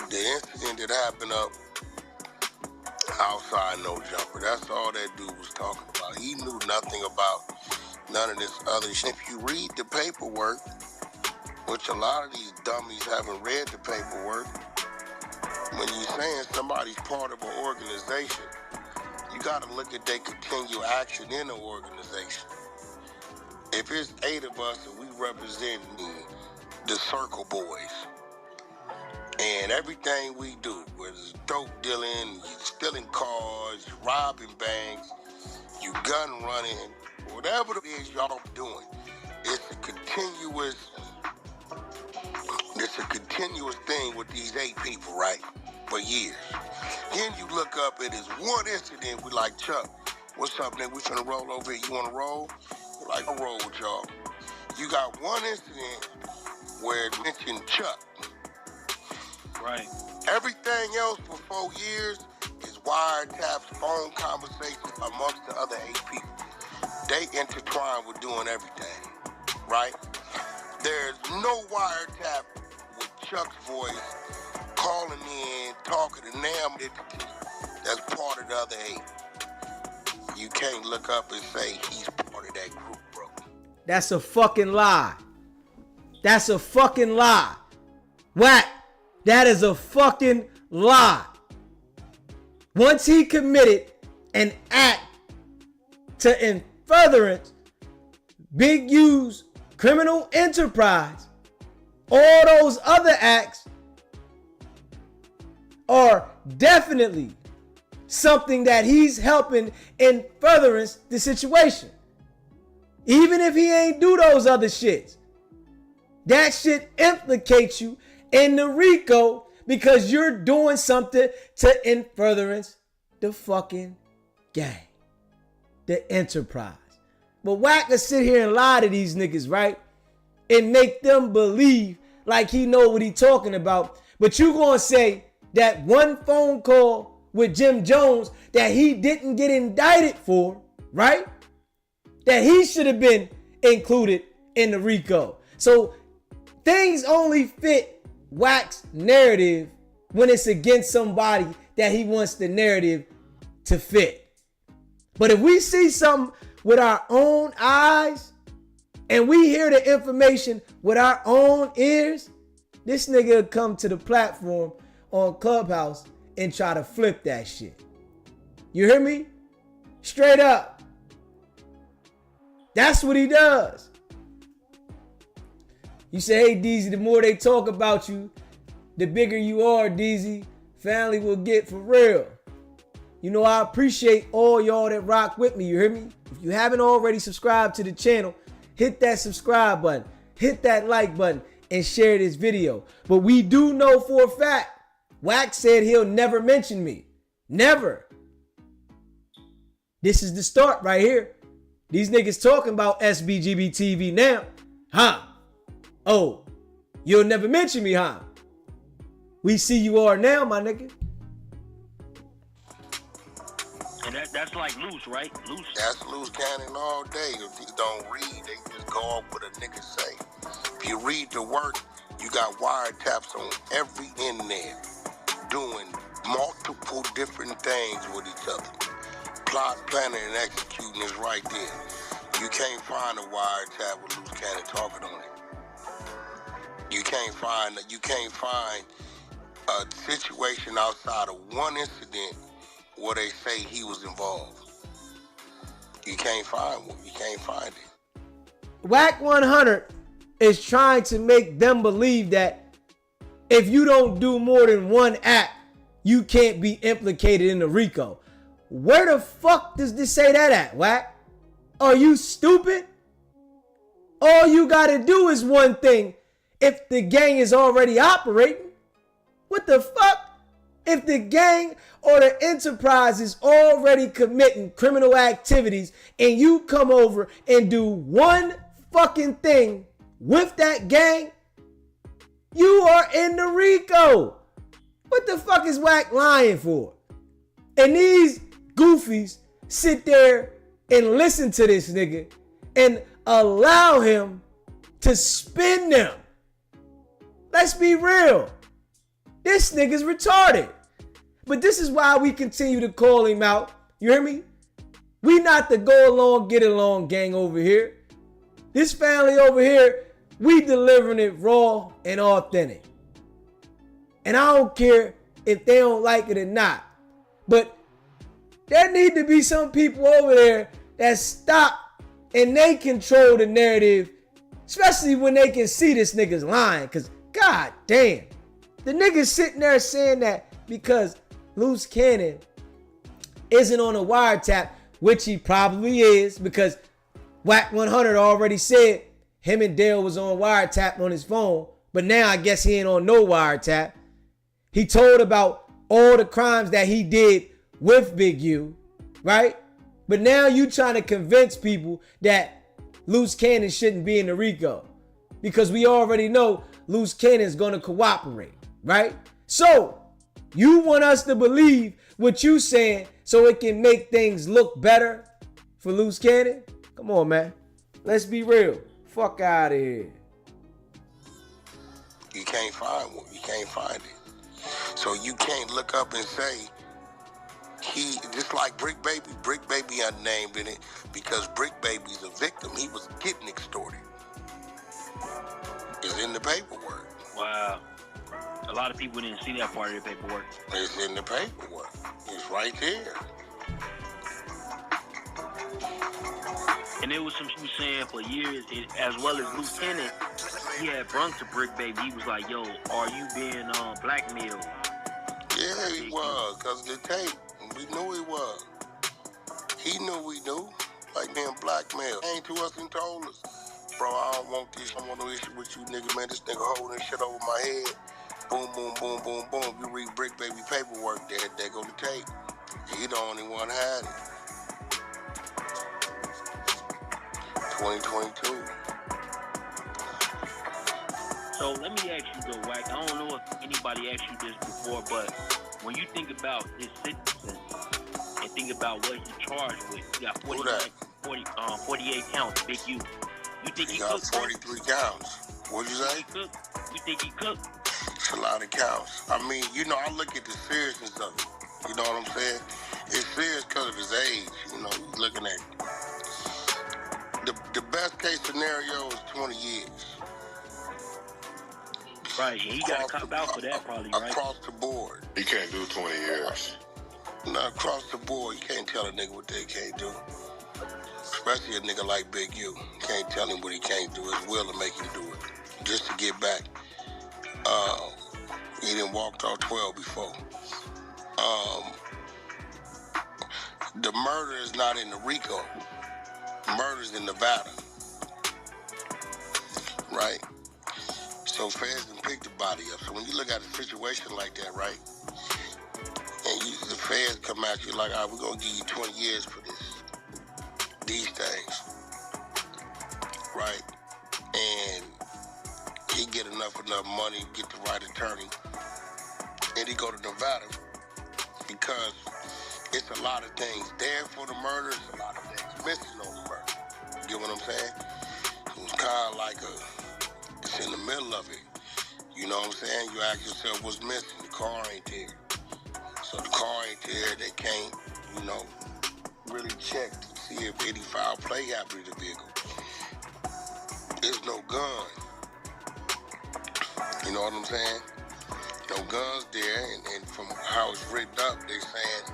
the incident that happened up outside No Jumper. That's all that dude was talking about. He knew nothing about none of this other shit. If you read the paperwork, which a lot of these dummies haven't read the paperwork, when you're saying somebody's part of an organization, you got to look at their continued action in the organization. If it's 8 of us and we represent the Circle Boys, and everything we do, whether it's dope dealing, stealing cars, robbing banks, you gun running, whatever it is y'all doing, it's a continuous thing with these 8 people, right? For years. Then you look up at this one incident, we like, Chuck, what's up, nigga? We finna roll over here. You wanna roll? We're like, I'll roll with y'all. You got one incident where it mentioned Chuck. Right. Everything else for 4 years is wiretaps, phone conversations amongst the other 8 people. They intertwine with doing everything, right? There's no wiretap with Chuck's voice calling in, talking to them that's part of the other 8. You can't look up and say he's part of that group, bro. That's a fucking lie. That's a fucking lie. Wack, that is a fucking lie. Once he committed an act to in furtherance Big U's criminal enterprise, all those other acts are definitely something that he's helping in furtherance the situation. Even if he ain't do those other shits, that shit implicates you in the Rico because you're doing something to in furtherance the fucking gang, the enterprise. But Wack will sit here and lie to these niggas, right? And make them believe like he know what he talking about. But you gonna say that one phone call with Jim Jones that he didn't get indicted for, right? That he should have been included in the Rico. So things only fit Wack's narrative when it's against somebody that he wants the narrative to fit. But if we see something with our own eyes and we hear the information with our own ears, this nigga will come to the platform on Clubhouse and try to flip that shit. You hear me? Straight up. That's what he does. You say, hey, DZ, the more they talk about you, the bigger you are, DZ. Family will get for real. You know, I appreciate all y'all that rock with me. You hear me? If you haven't already subscribed to the channel, hit that subscribe button, hit that like button, and share this video. But we do know for a fact, Wack said he'll never mention me. Never. This is the start right here. These niggas talking about SBGB TV now. Huh? Oh, you'll never mention me, huh? We see you are now, my nigga. And that's like loose, right? Loose. That's loose cannon all day. If you don't read, they just go off what a nigga say. If you read the work, you got wiretaps on every end there, doing multiple different things with each other. Plot, planning, and executing is right there. You can't find a wiretap with loose cannon talking on it. You can't find a situation outside of one incident where they say he was involved. You can't find one. You can't find it. Wack 100 is trying to make them believe that if you don't do more than one act, you can't be implicated in the Rico. Where the fuck does this say that at, Wack? Are you stupid? All you gotta do is one thing if the gang is already operating. What the fuck? If the gang or the enterprise is already committing criminal activities and you come over and do one fucking thing with that gang, you are in the Rico. What the fuck is Wack lying for? And these goofies sit there and listen to this nigga and allow him to spin them. Let's be real. This nigga's retarded. But this is why we continue to call him out. You hear me? We not the go along, get along gang over here. This family over here, we delivering it raw and authentic. And I don't care if they don't like it or not. But there need to be some people over there that stop and they control the narrative. Especially when they can see this nigga's lying. Because god damn. The nigga's sitting there saying that because Loose Cannon isn't on a wiretap, which he probably is, because Wack 100 already said him and Dale was on wiretap on his phone, but now I guess he ain't on no wiretap. He told about all the crimes that he did with Big U, right? But now you trying to convince people that Loose Cannon shouldn't be in the Rico, because we already know Loose Cannon's gonna cooperate, right? So you want us to believe what you saying so it can make things look better for Loose Cannon? Come on, man. Let's be real. Fuck out of here. You can't find one. You can't find it. So you can't look up and say, just like Brick Baby. Brick Baby unnamed in it because Brick Baby's a victim. He was getting extorted. It's in the paperwork. Wow. A lot of people didn't see that part of the paperwork. It's in the paperwork. It's right there. And there was some shit saying for years, as well as Loose Cannon, he had brung to Brick Baby. He was like, yo, are you being blackmailed? Yeah, he was, because the tape, we knew he was. He knew we knew, like being blackmailed. Came to us and told us, bro, I don't want this, I want no issue with you, nigga, man. This nigga holding shit over my head. Boom, boom, boom, boom, boom. You read Brick Baby paperwork, there go the tape. He the only one had it. 2022. So let me ask you though, Wack. I don't know if anybody asked you this before, but when you think about his sentence and think about what he charged with, he got 48 counts, Big U. You think he got cooked? 43 counts. What'd you say? You think he cooked? It's a lot of counts. I mean, you know, I look at the seriousness of it. You know what I'm saying? It's serious because of his age. You know, he's looking at the best case scenario is 20 years. Right, and he got to cop out for that probably, right? Across the board. He can't do 20 years. Now, across the board, you can't tell a nigga what they can't do. Especially a nigga like Big U. You can't tell him what he can't do. His will to make him do it. Just to get back. He didn't walk all 12 before. The murder is not in the Rico. Murder's in Nevada. Right? So feds done picked the body up. So when you look at a situation like that, right? And the feds come at you like, all right, we're going to give you 20 years for these things. Right? And he get enough money, get the right attorney, and he go to Nevada because it's a lot of things there for the murder, it's a lot of things missing on the murder. You get what I'm saying? It's kind of like it's in the middle of it. You know what I'm saying? You ask yourself what's missing. The car ain't there. So the car ain't there, they can't, really check to see if any foul play happened to the vehicle. There's no gun. You know what I'm saying? No guns there, and from how it's written up, they're saying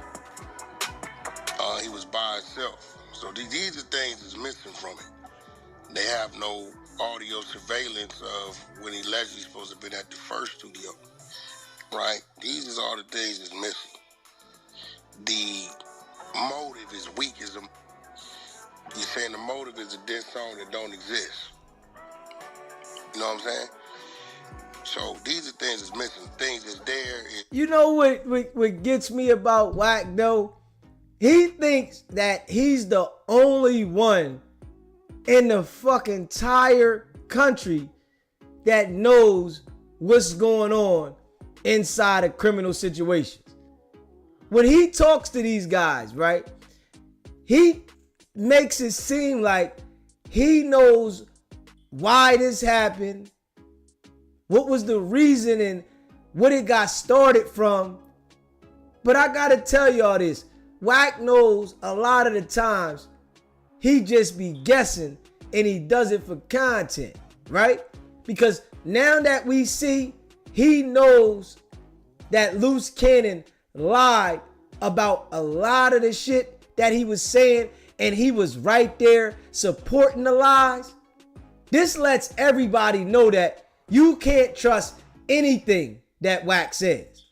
he was by himself. So these are things that's missing from it. They have no audio surveillance of when he allegedly supposed to have been at the first studio, right? These is all the things that's missing. The motive is weak as you're saying the motive is a dead song that don't exist. You know what I'm saying? So these are things that's missing. Things that's there. You know what gets me about Wack though? He thinks that he's the only one in the fucking entire country that knows what's going on inside of criminal situations. When he talks to these guys, right? He makes it seem like he knows why this happened, what was the reason and what it got started from. But I gotta tell y'all this, Wack knows a lot of the times he just be guessing and he does it for content, right? Because now that we see, he knows that Loose Cannon lied about a lot of the shit that he was saying, and he was right there supporting the lies. This lets everybody know that you can't trust anything that Wack says.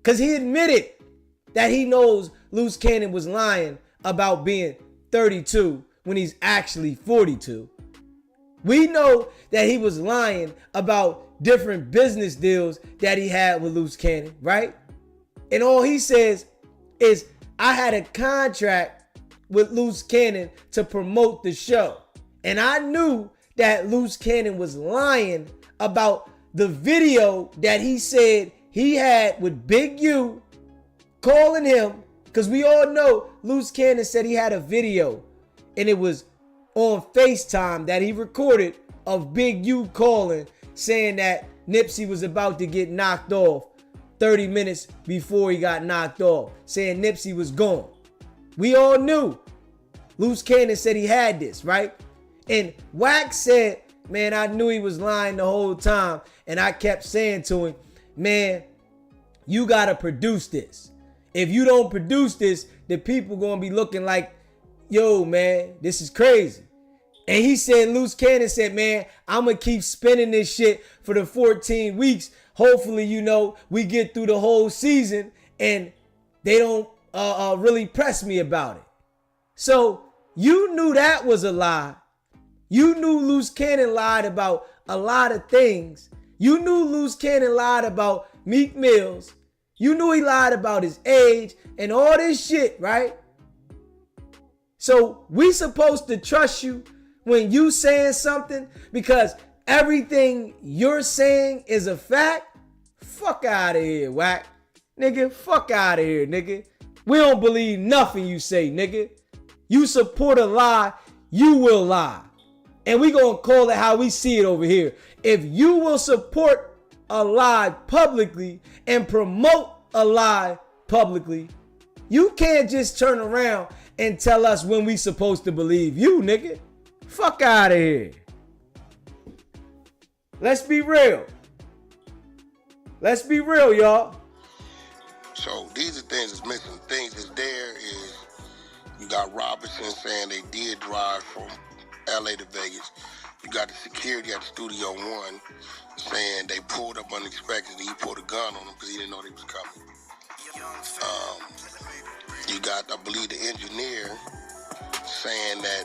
Because he admitted that he knows Loose Cannon was lying about being 32 when he's actually 42. We know that he was lying about different business deals that he had with Loose Cannon, right? And all he says is, I had a contract with Loose Cannon to promote the show. And I knew that Loose Cannon was lying about the video that he said he had with Big U calling him, because we all know Loose Cannon said he had a video and it was on FaceTime that he recorded of Big U calling, saying that Nipsey was about to get knocked off 30 minutes before he got knocked off, saying Nipsey was gone. We all knew. Loose Cannon said he had this, right? And Wack said, man, I knew he was lying the whole time. And I kept saying to him, man, you got to produce this. If you don't produce this, the people going to be looking like, yo, man, this is crazy. And he said, Loose Cannon said, man, I'm going to keep spinning this shit for the 14 weeks. Hopefully, we get through the whole season and they don't really press me about it. So you knew that was a lie. You knew Loose Cannon lied about a lot of things. You knew Loose Cannon lied about Meek Mills. You knew he lied about his age and all this shit, right? So we supposed to trust you when you saying something because everything you're saying is a fact? Fuck out of here, Wack. Nigga, fuck out of here, nigga. We don't believe nothing you say, nigga. You support a lie, you will lie. And we gonna call it how we see it over here. If you will support a lie publicly and promote a lie publicly, you can't just turn around and tell us when we supposed to believe you, nigga. Fuck out of here. Let's be real. Let's be real, y'all. So these are things that's missing. Things that's there is you got Robinson saying they did drive from LA to Vegas. You got the security at Studio One saying they pulled up unexpectedly. He pulled a gun on them because he didn't know they was coming. You got, I believe, the engineer saying that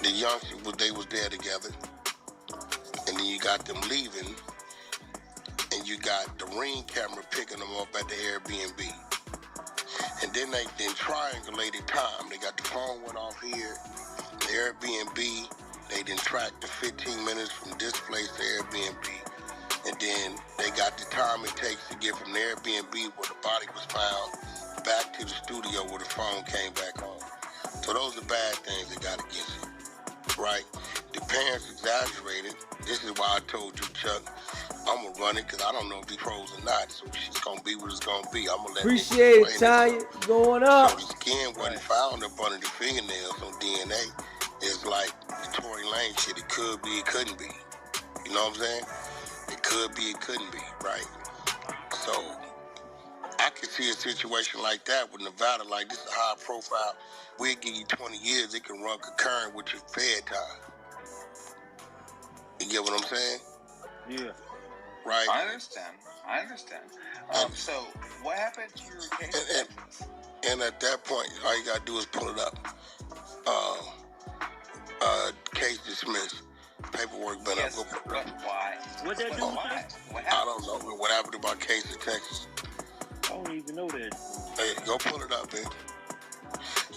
the youngsters, they was there together. And then you got them leaving. And you got the Ring camera picking them up at the Airbnb. And then they triangulated time. They got the phone went off here, the Airbnb. They then tracked the 15 minutes from this place to Airbnb. And then they got the time it takes to get from the Airbnb where the body was found back to the studio where the phone came back on. So those are bad things that got against it, right? The parents exaggerated. This is why I told you, Chuck, I'm going to run it because I don't know if he's pros or not. So she's going to be what it's going to be. I'm going to let Appreciate it, Tanya. Going up. So the skin wasn't found up under the fingernails on DNA. It's like the Tory Lane shit. It could be, it couldn't be. You know what I'm saying? It could be, it couldn't be, right? So I could see a situation like that with Nevada, like this is high profile. We'll give you 20 years, it can run concurrent with your Fed time. You get what I'm saying? Yeah. Right? I understand. So what happened to your case? And at that point, all you gotta do is pull it up. Case dismissed. Paperwork been up. But why? What that do? Why? What I happened? don't know. What happened to my case in Texas? I don't even know that. Hey, go pull it up, man.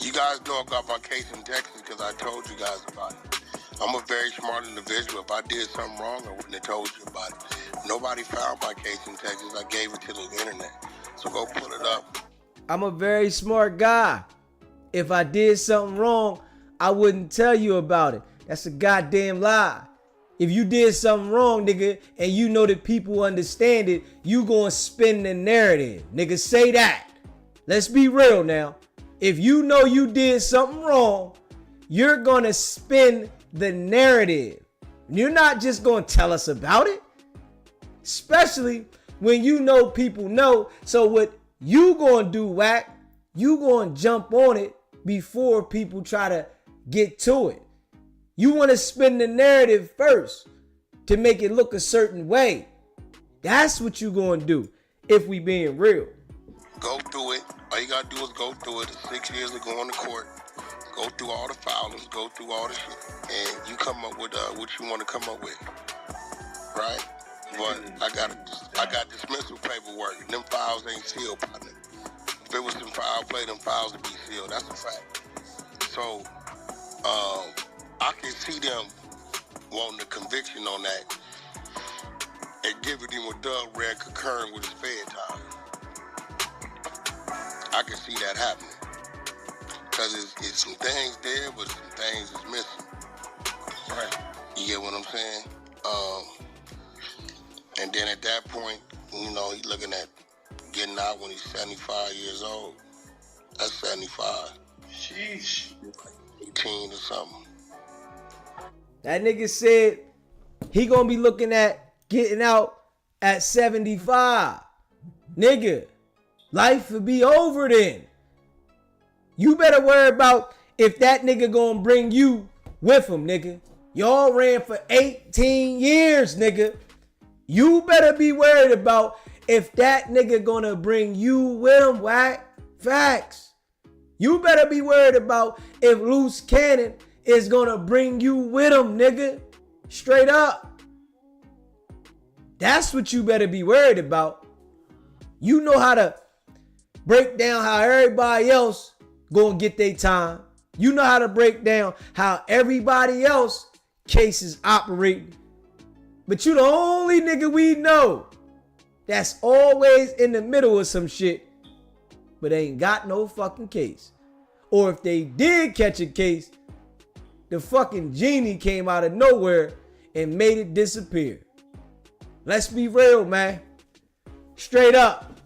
You guys know I got my case in Texas because I told you guys about it. I'm a very smart individual. If I did something wrong, I wouldn't have told you about it. Nobody found my case in Texas. I gave it to the internet. So go pull it up. I'm a very smart guy. If I did something wrong, I wouldn't tell you about it. That's a goddamn lie. If you did something wrong, nigga, and you know that people understand it, you gonna spin the narrative. Nigga, say that. Let's be real now. If you know you did something wrong, you're gonna spin the narrative. You're not just gonna tell us about it. Especially when you know people know. So what you gonna do, Wack, you gonna jump on it before people try to get to it. You want to spin the narrative first to make it look a certain way. That's what you going to do if we being real. Go through it. All you got to do is go through it. 6 years of going to court. Go through all the filings. Go through all the shit. And you come up with what you want to come up with. Right? But I got dismissal paperwork. And them files ain't sealed, partner. If it was some foul play, them files would be sealed. That's a fact. So, I can see them wanting a conviction on that and giving him a dub red concurrent with his Fed time. I can see that happening. Because it's some things there, but some things is missing. Right. You get what I'm saying? And then at that point, you know, he's looking at getting out when he's 75 years old. That's 75. Sheesh. 18 or something. That nigga said he gonna be looking at getting out at 75. Nigga, life will be over then. You better worry about if that nigga gonna bring you with him, nigga. Y'all ran for 18 years, nigga. You better be worried about if that nigga gonna bring you with him, Wack. Facts. You better be worried about if Loose Cannon is gonna bring you with him, nigga. Straight up. That's what you better be worried about. You know how to break down how everybody else gonna get their time. You know how to break down how everybody else cases operating. But you the only nigga we know that's always in the middle of some shit, but ain't got no fucking case. Or if they did catch a case, the fucking genie came out of nowhere and made it disappear. Let's be real, man. Straight up.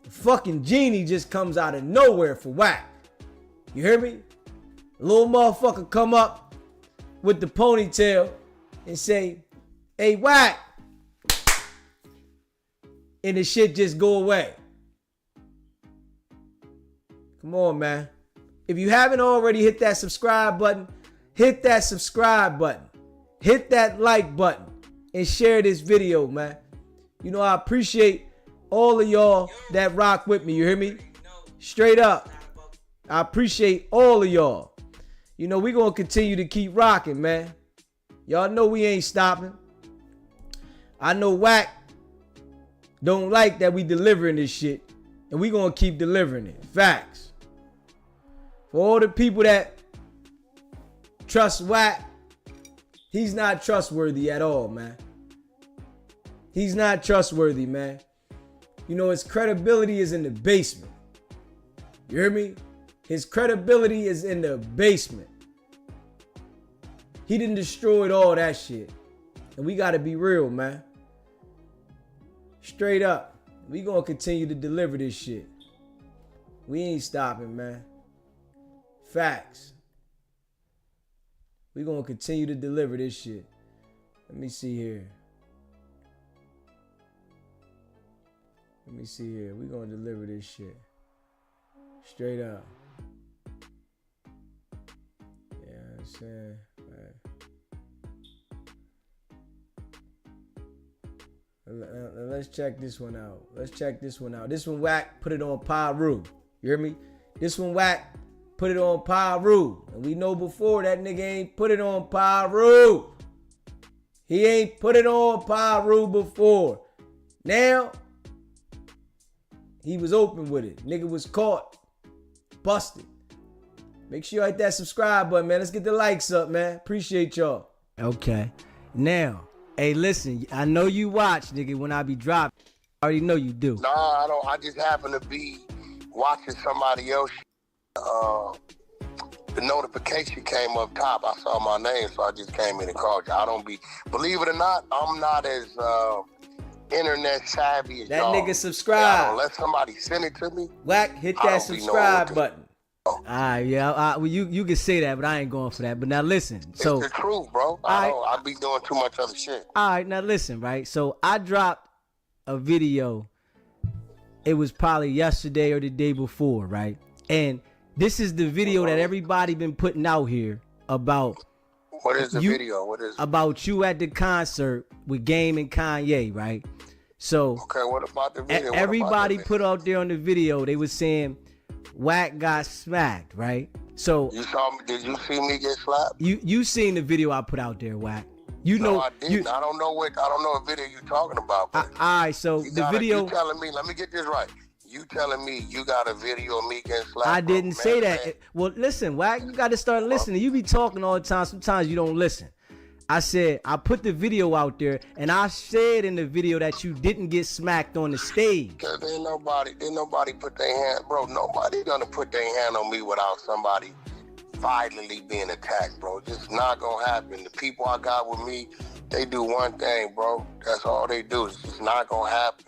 The fucking genie just comes out of nowhere for Wack. You hear me? A little motherfucker come up with the ponytail and say, hey, Wack, and the shit just go away. Come on, man. If you haven't already hit that subscribe button, hit that subscribe button. Hit that like button and share this video, man. You know, I appreciate all of y'all that rock with me. You hear me? Straight up. I appreciate all of y'all. You know, we going to continue to keep rocking, man. Y'all know we ain't stopping. I know Wack don't like that we delivering this shit, and we going to keep delivering it. Facts. For all the people that trust Wack, he's not trustworthy at all, man. He's not trustworthy, man. You know, his credibility is in the basement. You hear me? His credibility is in the basement. He done destroyed all that shit. And we got to be real, man. Straight up. We going to continue to deliver this shit. We ain't stopping, man. Facts. We going to continue to deliver this shit. Let me see here. Let me see here. We going to deliver this shit. Straight up. Yeah, I'm saying. Let's check this one out. Let's check this one out. This one Wack put it on Pyru. You hear me? This one Wack put it on Pyru. And we know before that nigga ain't put it on Pyru. He ain't put it on Pyru before. Now, he was open with it. Nigga was caught. Busted. Make sure you hit that subscribe button, man. Let's get the likes up, man. Appreciate y'all. Okay. Now, hey, listen. I know you watch, nigga, when I be dropping. I already know you do. No, I don't. I just happen to be watching somebody else. The notification came up top. I saw my name, so I just came in and called you. I don't be, believe it or not, I'm not as internet savvy as that y'all. Nigga subscribe. Unless somebody send it to me. Wack, hit that subscribe button. All right, yeah, well, you can say that, but I ain't going for that. But now listen, so it's the truth, bro. I be doing too much other shit. All right, now listen, right? So I dropped a video. It was probably yesterday or the day before, right? And this is the video that everybody been putting out here about. What is the video? What is it? About you at the concert with Game and Kanye, right? So okay, what about the video? Everybody put out there on the video, they was saying Wack got smacked, right? So you saw me? Did you see me get slapped? You seen the video I put out there, Wack? You no, know, I didn't. I don't know what video you talking about. All right, so the video. You telling me? Let me get this right. You telling me you got a video of me getting slapped? I didn't say that. Well, listen, Wack, you got to start listening. You be talking all the time. Sometimes you don't listen. I said, I put the video out there, and I said in the video that you didn't get smacked on the stage. Cause didn't nobody put their hand, bro. Nobody gonna put their hand on me without somebody violently being attacked, bro. Just not gonna happen. The people I got with me, they do one thing, bro. That's all they do. It's just not gonna happen.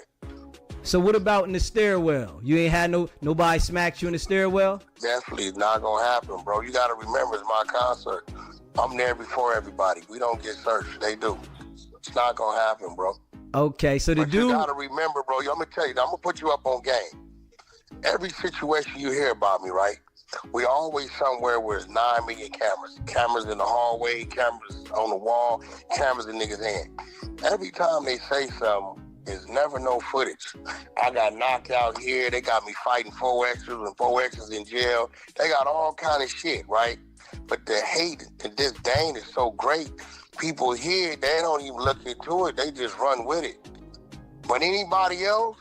So what about in the stairwell? You ain't had nobody smacked you in the stairwell? Definitely not gonna happen, bro. You gotta remember, it's my concert. I'm there before everybody. We don't get searched. They do. It's not gonna happen, bro. Okay, so but you gotta remember, bro. I'm gonna tell you, I'm gonna put you up on game. Every situation you hear about me, right? We always somewhere where there's 9 million cameras. Cameras in the hallway, cameras on the wall, cameras in niggas' hand. Every time they say something, there's never no footage. I got knocked out here. They got me fighting 4Xers and 4Xers in jail. They got all kind of shit, right? But the hate and disdain is so great. People here, they don't even look into it. They just run with it. But anybody else,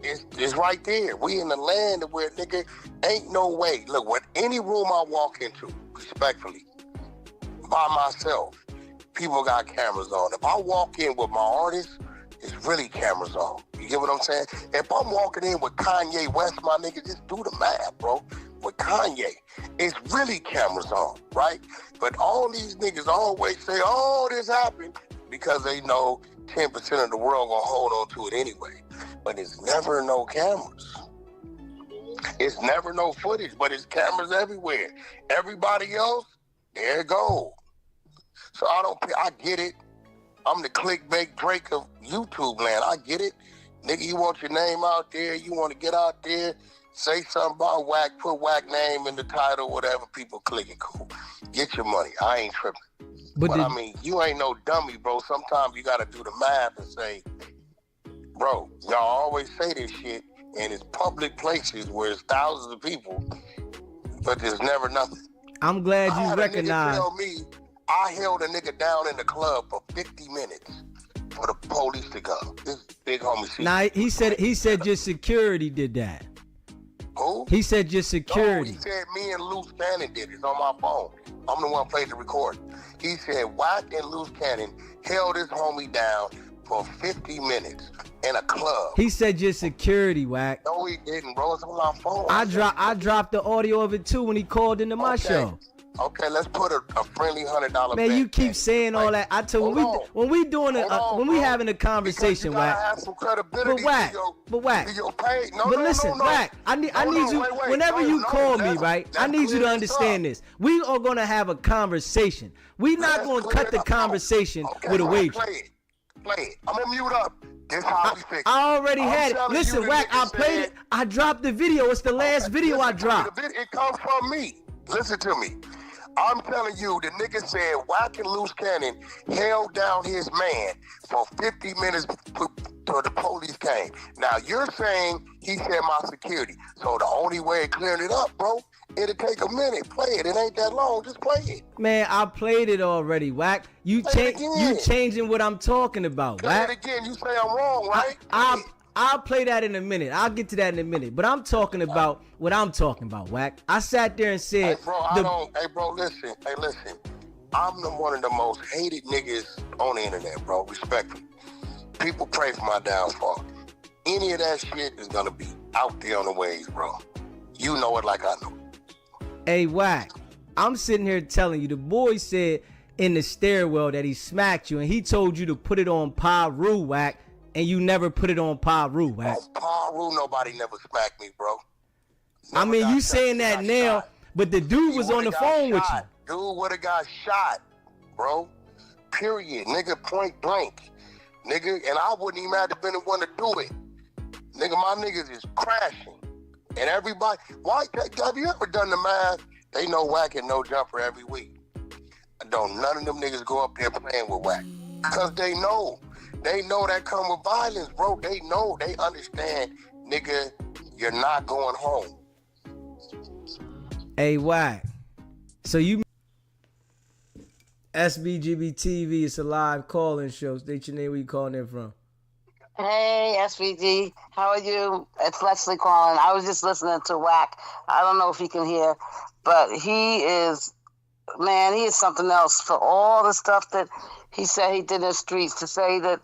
it's right there. We in the land where, nigga, ain't no way. Look, with any room I walk into, respectfully, by myself, people got cameras on. If I walk in with my artists, it's really cameras on. You get what I'm saying? If I'm walking in with Kanye West, my nigga, just do the math, bro. With Kanye, it's really cameras on, right? But all these niggas always say, oh, this happened, because they know 10% of the world gonna hold on to it anyway. But it's never no cameras. It's never no footage, but it's cameras everywhere. Everybody else, there it go. So I get it. I'm the clickbait Drake of YouTube land. I get it. Nigga, you want your name out there, you want to get out there, say something about Wack, put Wack name in the title, whatever, people click it, cool. Get your money. I ain't tripping. But I mean, you ain't no dummy, bro. Sometimes you got to do the math and say, bro, y'all always say this shit, and it's public places where it's thousands of people, but there's never nothing. I'm glad you recognize. Tell me, I held a nigga down in the club for 50 minutes for the police to come. This big homie. Nah, he said your security did that. Who? He said your security. No, he said me and Loose Cannon did it. It's on my phone. I'm the one who played the recording. He said Wack and Loose Cannon held his homie down for 50 minutes in a club. He said your security, Wack. No, he didn't, bro. It's on my phone. I dropped the audio of it too when he called into my show. Okay, let's put a friendly $100 man, you keep saying all that. I told when we doing it when we having a conversation, Wack. Have some credibility but Wack. To your page. Listen, Wack. I need you. Whenever you call me, right? I need you to understand this. We are gonna have a conversation. We not gonna cut the conversation with a wager. Play it. I'm gonna mute up. This how we fix it. I already had it. Listen, Wack. I played it. I dropped the video. It's the last video I dropped. It comes from me. Listen to me. I'm telling you, the nigga said Wack and Loose Cannon held down his man for 50 minutes till the police came. Now, you're saying he said my security. So the only way of clearing it up, bro, it'll take a minute. Play it. It ain't that long. Just play it. Man, I played it already, Wack. You changing what I'm talking about, Wack. Play it again. You say I'm wrong, right? I'll play that in a minute. I'll get to that in a minute. But I'm talking about what I'm talking about, Wack. I sat there and said, hey, bro, listen. Hey, listen. I'm one of the most hated niggas on the internet, bro. Respectfully. People pray for my downfall. Any of that shit is gonna be out there on the waves, bro. You know it like I know. Hey, Wack. I'm sitting here telling you, the boy said in the stairwell that he smacked you, and he told you to put it on Paru, Wack. And you never put it on Paru, Wack. Paru, nobody never smacked me, bro. I mean, you saying that now, but the dude was on the phone with you. Dude would have got shot, bro. Period. Nigga, point blank. Nigga, and I wouldn't even have been the one to do it. Nigga, my niggas is crashing. And everybody, have you ever done the math? They know Wack and No Jumper every week. Don't none of them niggas go up there playing with Wack. Because they know. They know that come with violence, bro. They know, they understand, nigga, you're not going home. Hey, Wack. So you SBGB TV, it's a live call-in show. State your name, where you calling in from. Hey, SVG. How are you? It's Leslie calling. I was just listening to Wack. I don't know if he can hear, but he is something else for all the stuff that he said he did in the streets, to say that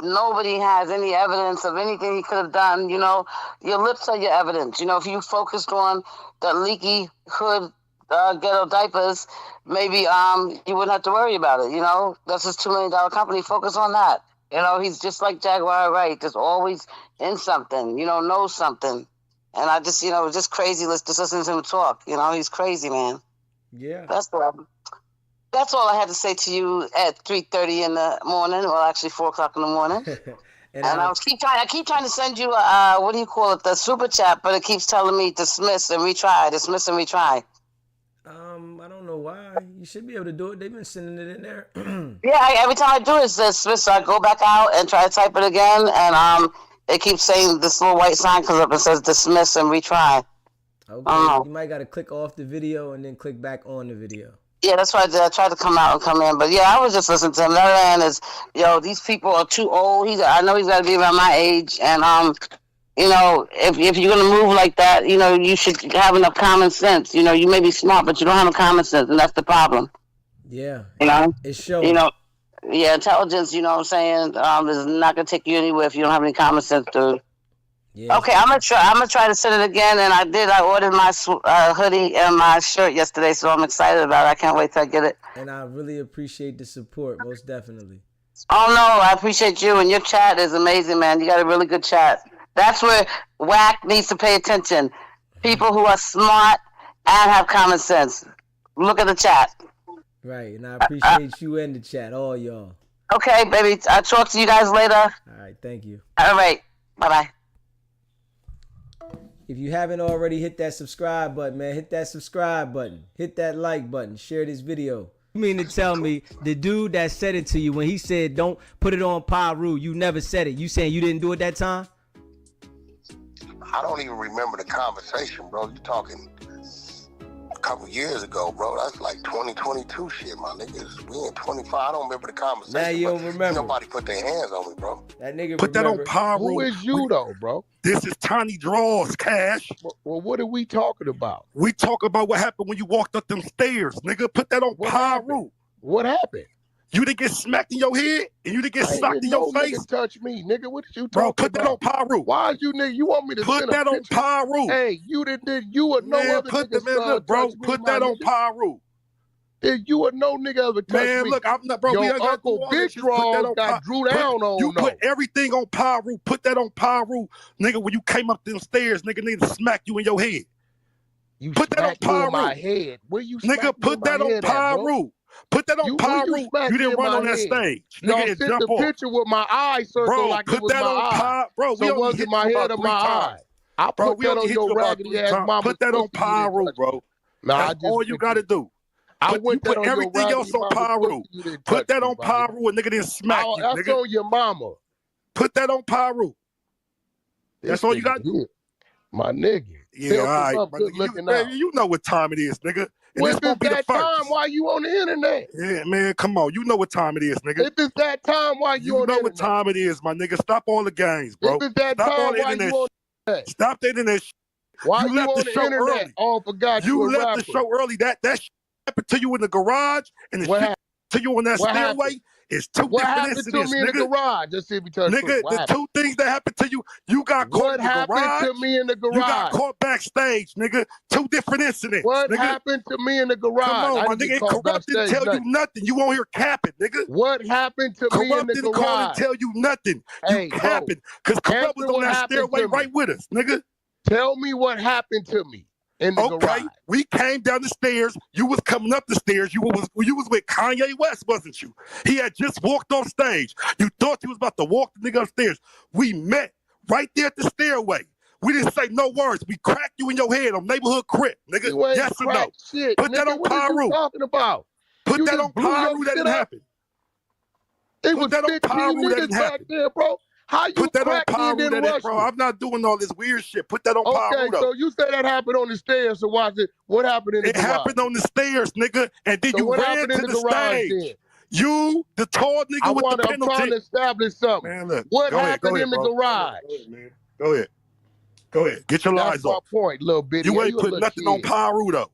nobody has any evidence of anything he could have done. You know, your lips are your evidence. You know, if you focused on the leaky hood ghetto diapers, maybe you wouldn't have to worry about it. You know, that's his $2 million company. Focus on that. You know, he's just like Jaguar Wright, just always in something, you know, knows something. And I just, just crazy just listening to him talk. You know, he's crazy, man. Yeah. That's all I had to say to you at 3:30 in the morning, well, actually 4 o'clock in the morning. and I keep trying to send you the super chat, but it keeps telling me dismiss and retry. I don't know why. You should be able to do it. They've been sending it in there. Yeah, every time I do it, it says dismiss. So I go back out and try to type it again, and it keeps saying this little white sign comes up and says dismiss and retry. Okay, you might got to click off the video and then click back on the video. Yeah, that's what I did. I tried to come out and come in, but yeah, I was just listening to him. That man is, these people are too old. I know he's got to be around my age, and if you're gonna move like that, you should have enough common sense. You may be smart, but you don't have no common sense, and that's the problem. Yeah. It's showing. Yeah, intelligence. You know what I'm saying? Is not gonna take you anywhere if you don't have any common sense, dude. Yeah. Okay, I'm gonna try to send it again, and I ordered my hoodie and my shirt yesterday, so I'm excited about it. I can't wait till I get it. And I really appreciate the support, most definitely. Oh no, I appreciate you, and your chat is amazing, man. You got a really good chat. That's where Wack needs to pay attention. People who are smart and have common sense. Look at the chat. Right, and I appreciate you and the chat, all y'all. Okay, baby. I'll talk to you guys later. All right, thank you. All right. Bye-bye. If you haven't already, hit that subscribe button, man. Hit that subscribe button. Hit that like button. Share this video. You mean to tell me the dude that said it to you when he said don't put it on Pyru, you never said it. You saying you didn't do it that time? I don't even remember the conversation, bro. You talking a couple years ago, bro. That's like 2022 shit, my niggas. We in 25. I don't remember the conversation. Now you don't remember. Nobody put their hands on me, bro. That nigga Put remember. that on Pyru. Who is you though, bro? This is Tiny Draws, Cash. Well, what are we talking about? We talk about what happened when you walked up them stairs, nigga. Put that on Pyru. What happened? You didn't get smacked in your head and you didn't get socked in your face. Nigga touch me, nigga. What did you Bro, talking put that on about? Pyru. Why is you nigga? You want me to put send that a on picture? Pyru? Hey, you did you or no man, other put nigga man, look, bro, put that on Pyru. Did you or no nigga ever touch man, me? look, I'm not, bro. Your uncle Big Draw got drew down on. You put everything on Pyru. Put that on Pyru, nigga. When you came up them stairs, nigga smack you in your head. You put that on Pyru. My head. Where you nigga, put that on Pyru. Put that on Pyru. You didn't run on that stage. Y'all nigga, sent the picture with my eye circle bro, like put it was that my on eye. Bro, so was it my head or my eye? I put that on your raggedy ass mama. Put that on Pyru, bro. Nah, that's all you gotta do. I put everything else on Pyru. Put that on Pyru, and nigga didn't smack you, nigga. That's on your mama. Put that on Pyru. That's all you got to do. My nigga. Yeah, all right. You know what time it is, nigga. Well, if it's that time, why you on the internet? Yeah, man, come on. You know what time it is, nigga. If it's that time, why you on the internet? You know what time it is, my nigga. Stop all the games, bro. If it's that time, why you on the internet? Stop the internet. Why you left on the internet? Early. Oh, forgot you left the show early. That shit happened to you in the garage, and the shit to you on that stairway. It's two different incidents, nigga. What happened to me in the garage? Just see if we tell the truth. The two things that happened to you got caught in the garage. What happened to me in the garage? You got caught backstage, nigga. Two different incidents. What happened to me in the garage? Come on, my nigga. Corrupt didn't tell you nothing. You won't hear capping, nigga. What happened to me in the garage? Corrupt didn't call and tell you nothing. You capping. Because Corrupt was on that stairway right with us, nigga. Tell me what happened to me in the garage. We came down the stairs. You was coming up the stairs. You was with Kanye West, wasn't you? He had just walked off stage. You thought he was about to walk the nigga upstairs. We met right there at the stairway. We didn't say no words. We cracked you in your head on neighborhood crib, nigga. Yes or no? Shit, Put that on Pyru. Talking about? Put that on Pyru. That didn't happen. It was 15 niggas back there, bro. How you put that on Pyru, bro? I'm not doing all this weird shit. Put that on Pyru. Okay, so you say that happened on the stairs. So watch it. What happened in the garage? It happened on the stairs, nigga. And then you ran to the stage. Then? You, the tall nigga with the penalty. I'm trying to establish something. Man, look. What happened in the garage? Go ahead. Get your lies off. That's my point, little bitty. You ain't put nothing on Pyru, though.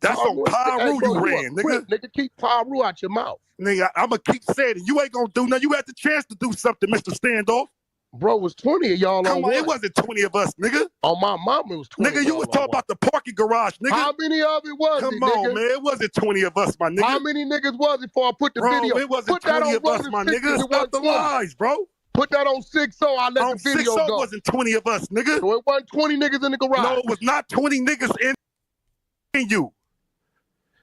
That's on Pyru you ran, nigga. Nigga, keep Pyru out your mouth. Nigga, I'm going to keep saying it. You ain't going to do nothing. You had the chance to do something, Mr. Standoff. Bro, it was 20 of y'all Come on, it wasn't 20 of us, nigga. On my mama, it was 20. Nigga, you was talking about the parking garage, nigga. How many of it was Come on, man. It wasn't 20 of us, my nigga. How many niggas was it before I put the video? It wasn't 20 of us, my nigga. Stop the lies, bro. Put that on 6-0, I let the video go. It wasn't 20 of us, nigga. So it wasn't 20 niggas in the garage. No, it was not 20 niggas in you.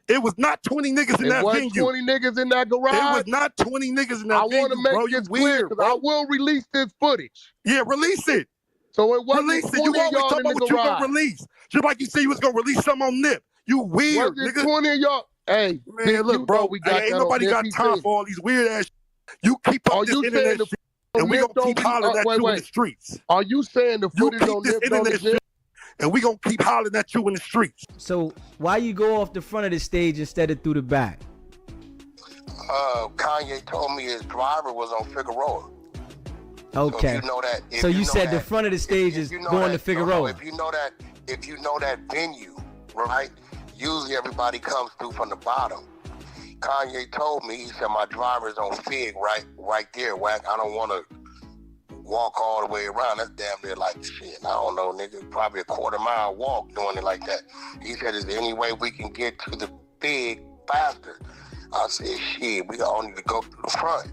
It was not 20 niggas in that venue. It wasn't 20 niggas in that garage. It was not 20 niggas in that venue, I want to make this clear, because I will release this footage. Yeah, release it. So it wasn't release 20 it. You always y'all talk in about the what you garage. gonna release. Just like you said you was gonna release something on Nip. You weird, was it nigga. 20 of y'all? Hey, man, look, bro. Ain't nobody got time for all these weird ass shit. You keep up this internet shit, and we gonna keep hollering at you in the streets. Are you saying the footage on this internet shit? And we gonna keep hollering at you in the streets. So why you go off the front of the stage instead of through the back? Kanye told me his driver was on Figueroa. Okay. So you know that. So you said the front of the stage is going to Figueroa. If you know that venue, right? Usually everybody comes through from the bottom. Kanye told me, he said my driver's on Fig right there, Wack. I don't want to walk all the way around. That's damn near like shit. I don't know, nigga. Probably a quarter-mile walk doing it like that. He said, is there any way we can get to the Fig faster? I said, shit, we all need to go through the front.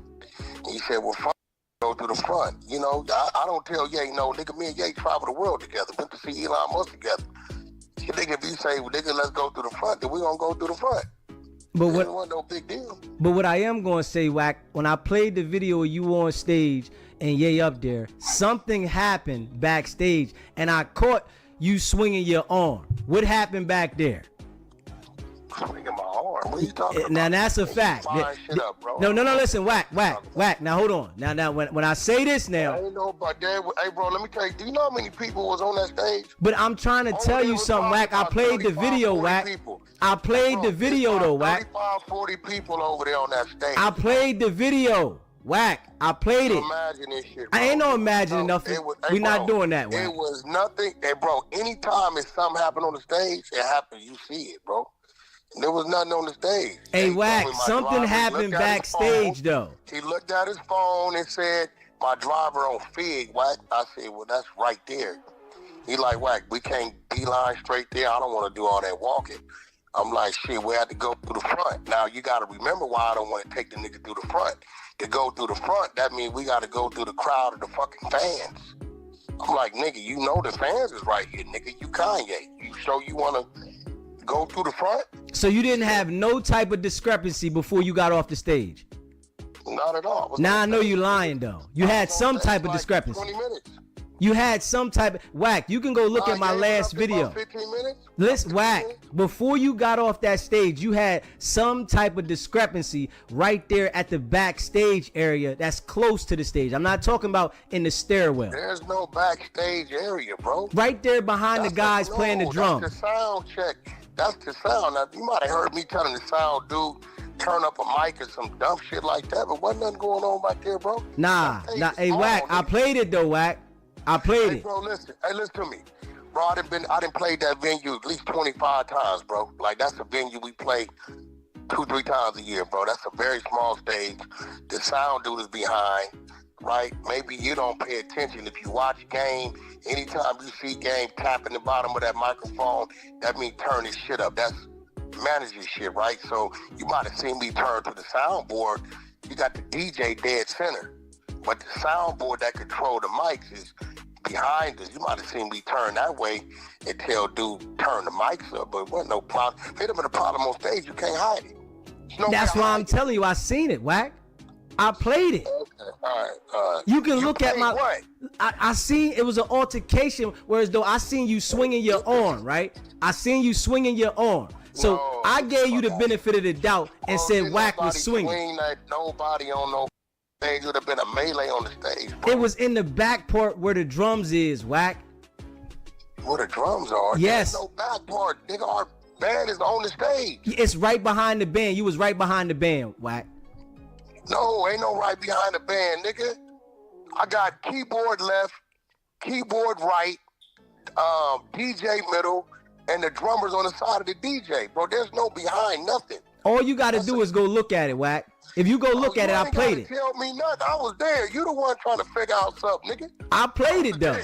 He said, well, go through the front. You know, I don't tell Ye, no, nigga, me and Ye travel the world together. Went to see Elon Musk together. Nigga, if you say, well, nigga, let's go through the front, then we gonna go through the front. But It what? wasn't no big deal. But what I am gonna say, Wack, when I played the video of you on stage and Ye up there, something happened backstage, and I caught you swinging your arm. What happened back there? Swinging my arm. What are you talking about? Now that's a fact. Fine shit up, bro. No. Listen, Wack. Now hold on. Now when I say this now, I ain't know about that. Hey, bro, let me tell you. Do you know how many people was on that stage? but I'm trying to tell you something, Wack. I played the video, Wack. I played the video though, Wack. 35, 40 people over there on that stage. I played the video, Wack. I played it. Imagine this shit, bro. I ain't no imagining nothing. We not doing that, Wack. It was nothing. Hey, bro, anytime if something happened on the stage, it happened. You see it, bro. There was nothing on the stage. Hey, He Wack, told me my something driver happened looked at his backstage phone. though. He looked at his phone and said, my driver on Fig, Wack. I said, well, that's right there. He like, Wack, we can't beeline straight there. I don't want to do all that walking. I'm like, shit, we had to go through the front. Now, you got to remember why I don't want to take the nigga through the front. To go through the front, that means we got to go through the crowd of the fucking fans. I'm like, nigga, you know the fans is right here, nigga. You Kanye. You sure you want to go through the front? So you didn't have no type of discrepancy before you got off the stage? Not at all. Now I know you lying though. You had some type of discrepancy. 20 minutes. You had some type of Wack. You can go look at my last video. 15 minutes? Listen, Wack, before you got off that stage, you had some type of discrepancy right there at the backstage area that's close to the stage. I'm not talking about in the stairwell. There's no backstage area, bro. Right there behind the guys playing the drums. That's the sound check. That's the sound. Now, you might have heard me telling the sound dude, turn up a mic or some dumb shit like that, but wasn't nothing going on back there, bro. Nah. Hey, Wack, I played it though, Wack. I played it. Bro, listen. Hey, listen to me. Bro, I done played that venue at least 25 times, bro. Like, that's a venue we play 2-3 times a year, bro. That's a very small stage. The sound dude is behind, right? Maybe you don't pay attention. If you watch game, anytime you see game tapping the bottom of that microphone, that means turn this shit up. That's manager shit, right? So you might have seen me turn to the soundboard. You got the DJ dead center. But the soundboard that control the mics is behind us. You might have seen me turn that way and tell dude turn the mics up, but it wasn't no problem. If it had been a problem on stage, you can't hide it. That's why I'm telling you, I seen it, Wack. I played it. Okay, all right. You can look at my. What? I seen it was an altercation, whereas though I seen you swinging your arm, right? I seen you swinging your arm. So No, I gave you the benefit of the doubt and said Wack was swinging. Nobody on no stage. Would have been a melee on the stage, bro. It was in the back part where the drums is, Wack. Where the drums are? Yes. There's no back part. Nigga, our band is on the stage. It's right behind the band. You was right behind the band, Wack. No, ain't no right behind the band, nigga. I got keyboard left, keyboard right, DJ middle, and the drummers on the side of the DJ, bro. There's no behind nothing. All you got to do is go look at it, Wack. If you go look at it, I played it. Tell me nothing. I was there. You the one trying to figure out something, nigga. I played it though.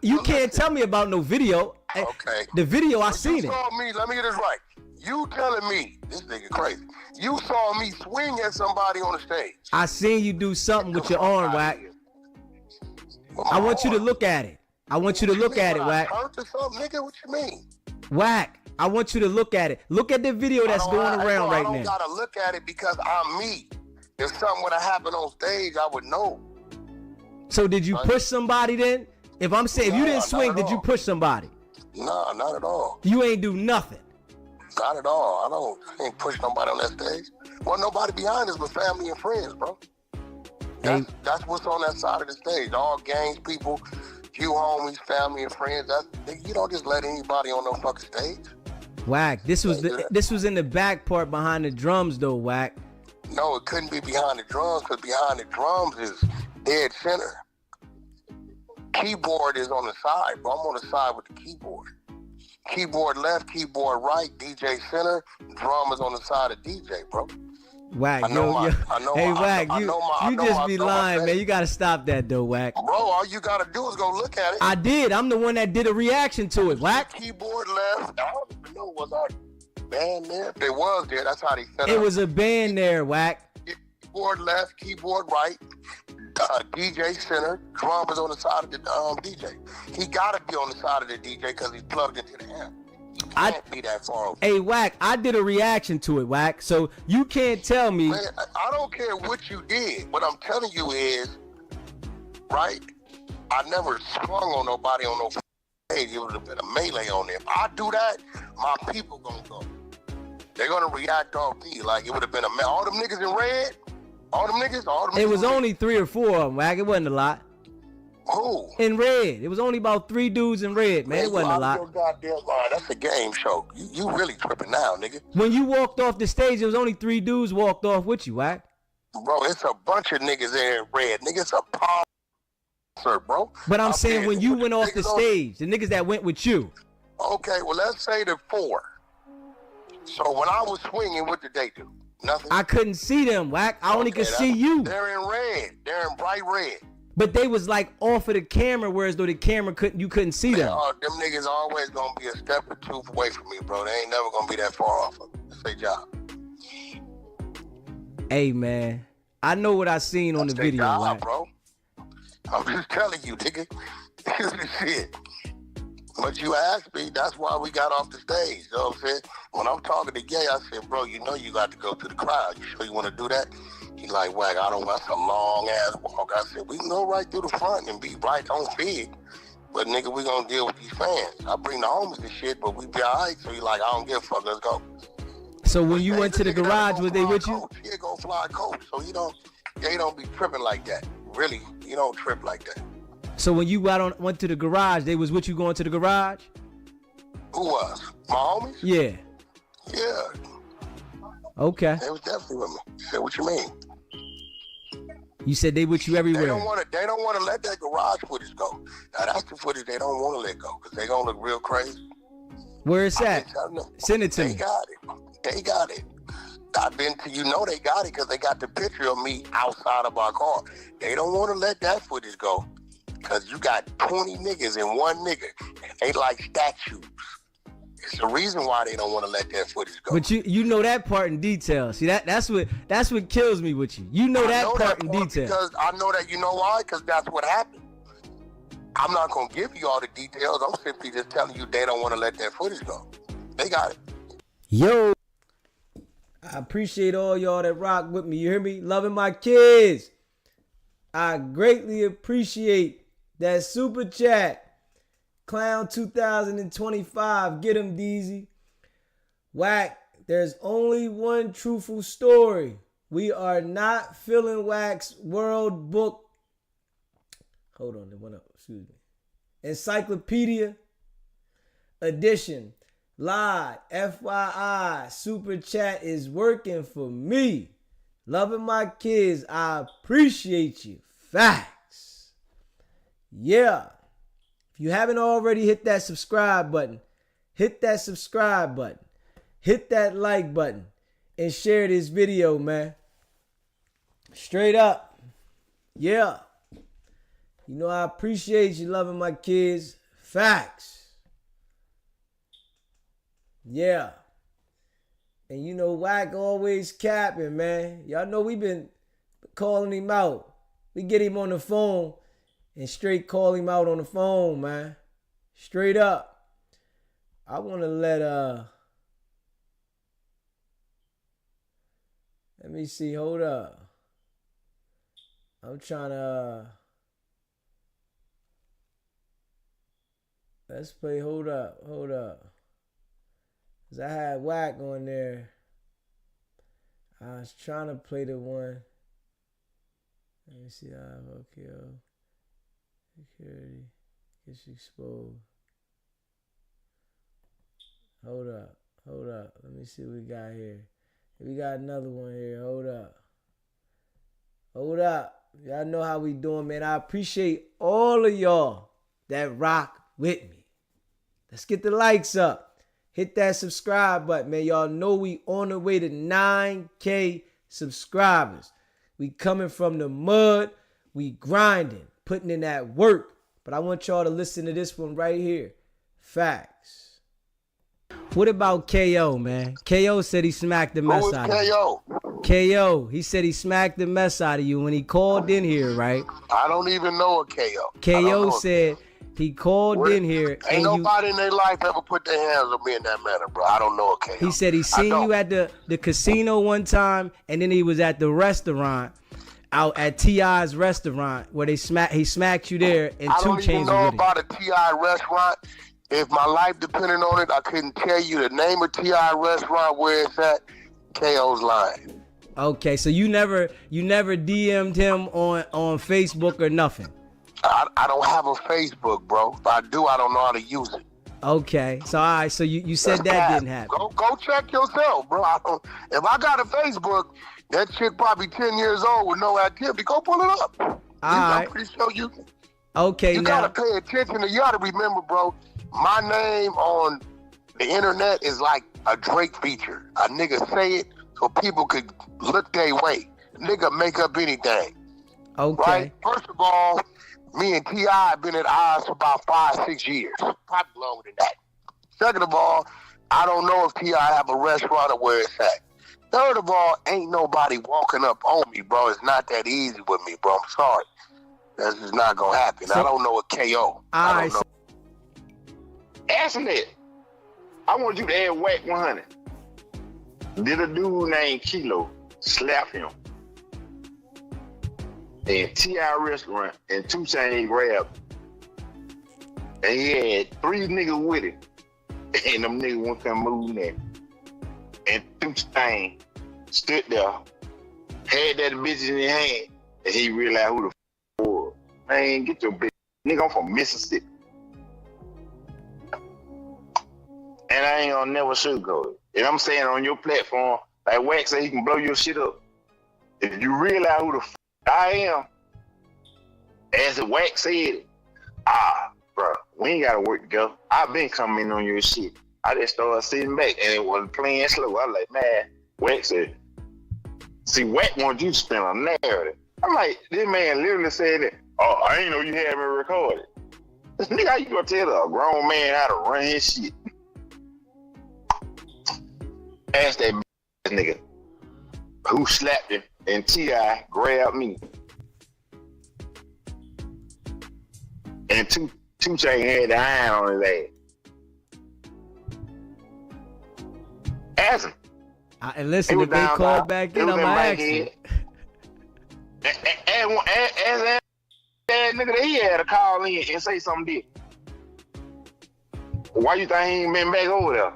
You can't tell me about no video. Okay. The video, I So seen you it. saw me. Let me get this right. You telling me this nigga crazy? You saw me swing at somebody on the stage. I seen you do something with your arm, Wack. I want you to look at it. I want you to look at it, Wack. Hurt or something, nigga? What you mean? Wack, I want you to look at it. Look at the video that's going around right I don't now. gotta look at it because I'm me. If something would have happened on stage, I would know. So did you push somebody then? If I'm saying if you didn't swing, did you push somebody? Nah, not at all. You ain't do nothing. Not at all. I ain't push nobody on that stage. Well, nobody behind us but family and friends, bro. That's what's on that side of the stage. All gangs, people, few homies, family and friends. You don't just let anybody on no fucking stage. Wack, this was in the back part behind the drums though, Wack. No, it couldn't be behind the drums because behind the drums is dead center. Keyboard is on the side, bro. I'm on the side with the keyboard. Keyboard left, keyboard right, DJ center, drum is on the side of DJ, bro. Wack, hey Wack, you just be lying, man. You gotta stop that though, Wack. Bro, all you gotta do is go look at it. I did. I'm the one that did a reaction to it, Wack. Keyboard left. I don't even know, was our band there? If they was there, that's how they set up. It was a band there, Wack. Keyboard left, keyboard right, DJ center, drum is on the side of the DJ. He gotta be on the side of the DJ because he's plugged into the amp. Can't be that far. Hey, Wack, I did a reaction to it, Wack. So you can't tell me. Man, I don't care what you did. What I'm telling you is, right? I never sprung on nobody on no stage. It would have been a melee on there. If I do that, my people gonna go. They're gonna react off me like it would have been a all them niggas in red. All them niggas. It was only 3 or 4 of them, Wack. It wasn't a lot. Who? In red. It was only about 3 dudes in red, man. It wasn't a lot. Your goddamn line. That's a game show. You really tripping now, nigga. When you walked off the stage, there was only 3 dudes walked off with you, Wack. Bro, it's a bunch of niggas in red. Niggas a concert, bro. But I'm saying when you went off the stage, the niggas that went with you. Okay, well, let's say the 4. So when I was swinging, what did they do? Nothing. I couldn't see them, Wack. I only could see you. They're in red. They're in bright red. But they was like off of the camera, whereas though the camera you couldn't see them. Them niggas always gonna be a step or 2 away from me, bro. They ain't never gonna be that far off of me. That's their job. Hey, man, I know what I seen on the video, job, Wack. Bro. I'm just telling you, nigga. Shit. But you asked me, that's why we got off the stage. You know what I'm saying? When I'm talking to Gay, I said, bro, you know you got to go to the crowd. You sure you want to do that? He like, Wack, I don't want some long ass walk. I said, we can go right through the front and be right on feed. But nigga, we gonna deal with these fans. I bring the homies and shit, but we be all right. So he like, I don't give a fuck, let's go. So when you went to the garage, was they with you? He go fly coach, so they don't be tripping like that. Really, you don't trip like that. So when you went to the garage, they was with you going to the garage? Who was? My homies? Yeah. Yeah. Okay. They was definitely with me. Said, what you mean? You said they with you everywhere. They don't want to let that garage footage go. Now that's the footage they don't want to let go because they gonna look real crazy. Where is that? Send it to me. They got it. They got it. I've been to, you know, they got it because they got the picture of me outside of our car. They don't want to let that footage go because you got 20 niggas and one nigga. They like statues. It's the reason why they don't want to let that footage go. But you know that part in detail. See that's what kills me with you. You know that part in detail. Because I know that, you know why? Because that's what happened. I'm not gonna give you all the details. I'm simply just telling you they don't want to let that footage go. They got it. Yo, I appreciate all y'all that rock with me. You hear me? Loving my kids. I greatly appreciate that super chat. Clown 2025, get him, Deezy. Wack, there's only one truthful story. We are not filling Wack's World Book. Hold on, it went up. Excuse me. Encyclopedia edition. Live, FYI, super chat is working for me. Loving my kids, I appreciate you. Facts. Yeah. If you haven't already hit that subscribe button, hit that subscribe button, hit that like button, and share this video, man. Straight up. Yeah. You know I appreciate you loving my kids. Facts. Yeah. And you know Wack always capping, man. Y'all know we been calling him out. We get him on the phone and straight call him out on the phone, man. Straight up. I want to let me see. Hold up. I'm trying to let's play. Hold up. Cause I had Wack on there. I was trying to play the one. Let me see. Okay. Security gets exposed. Hold up. Let me see what we got here. We got another one here. Hold up. Y'all know how we doing, man. I appreciate all of y'all that rock with me. Let's get the likes up. Hit that subscribe button, man. Y'all know we on the way to 9K subscribers. We coming from the mud. We grinding, putting in that work. But I want y'all to listen to this one right here. Facts. What about KO, man? KO said he smacked the mess out of you. KO, he said he smacked the mess out of you when he called in here, right? I don't even know a KO. KO said He called in here. Ain't nobody in their life ever put their hands on me in that manner, bro. I don't know, okay. He said he seen you at the casino one time, and then he was at the restaurant out at T.I.'s restaurant where he smacked you there, and 2 Chainz was with him. I don't even know about a T.I. restaurant. If my life depended on it, I couldn't tell you the name of T.I. restaurant where it's at. KO's lying. Okay, so you never DM'd him on Facebook or nothing. I don't have a Facebook, bro. If I do, I don't know how to use it. Okay, so all right, so you said that didn't happen. Go check yourself, bro. If I got a Facebook, that chick probably 10 years old with no activity. Go pull it up. I'm pretty sure you. Okay, you now. gotta pay attention. You gotta remember, bro. My name on the internet is like a Drake feature. A nigga say it so people could look their way. Nigga make up anything. Okay. Right? First of all, me and T.I. have been at odds for about 5-6 years. Probably longer than that. Second of all, I don't know if T.I. have a restaurant or where it's at. Third of all, ain't nobody walking up on me, bro. It's not that easy with me, bro. I'm sorry. That's just not gonna happen. I don't know a KO. I don't know. Ask him that. I want you to add Wack 100. Did a dude named Kilo slap him in T.I. restaurant and 2 Chainz grabbed him. And he had 3 niggas with him. And them niggas won't come moving there. And 2 Chainz stood there, had that bitch in his hand, and he realized who the f was. Man, get your bitch. Nigga, I'm from Mississippi. And I ain't gonna never sugarcoat it. And I'm saying on your platform, like Wack said, he can blow your shit up. If you realize who the f I am, as the Wack said, bro, we ain't gotta work together. I've been coming on your shit. I just started sitting back and it was playing slow. I was like, man, Wack said, see, Wack wants you to spin a narrative. I'm like, this man literally said that, oh, I ain't know you had me recorded. Nigga, how you gonna tell a grown man how to run his shit? Ask that nigga who slapped him and T.I. grabbed me. And 2 Chainz had the iron on his ass. Ask him. And listen, if they call back in, I'm gonna ask you. Ask that nigga that he had to call in and say something did. Why you think he ain't been back over there?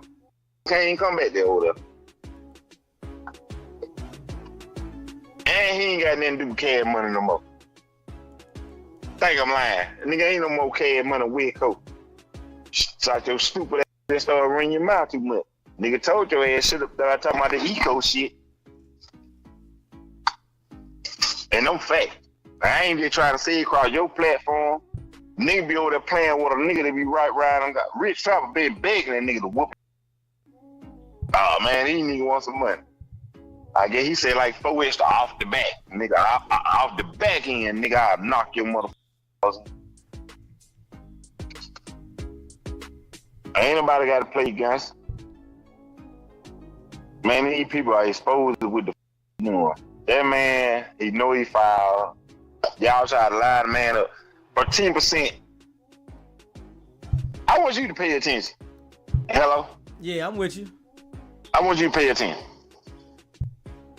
Can't come back there over there. And he ain't got nothing to do with cash money no more. Think I'm lying. Nigga ain't no more cash money with coat. Shut your stupid ass and start running your mouth too much. Nigga told your ass shit up there talking about the eco shit. And no fact. I ain't just trying to say it across your platform. Nigga be over there playing with a nigga that be right on got Rich Trapper been begging that nigga to whoop. Oh man, he nigga want some money. I guess he said like 4 extra off the back. Nigga, off the back end, nigga, I'll knock your motherfuckers. Ain't nobody got to play guns. Man, these people are exposed with the that man, he know he filed. Y'all try to line the man up for 10%. I want you to pay attention. Hello? Yeah, I'm with you. I want you to pay attention.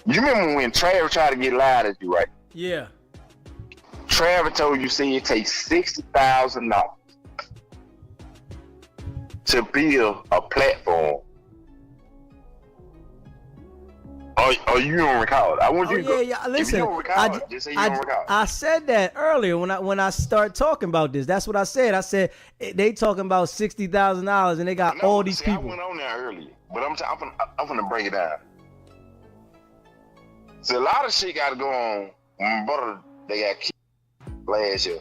You remember when Travis tried to get loud at you, right? Yeah. Travis told you, say it takes $60,000 to build a platform. Or you don't recall it. I want you to go. Yeah. Listen, if you don't recall it, just say you don't recall it. I said that earlier when I start talking about this. That's what I said. I said they talking about $60,000 and they got all these people. I went on there earlier, but I'm gonna break it down. So a lot of shit got to go on. My brother, they got killed last year.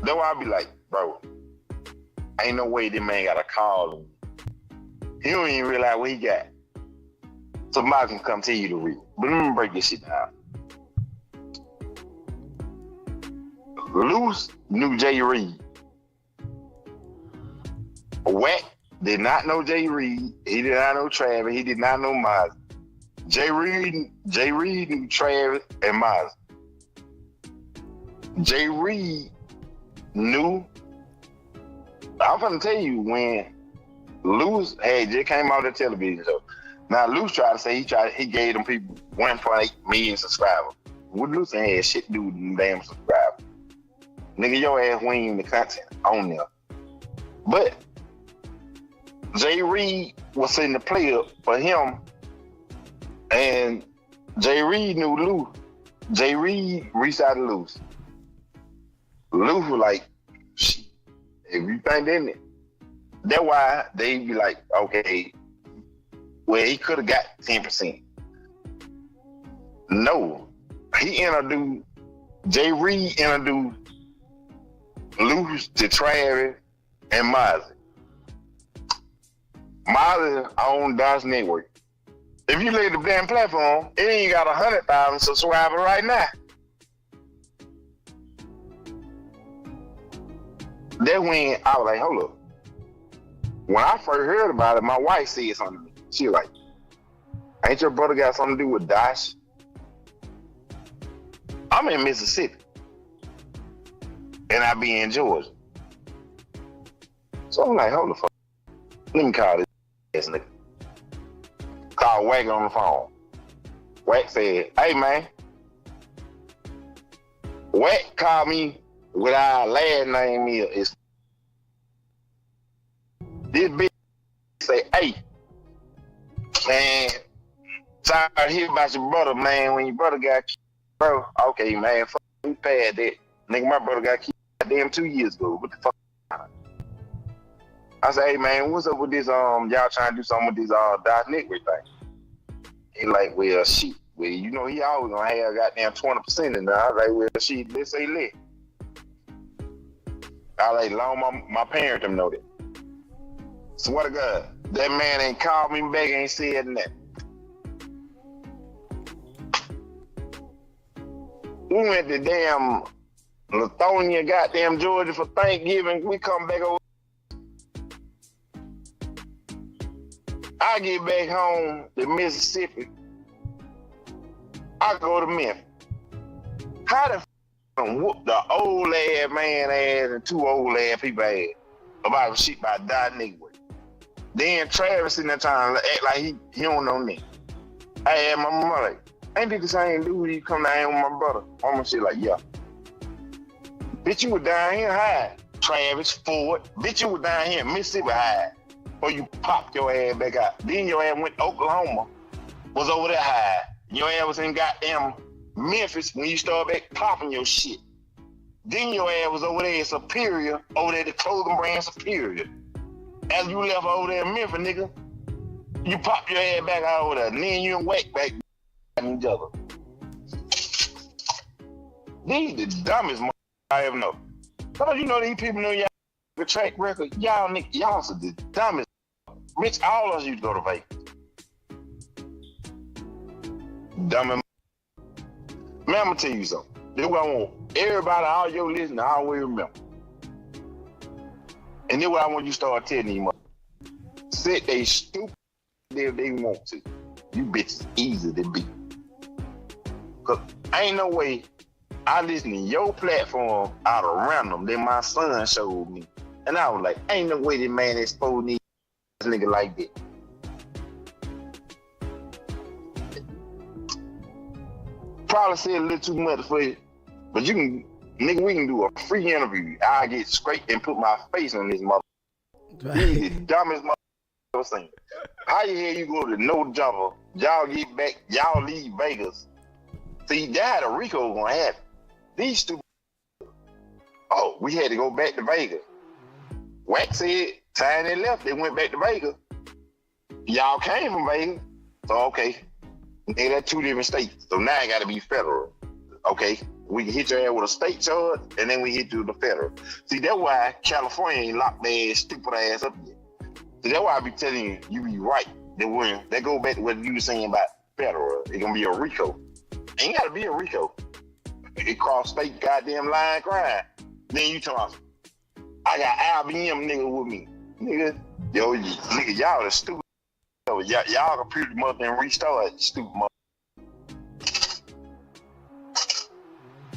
That's why I be like, bro, ain't no way this man got a call him. He don't even realize what he got. Somebody can come tell you to read. But let me break this shit down. Luce knew Jay Reed. Wack did not know Jay Reed. He did not know Travis. He did not know Miles. Jay Reed knew Travis and Miles. Jay Reed knew. I'm gonna tell you when Luce had just came out of the television show. Now Luce tried to say he gave them people 1.8 million subscribers. What Luce ain't had shit to do with them damn subscribers. Nigga, your ass winning the content on there. But Jay Reed was setting the play up for him, and Jay Reed knew Luce. Jay Reed reached out to Luce. Luce was like, shit, if you think in it, that's why they be like, okay, well, he could have got 10%. No, Jay Reed introduced Luce to Travis and Mozzie. Mozzie owned Dodge Network. If you look at the damn platform, it ain't got 100,000 subscribers right now. That's when I was like, hold up. When I first heard about it, my wife said something to me. She was like, ain't your brother got something to do with Dash? I'm in Mississippi. And I be in Georgia. So I'm like, hold the fuck. Let me call this ass nigga. Call Wack on the phone. Wack said, hey man. Wack called me with our last name is this bitch say, hey, man, sorry to hear about your brother, man, when your brother got killed, bro. Okay, man, fuck, we past that. Nigga, my brother got killed damn 2 years ago. What the fuck? I said, hey, man, what's up with this, y'all trying to do something with this, Dodge Network thing? He like, well, shit. Well, you know, he always gonna have goddamn 20% in there. I was like, well, shit, let's say lit. I like, long my parents them know that. Swear to God, that man ain't called me back, ain't said nothing. We went to damn Lithonia, goddamn Georgia for Thanksgiving. We come back over. I get back home to Mississippi. I go to Memphis. How the whoop the old ass man ass and two old ass people ass about shit by Dodge Network. Then Travis in that time act like he don't know me. I asked my mama like, ain't this the same dude you come down here with my brother? Mama shit like, yeah. Bitch, you were down here high. Travis, Ford. Bitch, you were down here in Mississippi high. Or you popped your ass back out. Then your ass went to Oklahoma, was over there high. Your ass was in goddamn Memphis when you started back popping your shit. Then your ass was over there in Superior, over there at the clothing brand Superior. As you left over there in Memphis, nigga, you popped your ass back out over there. And then you and Wack back at each other. These the dumbest motherfuckers I ever know. Don't you know these people know y'all the track record? Y'all niggas, y'all are the dumbest. Rich, all of us used to go to Vegas. Dumb. Man, I'm gonna tell you something. This is what I want everybody, all your listeners, I always remember. And this is what I want you to start telling these motherfuckers. Sit they stupid if they want to. You bitches easy to beat. Cause ain't no way I listen to your platform out of random that my son showed me. And I was like, ain't no way this man exposed me nigga like that. Probably said a little too much for you, but you can, nigga, we can do a free interview. I get straight and put my face on this mother. He's the dumbest mother thing. How the hell you go to no jumper? Y'all get back, y'all leave Vegas. See, that a Rico gonna happen. These stupid. Oh, we had to go back to Vegas. Wack said, time they left, they went back to Vegas. Y'all came from Vegas, so okay. Nigga, that's two different states. So now it gotta be federal. Okay, we can hit your ass with a state charge, and then we hit you with the federal. See, that's why California ain't locked their stupid ass up yet. See, that's why I be telling you, you be right. They go back to what you were saying about federal. It's gonna be a Rico. Ain't gotta be a Rico. It cross state goddamn line crime. Then you talk, I got IBM nigga with me. Nigga, nigga, y'all are stupid. Y'all computer mother and restore it, stupid mother.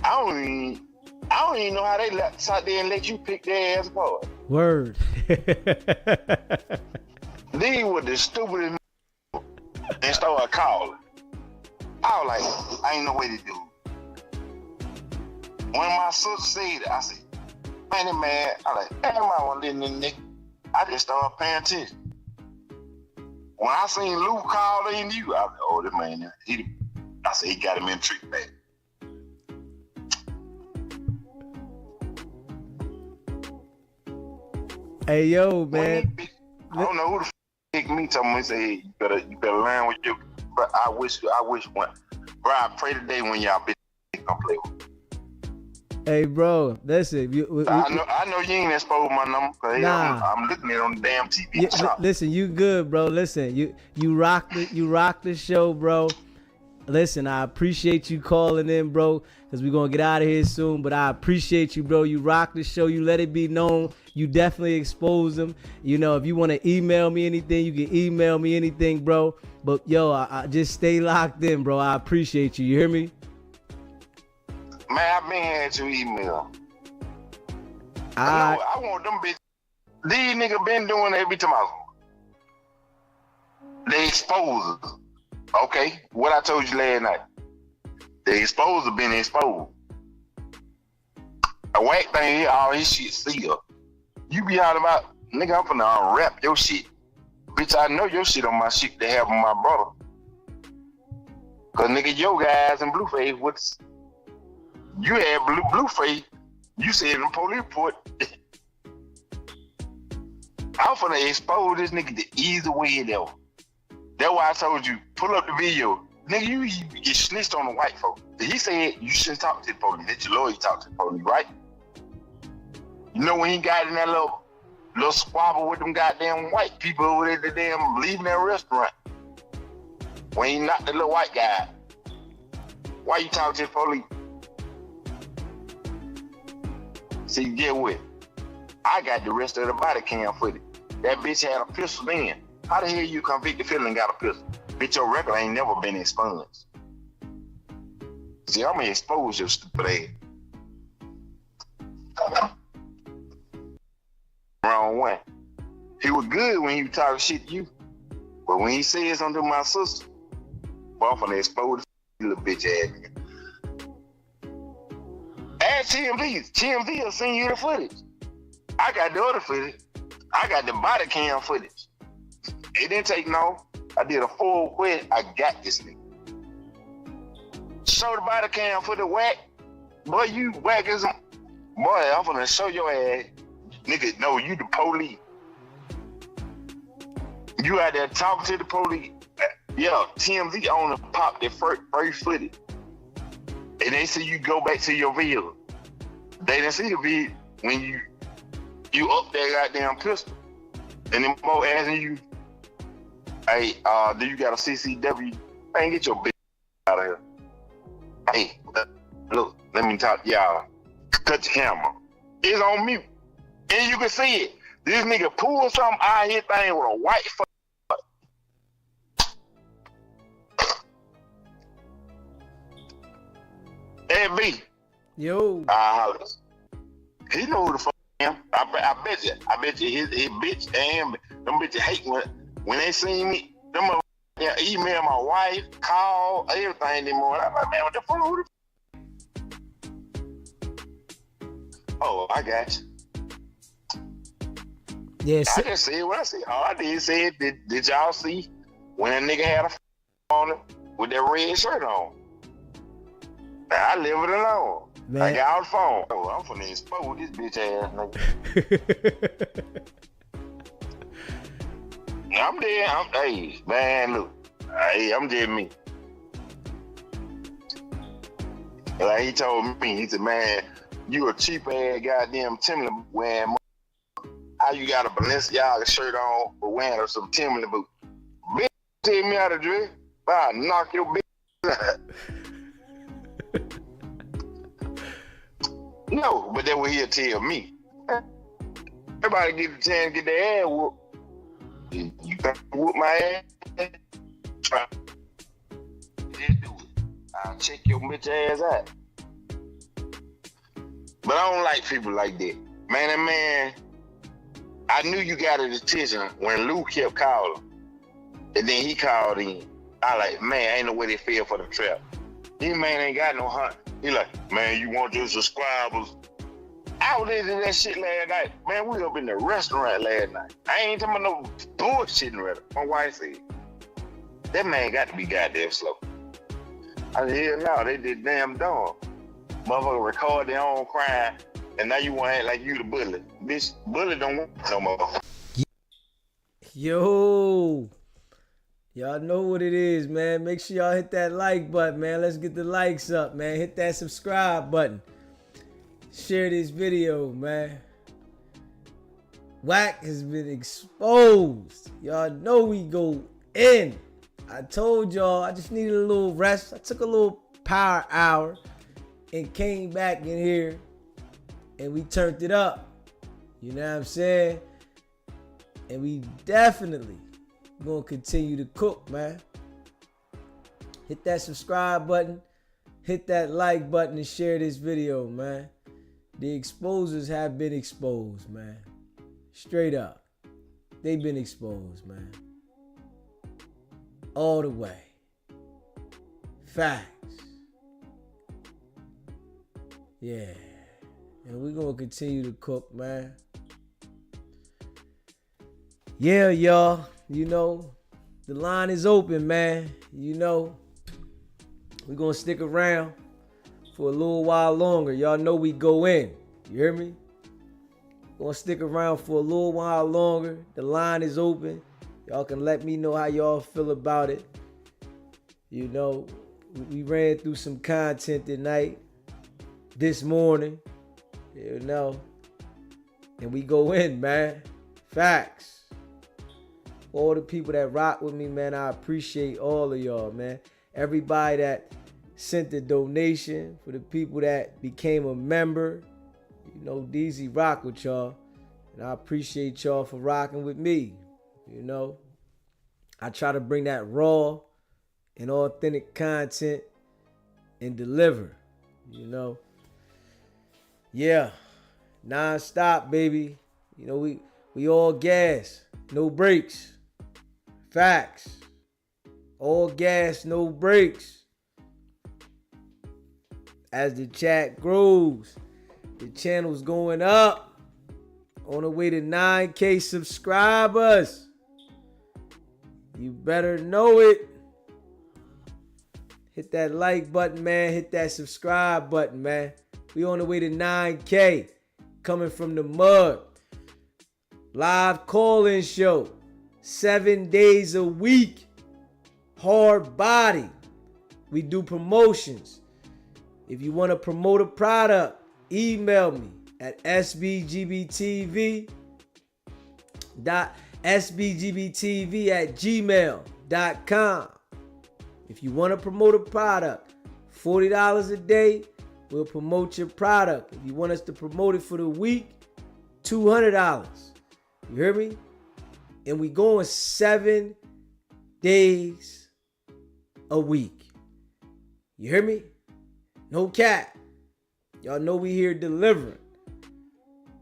I don't even I don't even know how they sat there and let you pick their ass apart. Word. These were the stupidest and started calling. I was like, I ain't no way to do it. When my sister said it, I said, man, I like, damn, I want to listen to this nigga. I just started paying attention. When I seen Luke call in you, I was like, oh, this man, I said, he got him in trick back. Hey, yo, man. I don't know who the f*** picked me. Told me, say, hey, you better learn with your. But I wish one. Bro, I pray today when y'all bitch come play with me. Hey, bro, listen. I know you ain't exposed my number. Cause nah. I'm looking at it on the damn TV. Listen, you good, bro. Listen, you rock the show, bro. Listen, I appreciate you calling in, bro, because we're going to get out of here soon. But I appreciate you, bro. You rock the show. You let it be known. You definitely expose them. You know, if you want to email me anything, you can email me anything, bro. But, yo, I just stay locked in, bro. I appreciate you. You hear me? Man, I've been here to email. I want them bitches. These niggas been doing it every time they expose us. Okay, what I told you last night. The exposer been exposed. A Wack thing here, all his shit sealed. You be out about, nigga, I'm finna unwrap your shit. Bitch, I know your shit on my shit they have on my brother. Cause nigga, your guys in Blueface, what's you had Blueface, you said in the police report. I'm finna expose this nigga the easy way though. That's why I told you, pull up the video. Nigga, you get snitched on the white folk. He said you shouldn't talk to the police. That your lawyer talk to the police, right? You know when he got in that little squabble with them goddamn white people over there, the damn leaving that restaurant. When he knocked the little white guy. Why you talk to the police? See, get what? I got the rest of the body cam footage. That bitch had a pistol in. How the hell you convict the felon and got a pistol? Bitch, your record ain't never been expunged. See, I'm gonna expose your stupid ass. Wrong way. He was good when he was talking shit to you. But when he said something to my sister, well, I'm gonna expose the little bitch ass nigga. Ask TMV. TMV will send you the footage. I got the other footage. I got the body cam footage. It didn't take no. I did a full quest. I got this nigga. Show the body cam for the Wack. Boy, you Wack is. Boy, I'm gonna show your ass. Nigga, no, you the police. You out there talking to the police. Yeah, TMZ on the pop their first footage. And they see you go back to your vehicle. They didn't see the video when you up that goddamn pistol. And them both asking you, hey, do you got a CCW? Man, get your bitch out of here. Hey, look, let me talk to y'all. Cut the camera. It's on mute. And you can see it. This nigga pulled something out of his thing with a white fuck. Hey, B. Yo. He know who the fuck I am. I bet you his bitch and them bitches hate when they see me. Them email my wife, call, everything them more. I'm like, man, what the fuck? Who the Oh, I got you. Yes. I just said what I said. All I did say, did y'all see when a nigga had a on him with that red shirt on? I leave it alone. Man. I got out the phone. Oh, I'm finna expose this bitch ass nigga. I'm dead. Hey, man, look. Hey, I'm just me. Like he told me, he said, man, you a cheap ass goddamn Timberland wearing. How you got a Balenciaga shirt on but wearing some Timberland boots? Bitch, tell me how to dress. I'll knock your bitch out. No, but that's what he'll tell me. Everybody get the chance to get their ass whooped. You can whoop my ass. Try. Just do it. I'll check your bitch ass out. But I don't like people like that. Man, that man, I knew you got his attention when Lou kept calling. And then he called in. I like, man, ain't no way they fell for the trap. This man ain't got no hunt. He like, man, you want your subscribers? I was into that shit last night. Man, we up in the restaurant last night. I ain't talking about no bullshitting rather. My wife said, that man got to be goddamn slow. I said, hell no, they did damn dumb. Motherfucker record their own crime, and now you want to act like you the bully. Bitch, bully don't want no more. Yo. Y'all know what it is, man. Make sure y'all hit that like button, man. Let's get the likes up, man. Hit that subscribe button. Share this video, man. Wack has been exposed. Y'all know we go in. I told y'all I just needed a little rest. I took a little power hour and came back in here and we turned it up. You know what I'm saying? And we definitely gonna continue to cook, man. Hit that subscribe button, hit that like button, and share this video, man. The exposers have been exposed, man. Straight up. They've been exposed, man. All the way. Facts. Yeah. And we're gonna continue to cook, man. Yeah, y'all. You know, the line is open, man. You know, we're gonna stick around for a little while longer. Y'all know we go in. You hear me? Gonna stick around for a little while longer. The line is open. Y'all can let me know how y'all feel about it. You know, we ran through some content tonight, this morning, you know, and we go in, man. Facts. All the people that rock with me, man, I appreciate all of y'all, man. Everybody that sent the donation, for the people that became a member, you know, DZ rock with y'all. And I appreciate y'all for rocking with me. You know, I try to bring that raw and authentic content and deliver, you know. Yeah, non-stop, baby. You know, we all gas, no brakes. Facts. All gas, no brakes. As the chat grows, the channel's going up. On the way to 9K subscribers. You better know it. Hit that like button, man. Hit that subscribe button, man. We on the way to 9K. Coming from the mud. Live call-in show. 7 days a week. Hard body. We do promotions. If you want to promote a product, email me at sbgbtv@gmail.com. If you want to promote a product, $40 a day, we'll promote your product. If you want us to promote it for the week, $200. You hear me? And we going 7 days a week. You hear me? No cap. Y'all know we here delivering.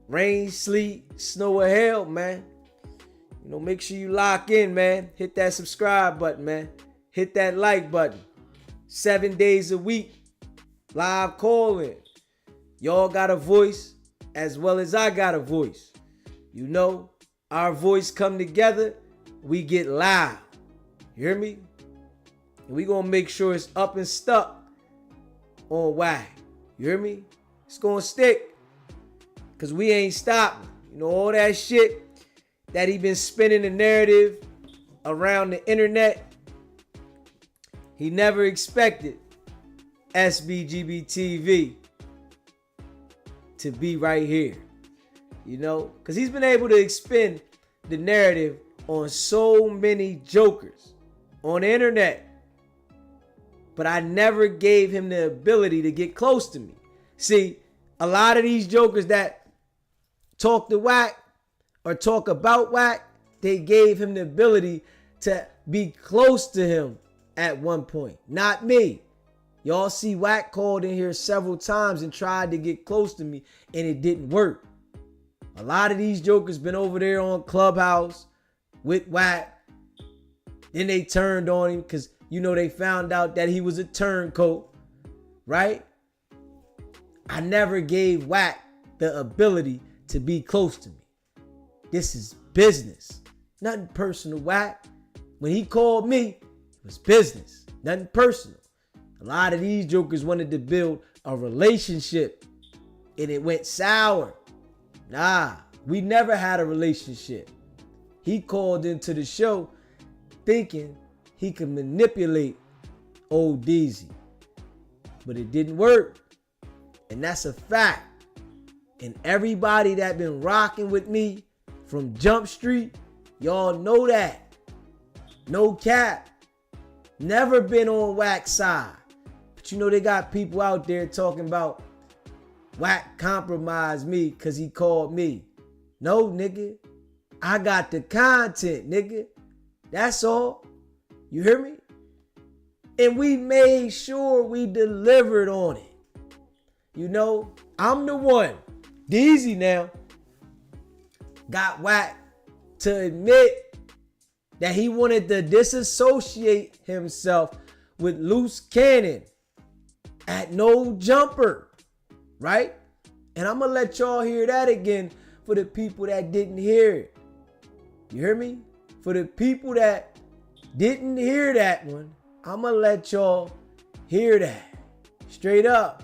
Rain, sleet, snow, or hell, man. You know, make sure you lock in, man. Hit that subscribe button, man. Hit that like button. 7 days a week. Live call-in. Y'all got a voice as well as I got a voice. You know, our voice come together, we get loud. You hear me? And we gonna make sure it's up and stuck on Wack. You hear me? It's gonna stick. Cause we ain't stopping. You know, all that shit that he been spinning the narrative around the internet. He never expected SBGBTV to be right here. You know, because he's been able to spin the narrative on so many jokers on the internet. But I never gave him the ability to get close to me. See, a lot of these jokers that talk to Wack or talk about Wack, they gave him the ability to be close to him at one point. Not me. Y'all see Wack called in here several times and tried to get close to me, and it didn't work. A lot of these jokers been over there on Clubhouse with Wack. Then they turned on him because, you know, they found out that he was a turncoat, right? I never gave Wack the ability to be close to me. This is business. Nothing personal, Wack. When he called me, it was business. Nothing personal. A lot of these jokers wanted to build a relationship and it went sour. Nah, we never had a relationship. He called into the show thinking he could manipulate old Deezy. But it didn't work. And that's a fact. And everybody that been rocking with me from Jump Street, y'all know that. No cap. Never been on Wack's side. But you know they got people out there talking about Wack compromised me because he called me. No, nigga. I got the content, nigga. That's all. You hear me? And we made sure we delivered on it. You know, I'm the one. Deezy now got Wack to admit that he wanted to disassociate himself with Loose Cannon at No Jumper, right? And I'm going to let y'all hear that again for the people that didn't hear it. You hear me? For the people that didn't hear that one, I'm going to let y'all hear that. Straight up.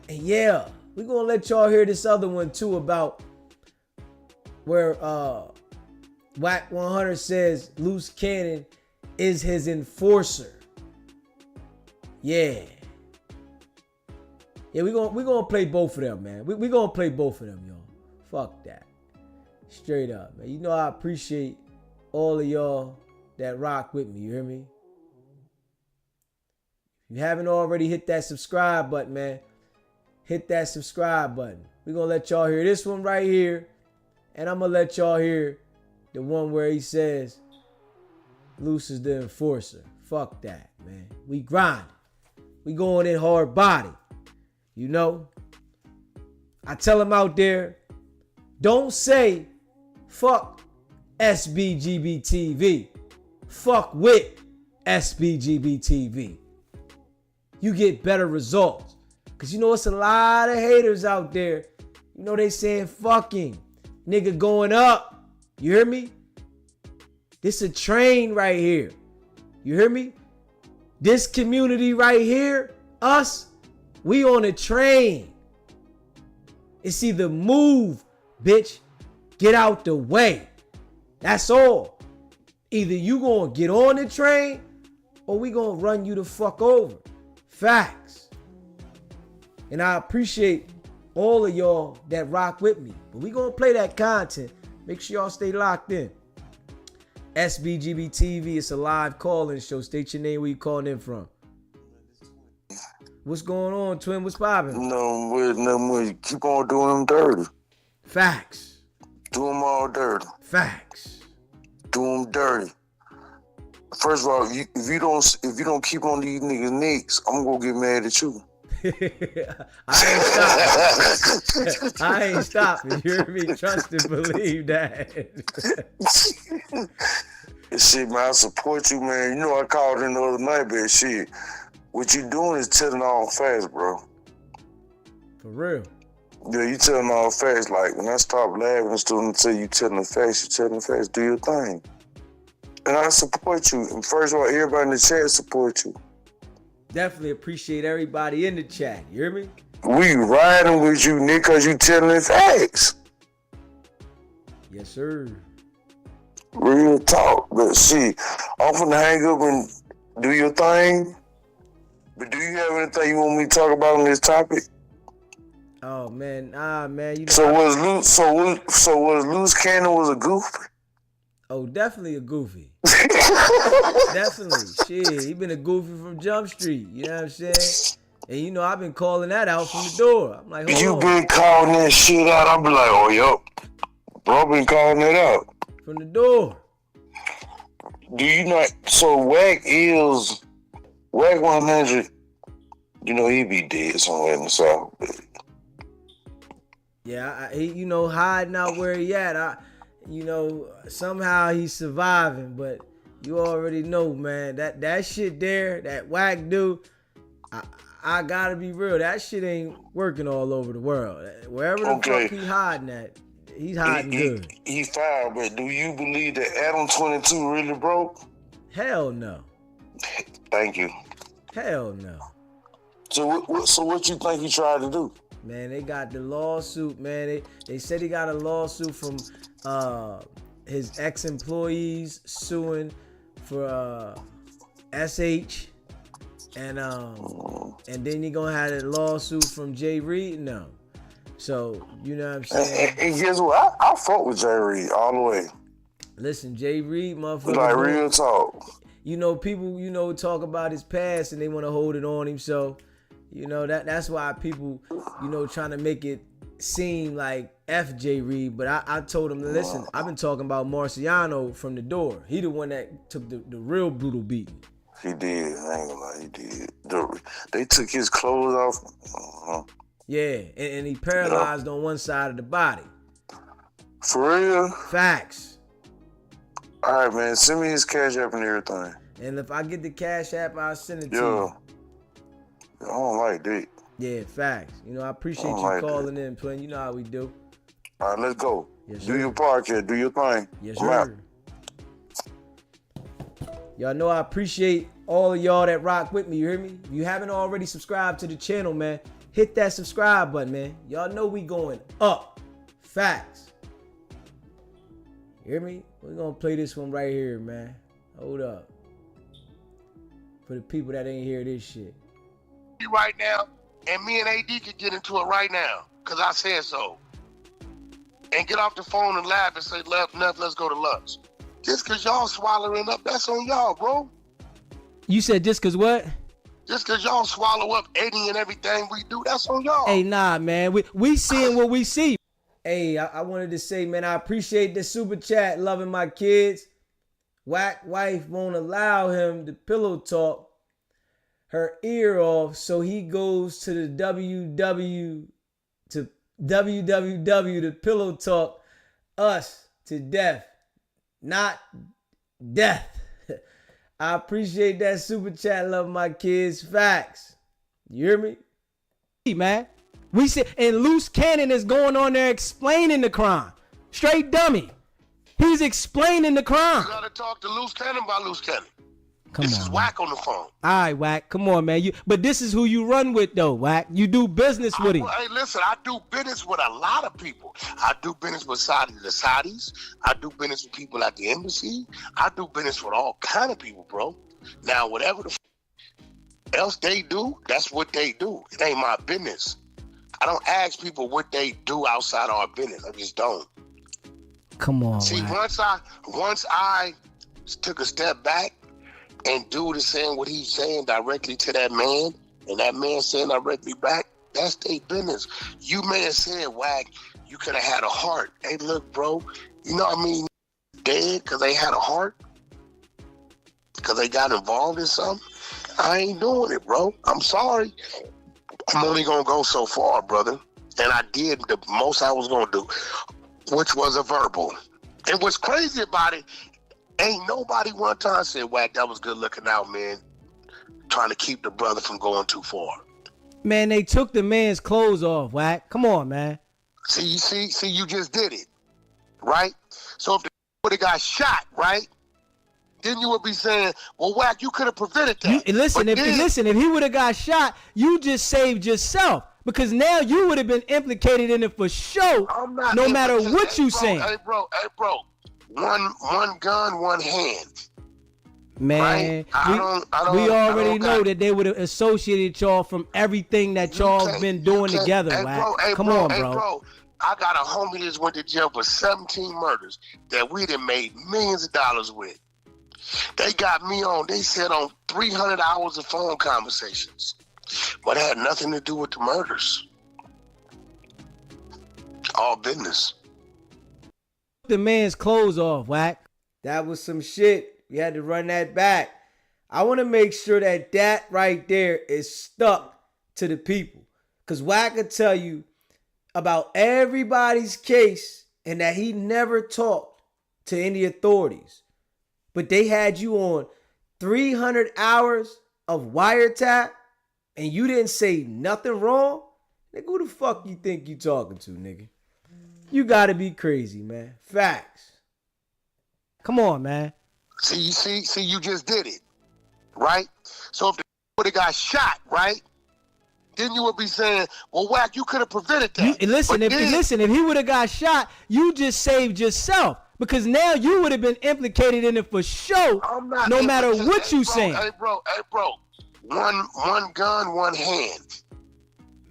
And yeah, we're going to let y'all hear this other one too about where Wack 100 says Loose Cannon is his enforcer. Yeah. Yeah, we're gonna play both of them, man. We're going to play both of them, y'all. Fuck that. Straight up, man. You know I appreciate all of y'all that rock with me. You hear me? If you haven't already, hit that subscribe button, man. Hit that subscribe button. We're going to let y'all hear this one right here. And I'm going to let y'all hear the one where he says, Loose is the enforcer. Fuck that, man. We grind. We going in hard body. You know? I tell him out there, don't say, fuck SBGBTV. Fuck with SBGBTV. You get better results. Because you know it's a lot of haters out there. You know they saying fucking. Nigga going up. You hear me? This a train right here. You hear me? This community right here, us, we on a train. It's either move, bitch, get out the way. That's all. Either you gonna get on the train or we gonna run you the fuck over. Facts. And I appreciate all of y'all that rock with me. But we gonna play that content. Make sure y'all stay locked in. SBGB TV, it's a live call-in show. State your name, where you calling in from. What's going on, twin? What's poppin'? No, keep on doing them dirty. Facts. Do them all dirty. Facts. Do them dirty. First of all, if you don't keep on these niggas' nicks, I'm gonna get mad at you. I ain't stopping. You hear me? Trust and believe that. Shit, man, I support you, man. You know I called in the other night, but shit, what you doing is telling all facts, bro. For real. Yeah, you telling all facts. Like, when I stop laughing and stuff until you telling the facts, you telling the facts, do your thing. And I support you. And first of all, everybody in the chat support you. Definitely appreciate everybody in the chat. You hear me? We riding with you, Nick, because you telling the facts. Yes, sir. Real talk. But see, I'm finna hang up and do your thing. But do you have anything you want me to talk about on this topic? Oh man, man. You know, so was Loose Cannon was a goofy? Oh, definitely a goofy. Definitely. Shit, he been a goofy from Jump Street. You know what I'm saying? And you know, I've been calling that out from the door. I'm like, you been calling that shit out. I'm like, oh, yo, bro, been calling it out. From the door. Do you not? So Wack is Wack 100, you know, he be dead somewhere in the South. Yeah, he, hiding out where he at. Somehow he's surviving, but you already know, man, that shit there, that Wack dude, I gotta be real, that shit ain't working all over the world. Wherever the fuck he hiding at, he's hiding good. He fired, but do you believe that Adam 22 really broke? Hell no. Thank you. Hell no. So what you think he tried to do? Man, they got the lawsuit, man. They said he got a lawsuit from his ex-employees suing for SH, and then he gonna have a lawsuit from Jay Reed now. So you know what I'm saying? And guess what? I fought with Jay Reed all the way. Listen, Jay Reed, motherfucker. Like real talk. People, talk about his past and they want to hold it on him. So, that's why people, trying to make it seem like FJ Reed. But I told him, listen, I've been talking about Marciano from the door. He the one that took the real brutal beating. He did. I ain't gonna lie, he did. They took his clothes off. Yeah, and he paralyzed on one side of the body. For real? Facts. All right, man. Send me his Cash App and everything. And if I get the Cash App, I'll send it to you. I don't like that. Yeah, facts. I appreciate you calling in, twin. You know how we do. All right, let's go. Yes, do your podcast. Do your thing. Yes, sir. Y'all know I appreciate all of y'all that rock with me. You hear me? If you haven't already subscribed to the channel, man, hit that subscribe button, man. Y'all know we going up. Facts. You hear me? We're gonna play this one right here, man. Hold up. For the people that ain't hear this shit. Right now, and me and AD could get into it right now, because I said so. And get off the phone and laugh and say, let's go to lunch. Just because y'all swallowing up, that's on y'all, bro. You said just because what? Just because y'all swallow up any and everything we do, that's on y'all. Hey, nah, man. We seeing what we see. Hey, I wanted to say, man, I appreciate the super chat, loving my kids. Wack wife won't allow him to pillow talk her ear off, so he goes to the www to pillow talk us to death, not death. I appreciate that super chat, loving my kids. Facts. You hear me? Hey, man. We see, and Loose Cannon is going on there explaining the crime. Straight dummy. He's explaining the crime. You gotta talk to Loose Cannon by Loose Cannon. This is Wack on the phone. All right, Wack. Come on, man. But this is who you run with, though, Wack. You do business with him. Hey, listen, I do business with a lot of people. I do business with the Saudis. I do business with people at the embassy. I do business with all kind of people, bro. Now, whatever the else they do, that's what they do. It ain't my business. I don't ask people what they do outside our business. I just don't. Come on. See, Wack. once I took a step back, and dude is saying what he's saying directly to that man, and that man saying directly back, that's their business. You may have said, Wack, you could have had a heart. Hey, look, bro, you know what I mean? Dead because they had a heart? Because they got involved in something? I ain't doing it, bro. I'm sorry. I'm only going to go so far, brother. And I did the most I was going to do, which was a verbal. And what's crazy about it, ain't nobody one time said, Wack, that was good looking out, man. Trying to keep the brother from going too far. Man, they took the man's clothes off, Wack. Come on, man. See, you just did it, right? So if the would have got shot, right? Then you would be saying, well, Wack, you could have prevented that. Listen, if he would have got shot, you just saved yourself. Because now you would have been implicated in it for sure, no matter what you saying. Hey, bro. One gun, one hand. Man, right? we already know that they would have associated y'all from everything that y'all been doing together. Come on, bro. I got a homie that went to jail for 17 murders that we done made millions of dollars with. They got me on, they said on 300 hours of phone conversations. But it had nothing to do with the murders. All business. The man's clothes off, Wack. That was some shit. You had to run that back. I want to make sure that that right there is stuck to the people. Because Wack could tell you about everybody's case and that he never talked to any authorities. But they had you on 300 hours of wiretap and you didn't say nothing wrong? Nigga, who the fuck you think you talking to, nigga? You gotta be crazy, man. Facts. Come on, man. See, you just did it, right? So if the would have got shot, right? Then you would be saying, well, Wack, you could have prevented that. If he would have got shot, you just saved yourself. Because now you would have been implicated in it for sure, no matter what you saying. Hey, bro. One gun, one hand.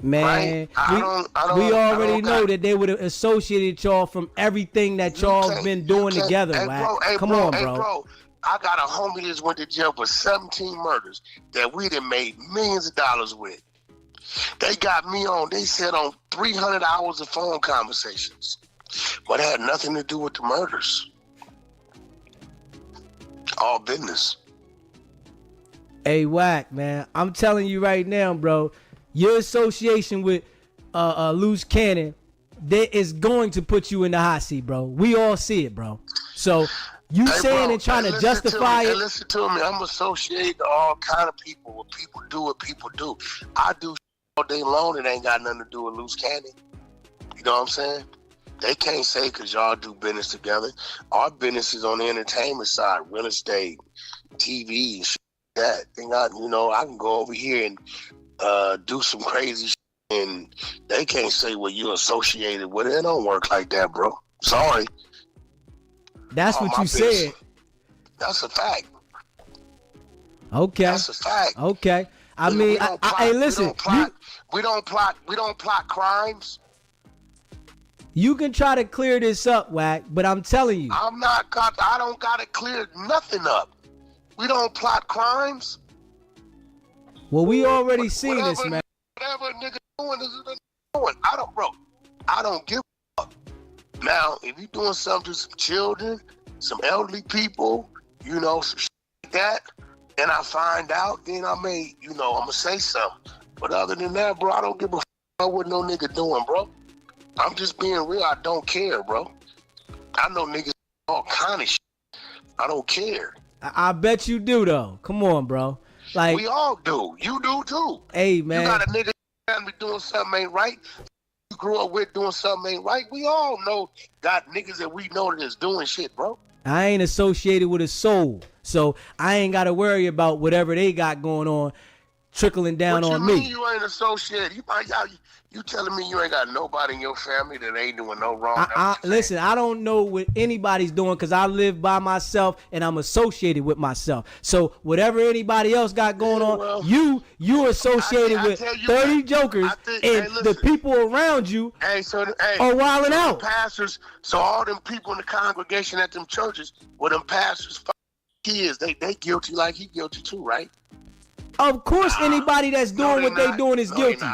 Man, right? we already know that they would have associated y'all from everything that y'all been doing together, Wack. Come on, bro. I got a homie that went to jail for 17 murders that we done made millions of dollars with. They got me on, they said on 300 hours of phone conversations. But it had nothing to do with the murders. All business. Hey, Wack, man, I'm telling you right now, bro, your association with Loose Cannon, that is going to put you in the hot seat, bro. We all see it, bro. So you saying and trying to justify it. Listen to me. I'm associated to all kind of people. What people do, what people do. I do all day long. It ain't got nothing to do with Loose Cannon. You know what I'm saying? They can't say because y'all do business together. Our business is on the entertainment side, real estate, TV, and shit like that. I can go over here and do some crazy shit, and they can't say, well, you're associated with it. It don't work like that, bro. Sorry. That's what you said. That's a fact. Okay. That's a fact. Okay. I mean, hey, listen. We don't plot crimes. You can try to clear this up, Wack, but I'm telling you. I don't gotta clear nothing up. We don't plot crimes. Well, we already seen this, man. Whatever a nigga doing is doing. I don't give a fuck. Now, if you doing something to some children, some elderly people, some shit like that, and I find out, then I may, I'm gonna say something. But other than that, bro, I don't give a fuck about what no nigga doing, bro. I'm just being real. I don't care, bro. I know niggas all kind of shit. I don't care. I bet you do, though. Come on, bro. Like, we all do. You do, too. Hey, man. You got a nigga be doing something ain't right. You grew up with doing something ain't right. We all know got niggas that we know that's doing shit, bro. I ain't associated with a soul, so I ain't got to worry about whatever they got going on trickling down on me. What you mean you ain't associated? You telling me you ain't got nobody in your family that ain't doing no wrong? Listen, I don't know what anybody's doing because I live by myself and I'm associated with myself. So whatever anybody else got going on, you associated with 30 jokers and the people around you are wilding out. Pastors, so all them people in the congregation at them churches, well, them pastors, kids, they guilty like he guilty too, right? Of course, anybody that's doing what they doing is guilty.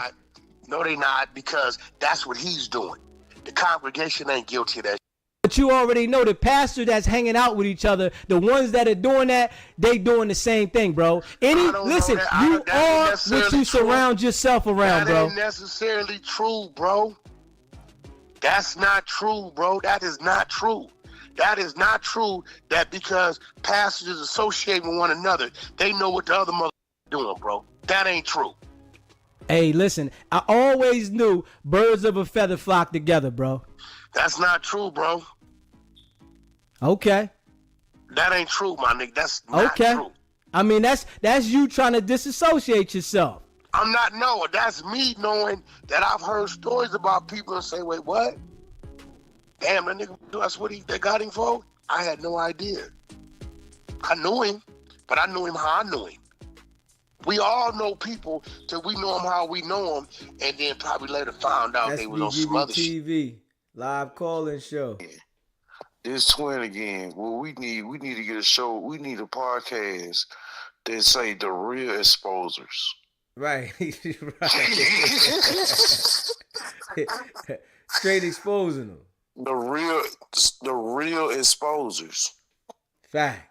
No, they not, because that's what he's doing. The congregation ain't guilty of that. But you already know the pastor that's hanging out with each other, the ones that are doing that, they doing the same thing, bro. Listen, you are what you surround yourself around, bro. That ain't necessarily true, bro. That's not true, bro. That is not true. That is not true that because pastors associate with one another, they know what the other mother doing, bro. That ain't true. Hey, listen, I always knew birds of a feather flock together, bro. That's not true, bro. Okay. That ain't true, my nigga. That's not true. I mean, that's you trying to disassociate yourself. That's me knowing that I've heard stories about people and say, wait, what? Damn, that nigga, that's what they got him for? I had no idea. I knew him, but I knew him how I knew him. We all know people till we know them how we know them, and then probably later found out they was on some other shit. TV live call-in show. This twin again. Well, we need to get a show. We need a podcast that say the real exposers. Right. Straight exposing them. The real exposers. Facts.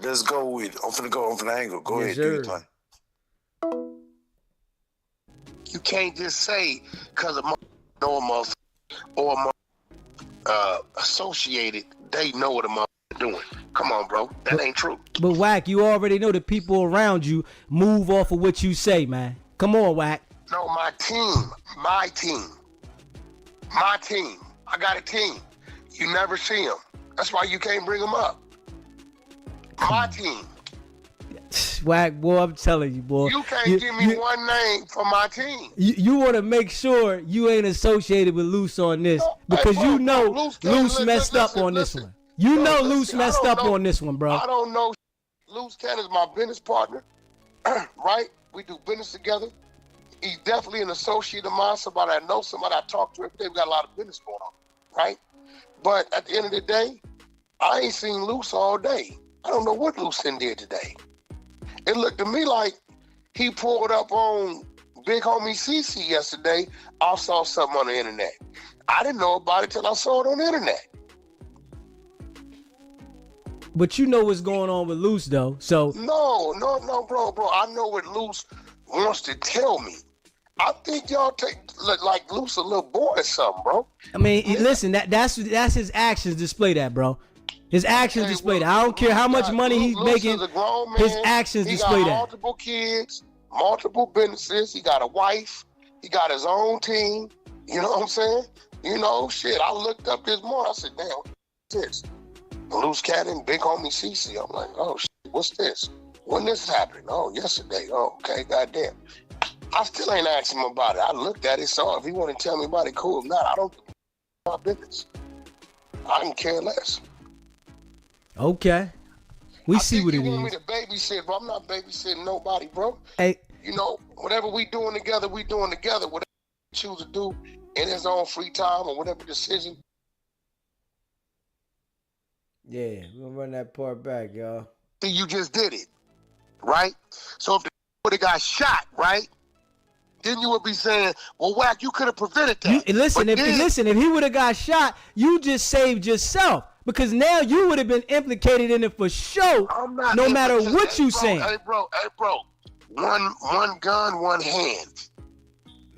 Let's go with it. I'm finna angle. Go ahead, do your thing. You can't just say because a motherfucker or a associated, they know what a motherfucker doing. Come on, bro. That ain't true. But Wack, you already know the people around you move off of what you say, man. Come on, Wack. No, my team. I got a team. You never see them. That's why you can't bring them up. My team. Wack, boy, I'm telling you, boy. You can't give me one name for my team. You want to make sure you ain't associated with Loose on this because you know Loose messed up on this one. You know Loose messed up on this one, bro. I don't know. Loose Can is my business partner, right? We do business together. He's definitely an associate of mine, somebody I know, somebody I talk to every day. We got a lot of business going on, right? But at the end of the day, I ain't seen Loose all day. I don't know what Loose did today. It looked to me like he pulled up on Big Homie CC yesterday. I saw something on the internet. I didn't know about it till I saw it on the internet. But you know what's going on with Loose, though. So No, bro. I know what Loose wants to tell me. I think y'all look like Loose a little boy or something, bro. I mean, listen, that's his actions display that, bro. His actions display that. I don't care how much money he's making. His actions display that. He got multiple kids, multiple businesses. He got a wife. He got his own team. You know what I'm saying? You know, shit. I looked up this morning. I said, damn, what's this? Loose Cat and Big Homie CC. I'm like, oh, shit, what's this? When this happened? Oh, yesterday. Oh, okay, goddamn. I still ain't asked him about it. I looked at it, saw if he want to tell me about it, cool. If not, I don't my business. I can care less. Okay. We see what it is. You want me to babysit, but I'm not babysitting nobody, bro. Hey. You know, whatever we doing together, we doing together. Whatever he choose to do in his own free time or whatever decision. Yeah, we're gonna run that part back, y'all. See, you just did it, right? So if the would have got shot, right? Then you would be saying, well, Wack, you could have prevented that. If he would have got shot, you just saved yourself. Because now you would have been implicated in it for sure, no matter what you saying. Hey, bro. One gun, one hand.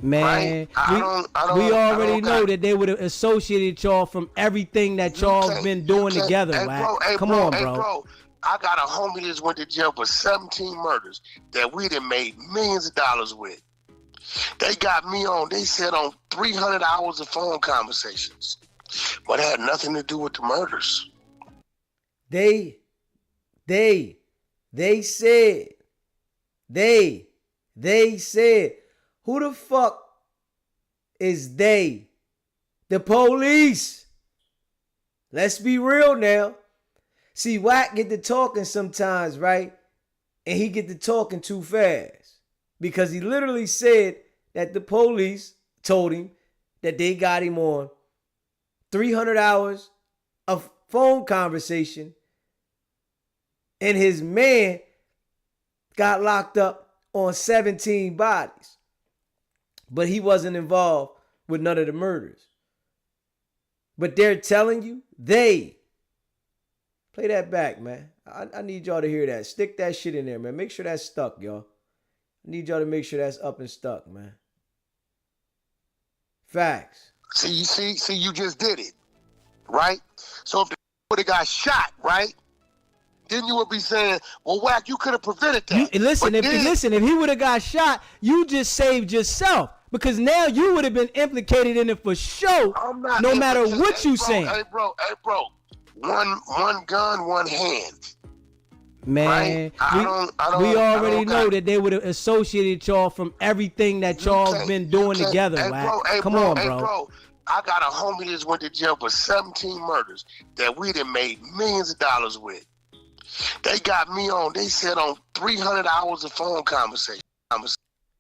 Man, right? we already know that they would have associated y'all from everything that y'all been doing together, Wack. Come on, bro. I got a homie that went to jail for 17 murders that we done made millions of dollars with. They got me on, they said on 300 hours of phone conversations. But it had nothing to do with the murders. They said, who the fuck is they? The police. Let's be real now. See, Wack get to talking sometimes, right? And he get to talking too fast. Because he literally said that the police told him that they got him on 300 hours of phone conversation, and his man got locked up on 17 bodies. But he wasn't involved with none of the murders. But they're telling you, play that back, man. I need y'all to hear that. Stick that shit in there, man. Make sure that's stuck, y'all. I need y'all to make sure that's up and stuck, man. Facts. See, you just did it, right? So if the would have got shot, right? Then you would be saying, well, Wack, you could have prevented that. If he would have got shot, you just saved yourself. Because now you would have been implicated in it for sure, no matter what you saying. Hey, bro. One gun, one hand. Man, right? we already know that they would have associated y'all from everything that y'all been doing together. Come on, bro. I got a homie that went to jail for 17 murders that we done made millions of dollars with. They got me on, they said on 300 hours of phone conversation.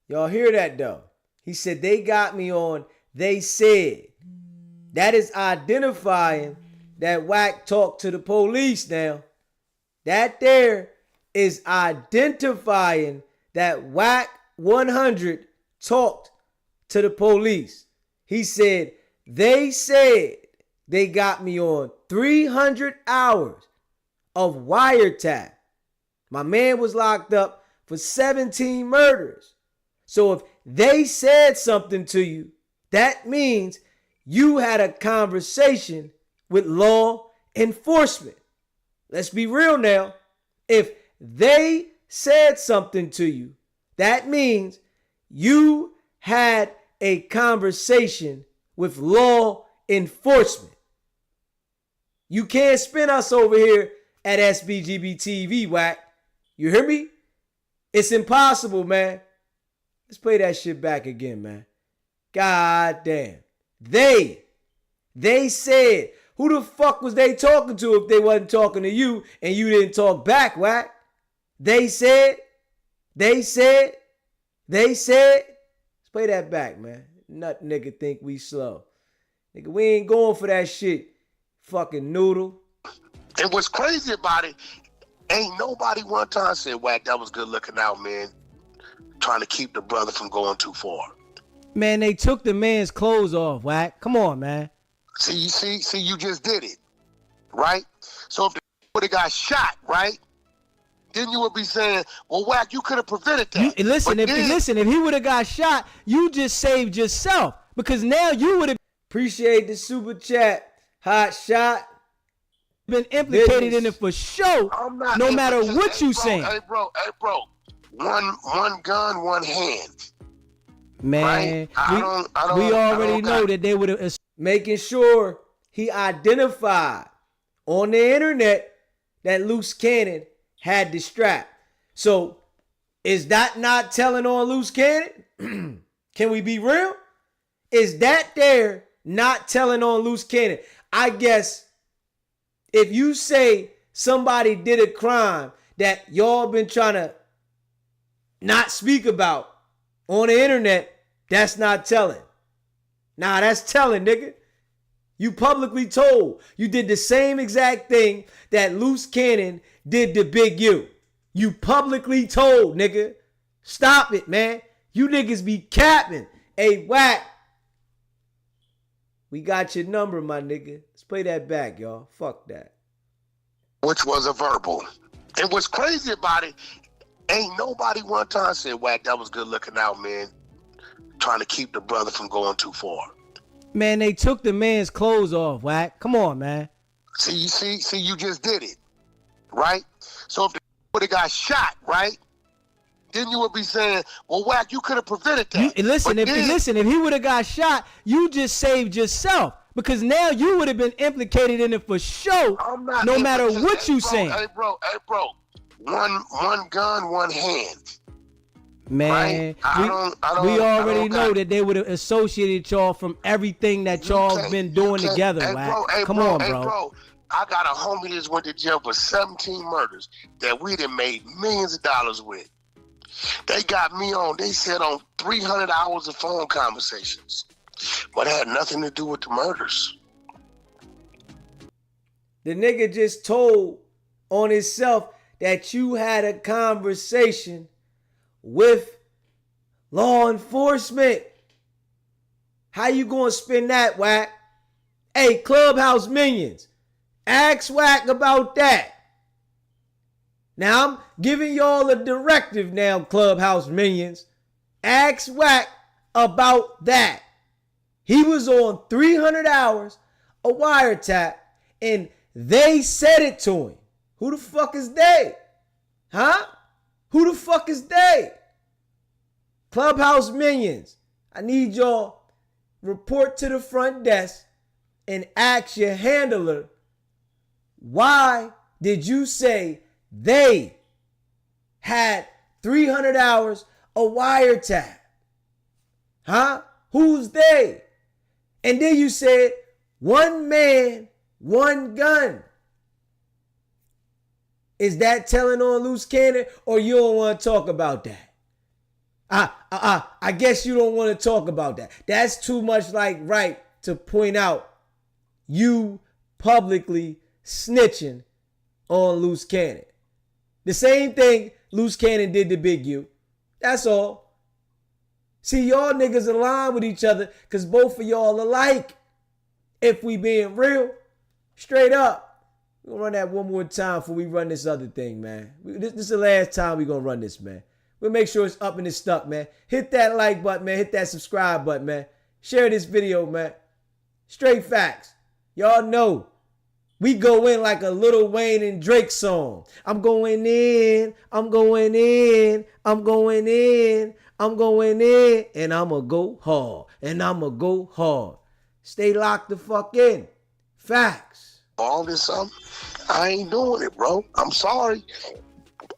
Y'all hear that though? He said they got me on, they said. That is identifying that Wack talked to the police now. That there is identifying that Wack 100 talked to the police. He said they got me on 300 hours of wiretap. My man was locked up for 17 murders. So if they said something to you, that means you had a conversation with law enforcement. Let's be real now. If they said something to you, that means you had a conversation with law enforcement. You can't spin us over here at SBGB TV, Wack. You hear me? It's impossible, man. Let's play that shit back again, man. God damn. They said, who the fuck was they talking to if they wasn't talking to you and you didn't talk back, Wack? They said. Let's play that back, man. Nut nigga think we slow. Nigga, we ain't going for that shit. Fucking noodle. And what's crazy about it, ain't nobody one time said, Wack, that was good looking out, man. Trying to keep the brother from going too far. Man, they took the man's clothes off, Wack. Come on, man. See, you just did it, right? So if the would have got shot, right? Then you would be saying, well, Wack, you could have prevented that. Listen, if he would have got shot, you just saved yourself. Because now you would have... Appreciate the super chat. Hot shot. Been implicated in it for sure, no matter what you saying. Hey, bro. One gun, one hand. Man, right? we already know that they would have... Making sure he identified on the internet that Loose Cannon had the strap. So, is that not telling on Loose Cannon? Can we be real? Is that there not telling on Loose Cannon? I guess if you say somebody did a crime that y'all been trying to not speak about on the internet, that's not telling. Nah, that's telling, nigga. You publicly told. You did the same exact thing that Loose Cannon did to Big U. You publicly told, nigga. Stop it, man. You niggas be capping. Hey, Wack. We got your number, my nigga. Let's play that back, y'all. Fuck that. Which was a verbal. And what's crazy about it, ain't nobody one time said, Wack, that was good looking out, man. Trying to keep the brother from going too far. Man, they took the man's clothes off, Wack. Come on, man. See, you just did it, right? So if the would have got shot, right? Then you would be saying, well, Wack, you could have prevented that. Listen, if he would have got shot, you just saved yourself. Because now you would have been implicated in it for sure, no matter what you saying. Hey, bro. One gun, one hand. Man, right? we already know that they would have associated y'all from everything that y'all been doing together, Wack. Come on, bro. I got a homie that's went to jail for 17 murders that we done made millions of dollars with. They got me on, they said on 300 hours of phone conversations. But it had nothing to do with the murders. The nigga just told on himself that you had a conversation with law enforcement. How you gonna spin that, Wack? Hey, Clubhouse minions, ask Wack about that. Now I'm giving y'all a directive now, Clubhouse minions. Ask Wack about that. He was on 300 hours of wiretap and they said it to him. Who the fuck is they? Huh? Who the fuck is they? Clubhouse minions, I need y'all report to the front desk and ask your handler, why did you say they had 300 hours of wiretap? Huh? Who's they? And then you said, one man, one gun. Is that telling on Loose Cannon, or you don't want to talk about that? I guess you don't want to talk about that. That's too much like right to point out you publicly snitching on Loose Cannon. The same thing Loose Cannon did to Big U. That's all. See, y'all niggas align with each other because both of y'all alike. If we being real, straight up. We're gonna run that one more time before we run this other thing, man. This is the last time we're gonna run this, man. We'll make sure it's up and it's stuck, man. Hit that like button, man. Hit that subscribe button, man. Share this video, man. Straight facts. Y'all know we go in like a Lil Wayne and Drake song. I'm going in, I'm going in, I'm going in, I'm going in, and I'ma go hard, and I'ma go hard. Stay locked the fuck in. Facts. All this I ain't doing it, bro. I'm sorry.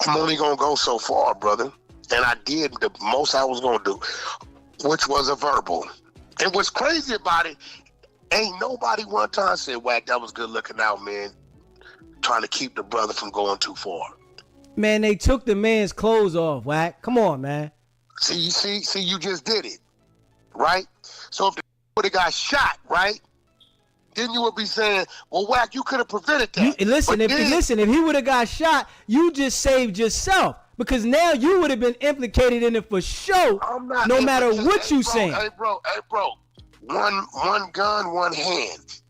I'm only gonna go so far, brother. And I did the most I was gonna do, which was a verbal. And what's crazy about it, ain't nobody one time said, Wack, that was good looking out, man. Trying to keep the brother from going too far. Man, they took the man's clothes off, Wack. Come on, man. See, you just did it, right? So if the would have got shot, right? Then you would be saying, well, Wack, you could have prevented that. Listen, if he would have got shot, you just saved yourself. Because now you would have been implicated in it for sure, no matter what you saying. Hey, bro. One gun, one hand.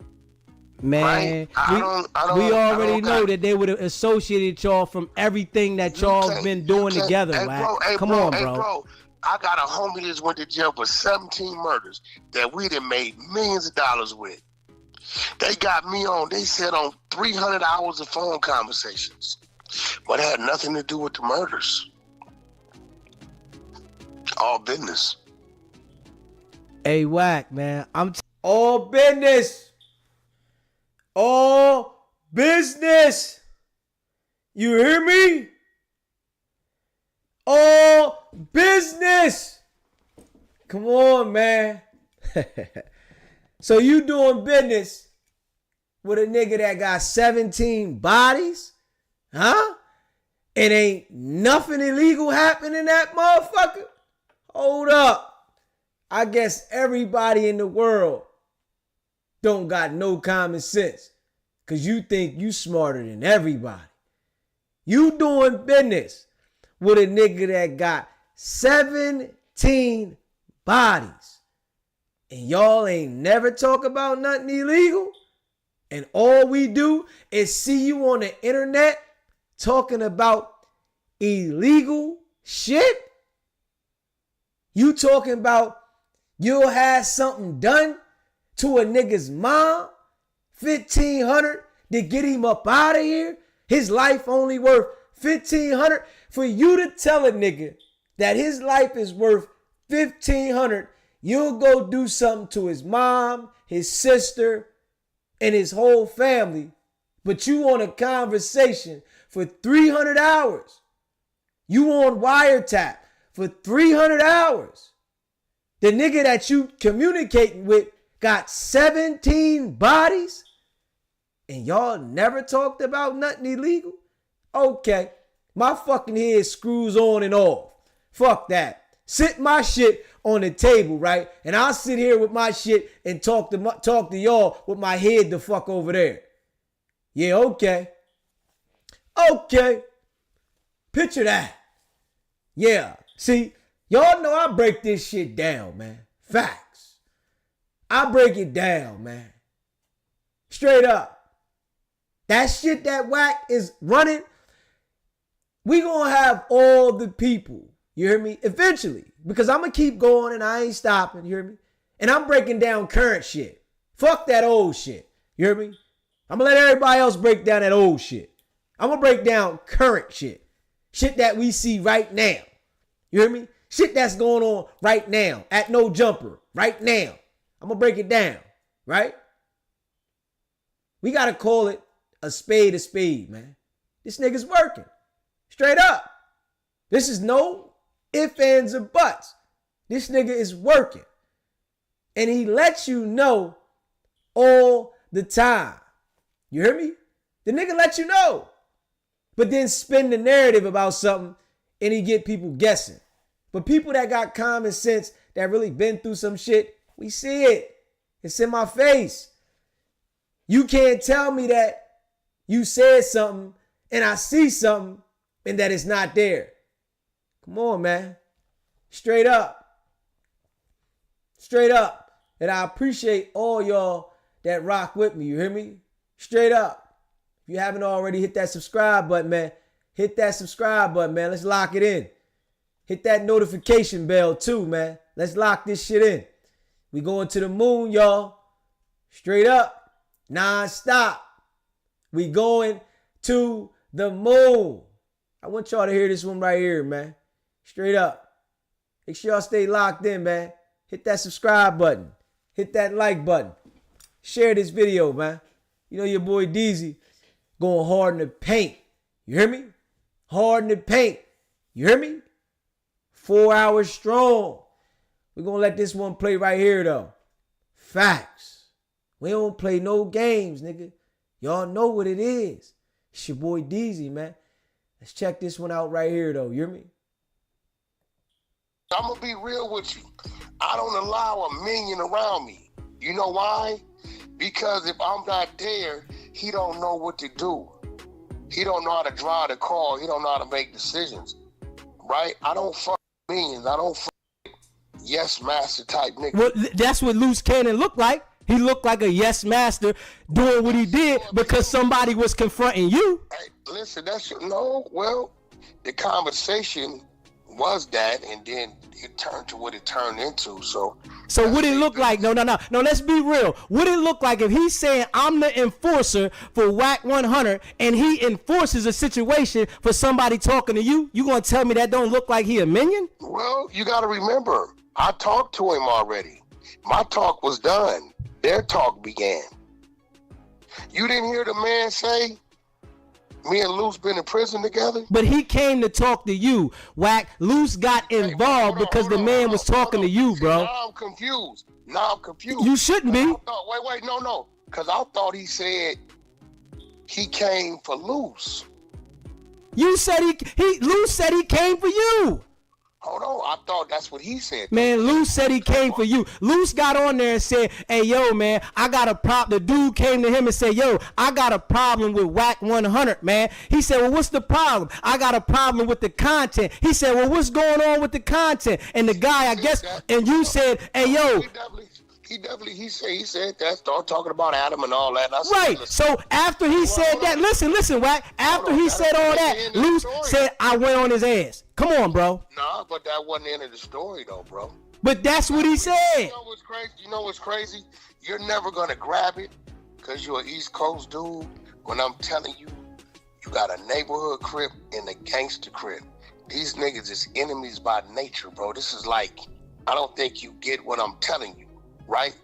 Man, right? we already know that they would have associated y'all from everything that y'all been doing together, Wack. Come on, bro. I got a homie that went to jail for 17 murders that we done made millions of dollars with. They got me on, they said on 300 hours of phone conversations. But it had nothing to do with the murders. All business. Hey, Wack, man. All business. All business. You hear me? All business. Come on, man. So you doing business with a nigga that got 17 bodies? Huh? It ain't nothing illegal happening in that motherfucker? Hold up. I guess everybody in the world don't got no common sense because you think you smarter than everybody. You doing business with a nigga that got 17 bodies and y'all ain't never talk about nothing illegal? And all we do is see you on the internet talking about illegal shit? You talking about you'll have something done to a nigga's mom? 1,500 to get him up out of here? His life only worth 1,500? For you to tell a nigga that his life is worth 1,500, you'll go do something to his mom, his sister, and his whole family, but you on a conversation for 300 hours. You on Wiretap for 300 hours. The nigga that you communicating with got 17 bodies and y'all never talked about nothing illegal? Okay, my fucking head screws on and off. Fuck that. Sit my shit on the table, right? And I'll sit here with my shit and talk to y'all with my head the fuck over there. Yeah, okay. Okay. Picture that. Yeah. See, y'all know I break this shit down, man. Facts. I break it down, man. Straight up. That shit that Wack is running, we gonna have all the people, you hear me? Eventually. Because I'm going to keep going and I ain't stopping, you hear me? And I'm breaking down current shit. Fuck that old shit, you hear me? I'm going to let everybody else break down that old shit. I'm going to break down current shit. Shit that we see right now. You hear me? Shit that's going on right now at No Jumper, right now. I'm going to break it down, right? We got to call it a spade, man. This nigga's working. Straight up. This is no ifs, ands, or buts. This nigga is working. And he lets you know all the time. You hear me? The nigga let you know. But then spin the narrative about something and he get people guessing. But people that got common sense, that really been through some shit, we see it. It's in my face. You can't tell me that you said something and I see something and that it's not there. Come on, man. Straight up. Straight up. And I appreciate all y'all that rock with me. You hear me? Straight up. If you haven't already, hit that subscribe button, man. Hit that subscribe button, man. Let's lock it in. Hit that notification bell too, man. Let's lock this shit in. We going to the moon, y'all. Straight up, non-stop. We going to the moon. I want y'all to hear this one right here, man. Straight up. Make sure y'all stay locked in, man. Hit that subscribe button. Hit that like button. Share this video, man. You know your boy Deezy going hard in the paint. You hear me? Hard in the paint. You hear me? 4 hours strong. We're going to let this one play right here, though. Facts. We don't play no games, nigga. Y'all know what it is. It's your boy Deezy, man. Let's check this one out right here, though. You hear me? I'm going to be real with you. I don't allow a minion around me. You know why? Because if I'm not there, he don't know what to do. He don't know how to draw the call. He don't know how to make decisions. Right? I don't fuck minions. I don't fuck yes master type nigga. Well, that's what Loose Cannon looked like. He looked like a yes master doing what he did because somebody was confronting you. Hey, listen, the conversation was that, and then it turned to what it turned into. So what it look like? No. Let's be real. What it look like if he's saying I'm the enforcer for Wack 100 and he enforces a situation for somebody talking to you? You gonna tell me that don't look like he a minion? Well, you got to remember, I talked to him already. My talk was done. Their talk began. You didn't hear the man say, me and Luce been in prison together? But he came to talk to you, Wack. Luce got involved because the man was talking to you, bro. Now I'm confused. You shouldn't be. Wait, no. Because I thought he said he came for Luce. You said Luce said he came for you. Hold on, I thought that's what he said. Man, Luce said he came for you. Luce got on there and said, hey, yo, man, I got a problem. The dude came to him and said, yo, I got a problem with Wack 100, man. He said, well, what's the problem? I got a problem with the content. He said, well, what's going on with the content? And the guy, I guess, and you said, hey, yo. He said that, start talking about Adam and all that. Right. So after he said that, listen, Wack. After he said all that, Luce said I went on his ass. Come on, bro. Nah, but that wasn't the end of the story, though, bro. But that's what he said. You know what's crazy? You're never gonna grab it because you're an East Coast dude. When I'm telling you, you got a neighborhood crip and a gangster crip. These niggas is enemies by nature, bro. This is like, I don't think you get what I'm telling you. Right?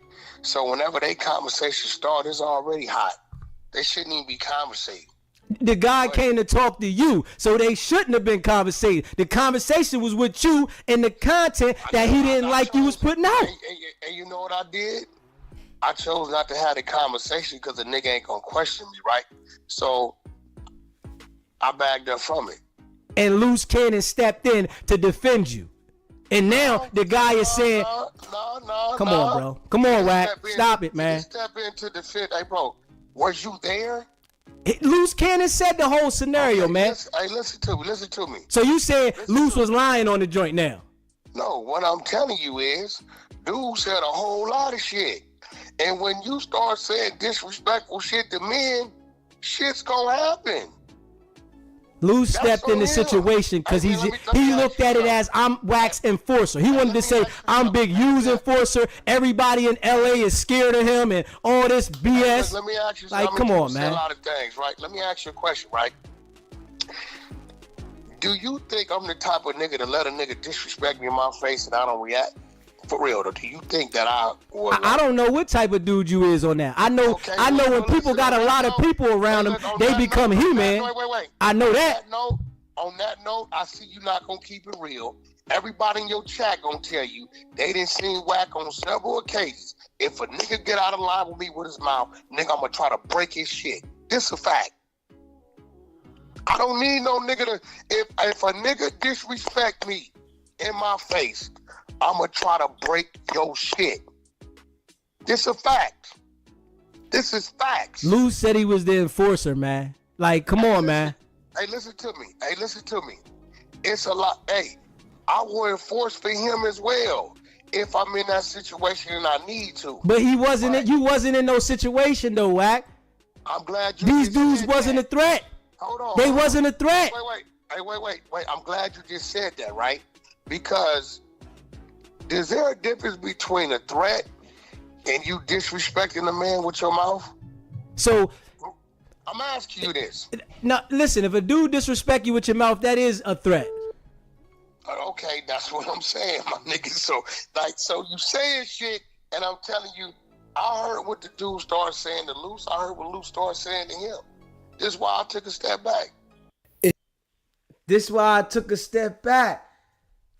So whenever they conversation start, it's already hot. They shouldn't even be conversating. The guy came to talk to you, so they shouldn't have been conversating. The conversation was with you and the content that he didn't like you was putting out. And you know what I did? I chose not to have the conversation because the nigga ain't gonna question me, right? So I backed up from it. And Loose Cannon stepped in to defend you. And now the guy is saying, come on, bro. Come on, Wack. Stop it, man. Step into the fit. Hey, bro, was you there? Loose Cannon said the whole scenario, man. Listen to me. So you said Loose was lying on the joint now? No, what I'm telling you is, dude said a whole lot of shit. And when you start saying disrespectful shit to men, shit's gonna happen. Loose stepped in the situation because he looked at it as I'm Wack's enforcer. He wanted to say I'm Big U's enforcer. Everybody in LA is scared of him and all this BS. Let me ask you like, come on, man. A lot of things, right? Let me ask you a question, right? Do you think I'm the type of nigga to let a nigga disrespect me in my face and I don't react? For real, though, do you think that I don't know what type of dude you is on that. I know when people got a lot of people around them, they become He-Man. Wait. I know that. On that note, I see you not gonna keep it real. Everybody in your chat gonna tell you they didn't see Wack on several occasions. If a nigga get out of line with me with his mouth, nigga, I'm gonna try to break his shit. This a fact. I don't need no nigga to. If a nigga disrespect me in my face, I'ma try to break your shit. This a fact. This is facts. Lou said he was the enforcer, man. Like, come on, man. Hey, listen to me. It's a lot. Hey, I will enforce for him as well if I'm in that situation and I need to. But he wasn't. Right. You wasn't in no situation though, Wack. I'm glad you. These just dudes said wasn't that. a threat. Hold on. They wasn't a threat. Wait. I'm glad you just said that, right? Because is there a difference between a threat and you disrespecting a man with your mouth? So I'm asking you this. now, listen. If a dude disrespect you with your mouth, that is a threat. Okay, that's what I'm saying, my nigga. So you saying shit, and I'm telling you, I heard what the dude started saying to Luce. I heard what Luce started saying to him. This is why I took a step back. This is why I took a step back.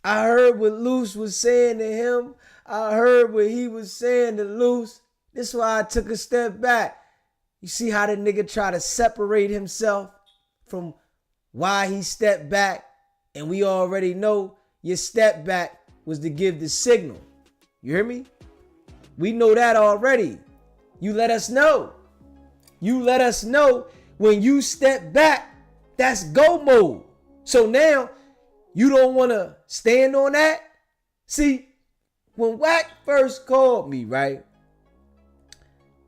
I heard what Luce was saying to him. I heard what he was saying to Luce. This is why I took a step back. You see how the nigga try to separate himself from why he stepped back? And we already know your step back was to give the signal. You hear me? We know that already. You let us know. You let us know when you step back, that's go mode. So now you don't want to stand on that. See, when Wack first called me, right?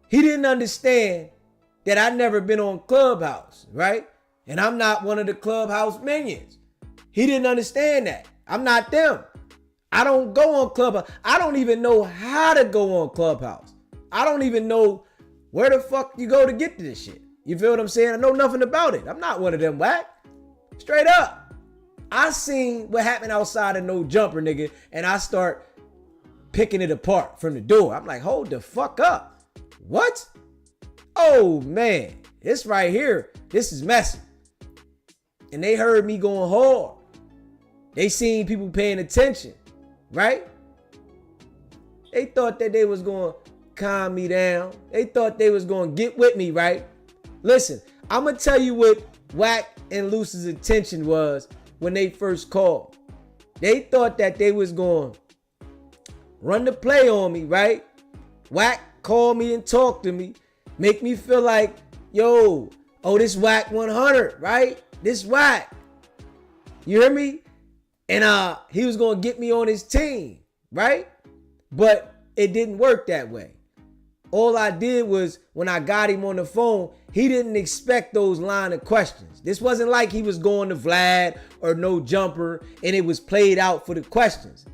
He didn't understand that I never been on Clubhouse, right? And I'm not one of the Clubhouse minions. He didn't understand that. I'm not them. I don't go on Clubhouse. I don't even know how to go on Clubhouse. I don't even know where the fuck you go to get to this shit. You feel what I'm saying? I know nothing about it. I'm not one of them, Wack. Straight up. I seen what happened outside of No Jumper, nigga, and I start picking it apart from the door. I'm like, hold the fuck up. What? Oh, man. This right here, this is messy. And they heard me going hard. They seen people paying attention, right? They thought that they was going to calm me down. They thought they was going to get with me, right? Listen, I'm going to tell you what Wack and Luce's intention was when they first called. They thought that they was going to run the play on me, right? Wack called me and talked to me, make me feel like, yo, oh, this Wack 100, right? This Wack. You hear me? And he was going to get me on his team, right? But it didn't work that way. All I did was, when I got him on the phone, he didn't expect those line of questions. This wasn't like he was going to Vlad or No Jumper and it was played out for the questions.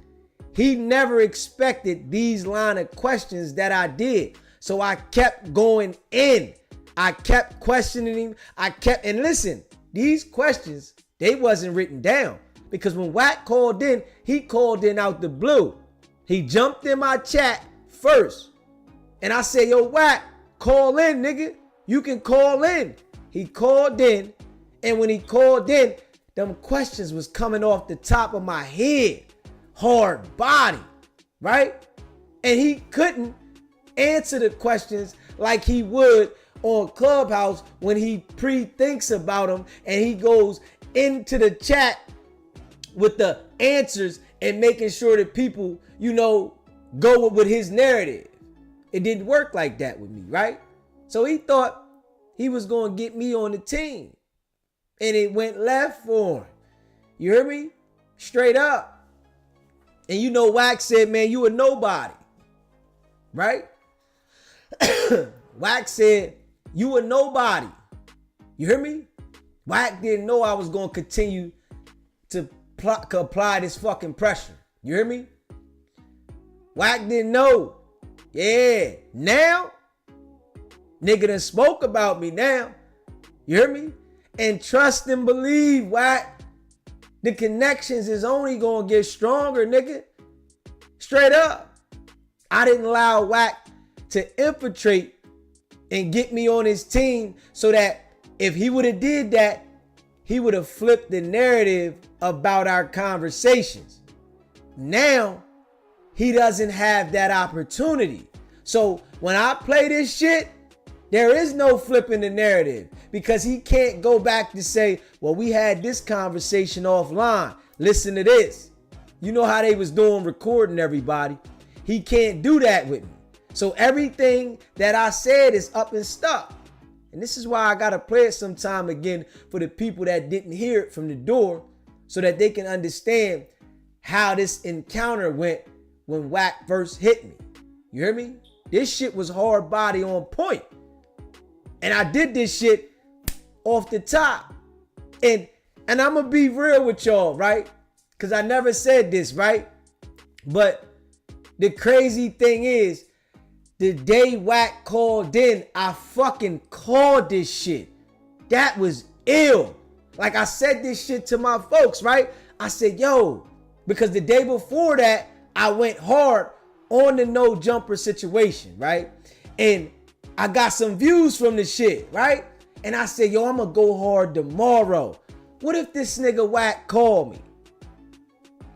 He never expected these line of questions that I did. So I kept going in. I kept questioning him. And listen, these questions, they wasn't written down. Because when Wack called in, he called in out the blue. He jumped in my chat first. And I said, yo, Wack, call in, nigga. You can call in. He called in. And when he called in, them questions was coming off the top of my head. Hard body, right? And he couldn't answer the questions like he would on Clubhouse when he pre-thinks about them and he goes into the chat with the answers and making sure that people, go with his narrative. It didn't work like that with me, right? So he thought he was going to get me on the team. And it went left for him. You hear me? Straight up. And Wack said, man, you a nobody. Right? Wack said, you a nobody. You hear me? Wack didn't know I was going to continue to apply this fucking pressure. You hear me? Wack didn't know. Yeah. Now, nigga done spoke about me now. You hear me? And trust and believe, Wack. The connections is only going to get stronger, nigga. Straight up. I didn't allow Wack to infiltrate and get me on his team so that if he would have did that, he would have flipped the narrative about our conversations. Now, he doesn't have that opportunity. So when I play this shit, there is no flipping the narrative because he can't go back to say, well, we had this conversation offline. Listen to this. You know how they was doing recording everybody. He can't do that with me. So everything that I said is up and stuck. And this is why I got to play it sometime again for the people that didn't hear it from the door so that they can understand how this encounter went when Wack first hit me. You hear me? This shit was hard body on point. And I did this shit off the top. And I'm gonna be real with y'all, right? Because I never said this, right? But the crazy thing is, the day Wack called in, I fucking called this shit. That was ill. Like, I said this shit to my folks, right? I said, yo, because the day before that, I went hard on the no jumper situation, right? And I got some views from the shit, right? And I said, yo, I'm gonna go hard tomorrow. What if this nigga Wack called me?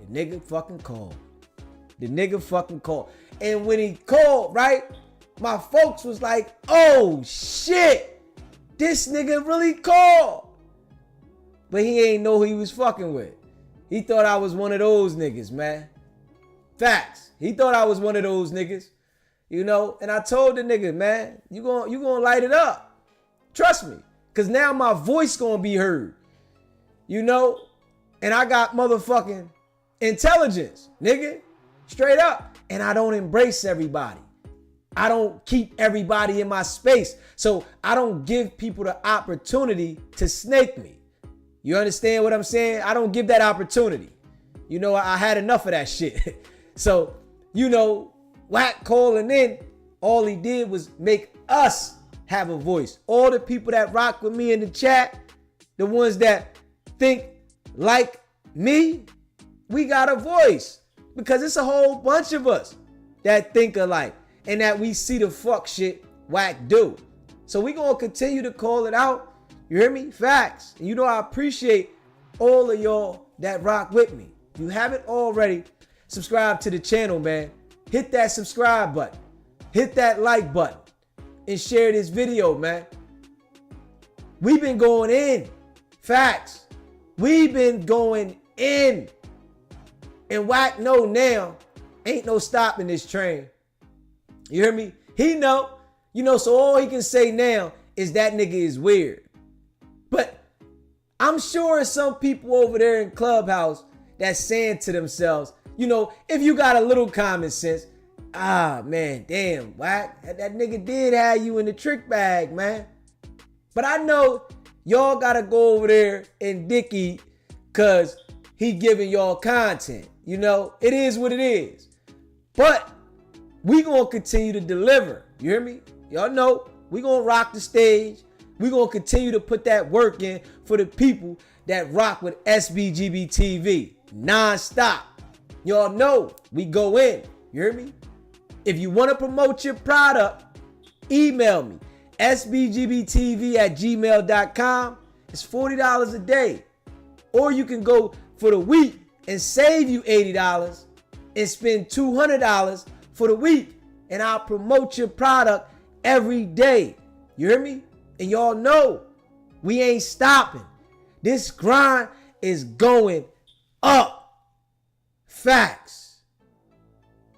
The nigga fucking called. And when he called, right, my folks was like, oh shit, this nigga really called. But he ain't know who he was fucking with. He thought I was one of those niggas, man. Facts. He thought I was one of those niggas. You know, and I told the nigga, man, you gonna light it up. Trust me. Cause now my voice gonna be heard. You know? And I got motherfucking intelligence, nigga. Straight up. And I don't embrace everybody. I don't keep everybody in my space. So I don't give people the opportunity to snake me. You understand what I'm saying? I don't give that opportunity. You know, I had enough of that shit. So, you know, Wack calling in, all he did was make us have a voice. All the people that rock with me in the chat, the ones that think like me, we got a voice. Because it's a whole bunch of us that think alike and that we see the fuck shit Wack do. So we gonna continue to call it out. You hear me? Facts. And you know I appreciate all of y'all that rock with me. If you haven't already, subscribe to the channel, man. Hit that subscribe button. Hit that like button. And share this video, man. We've been going in. Facts. We've been going in. And Wack know now, ain't no stopping this train. You hear me? He know. You know, so all he can say now is that nigga is weird. But I'm sure some people over there in Clubhouse that's saying to themselves, you know, if you got a little common sense, man, damn, Wack, that nigga did have you in the trick bag, man. But I know y'all gotta go over there and dick eat because he giving y'all content. You know, it is what it is. But we gonna continue to deliver. You hear me? Y'all know we gonna rock the stage. We gonna continue to put that work in for the people that rock with SBGB TV non-stop. Y'all know we go in. You hear me? If you want to promote your product, email me sbgbtv@gmail.com. It's $40 a day. Or you can go for the week and save you $80 and spend $200 for the week. And I'll promote your product every day. You hear me? And y'all know we ain't stopping. This grind is going up. Facts.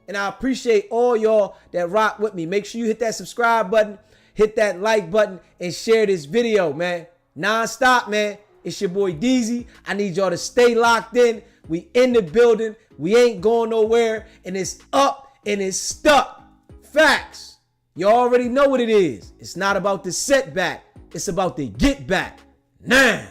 And I appreciate all y'all that rock with me. Make sure you hit that subscribe button, hit that like button, and share this video, man. Non-stop, man. It's your boy Deezy. I need y'all to stay locked in. We in the building. We ain't going nowhere. And it's up and it's stuck. Facts. You already know what it is. It's not about the setback. It's about the get back. Now.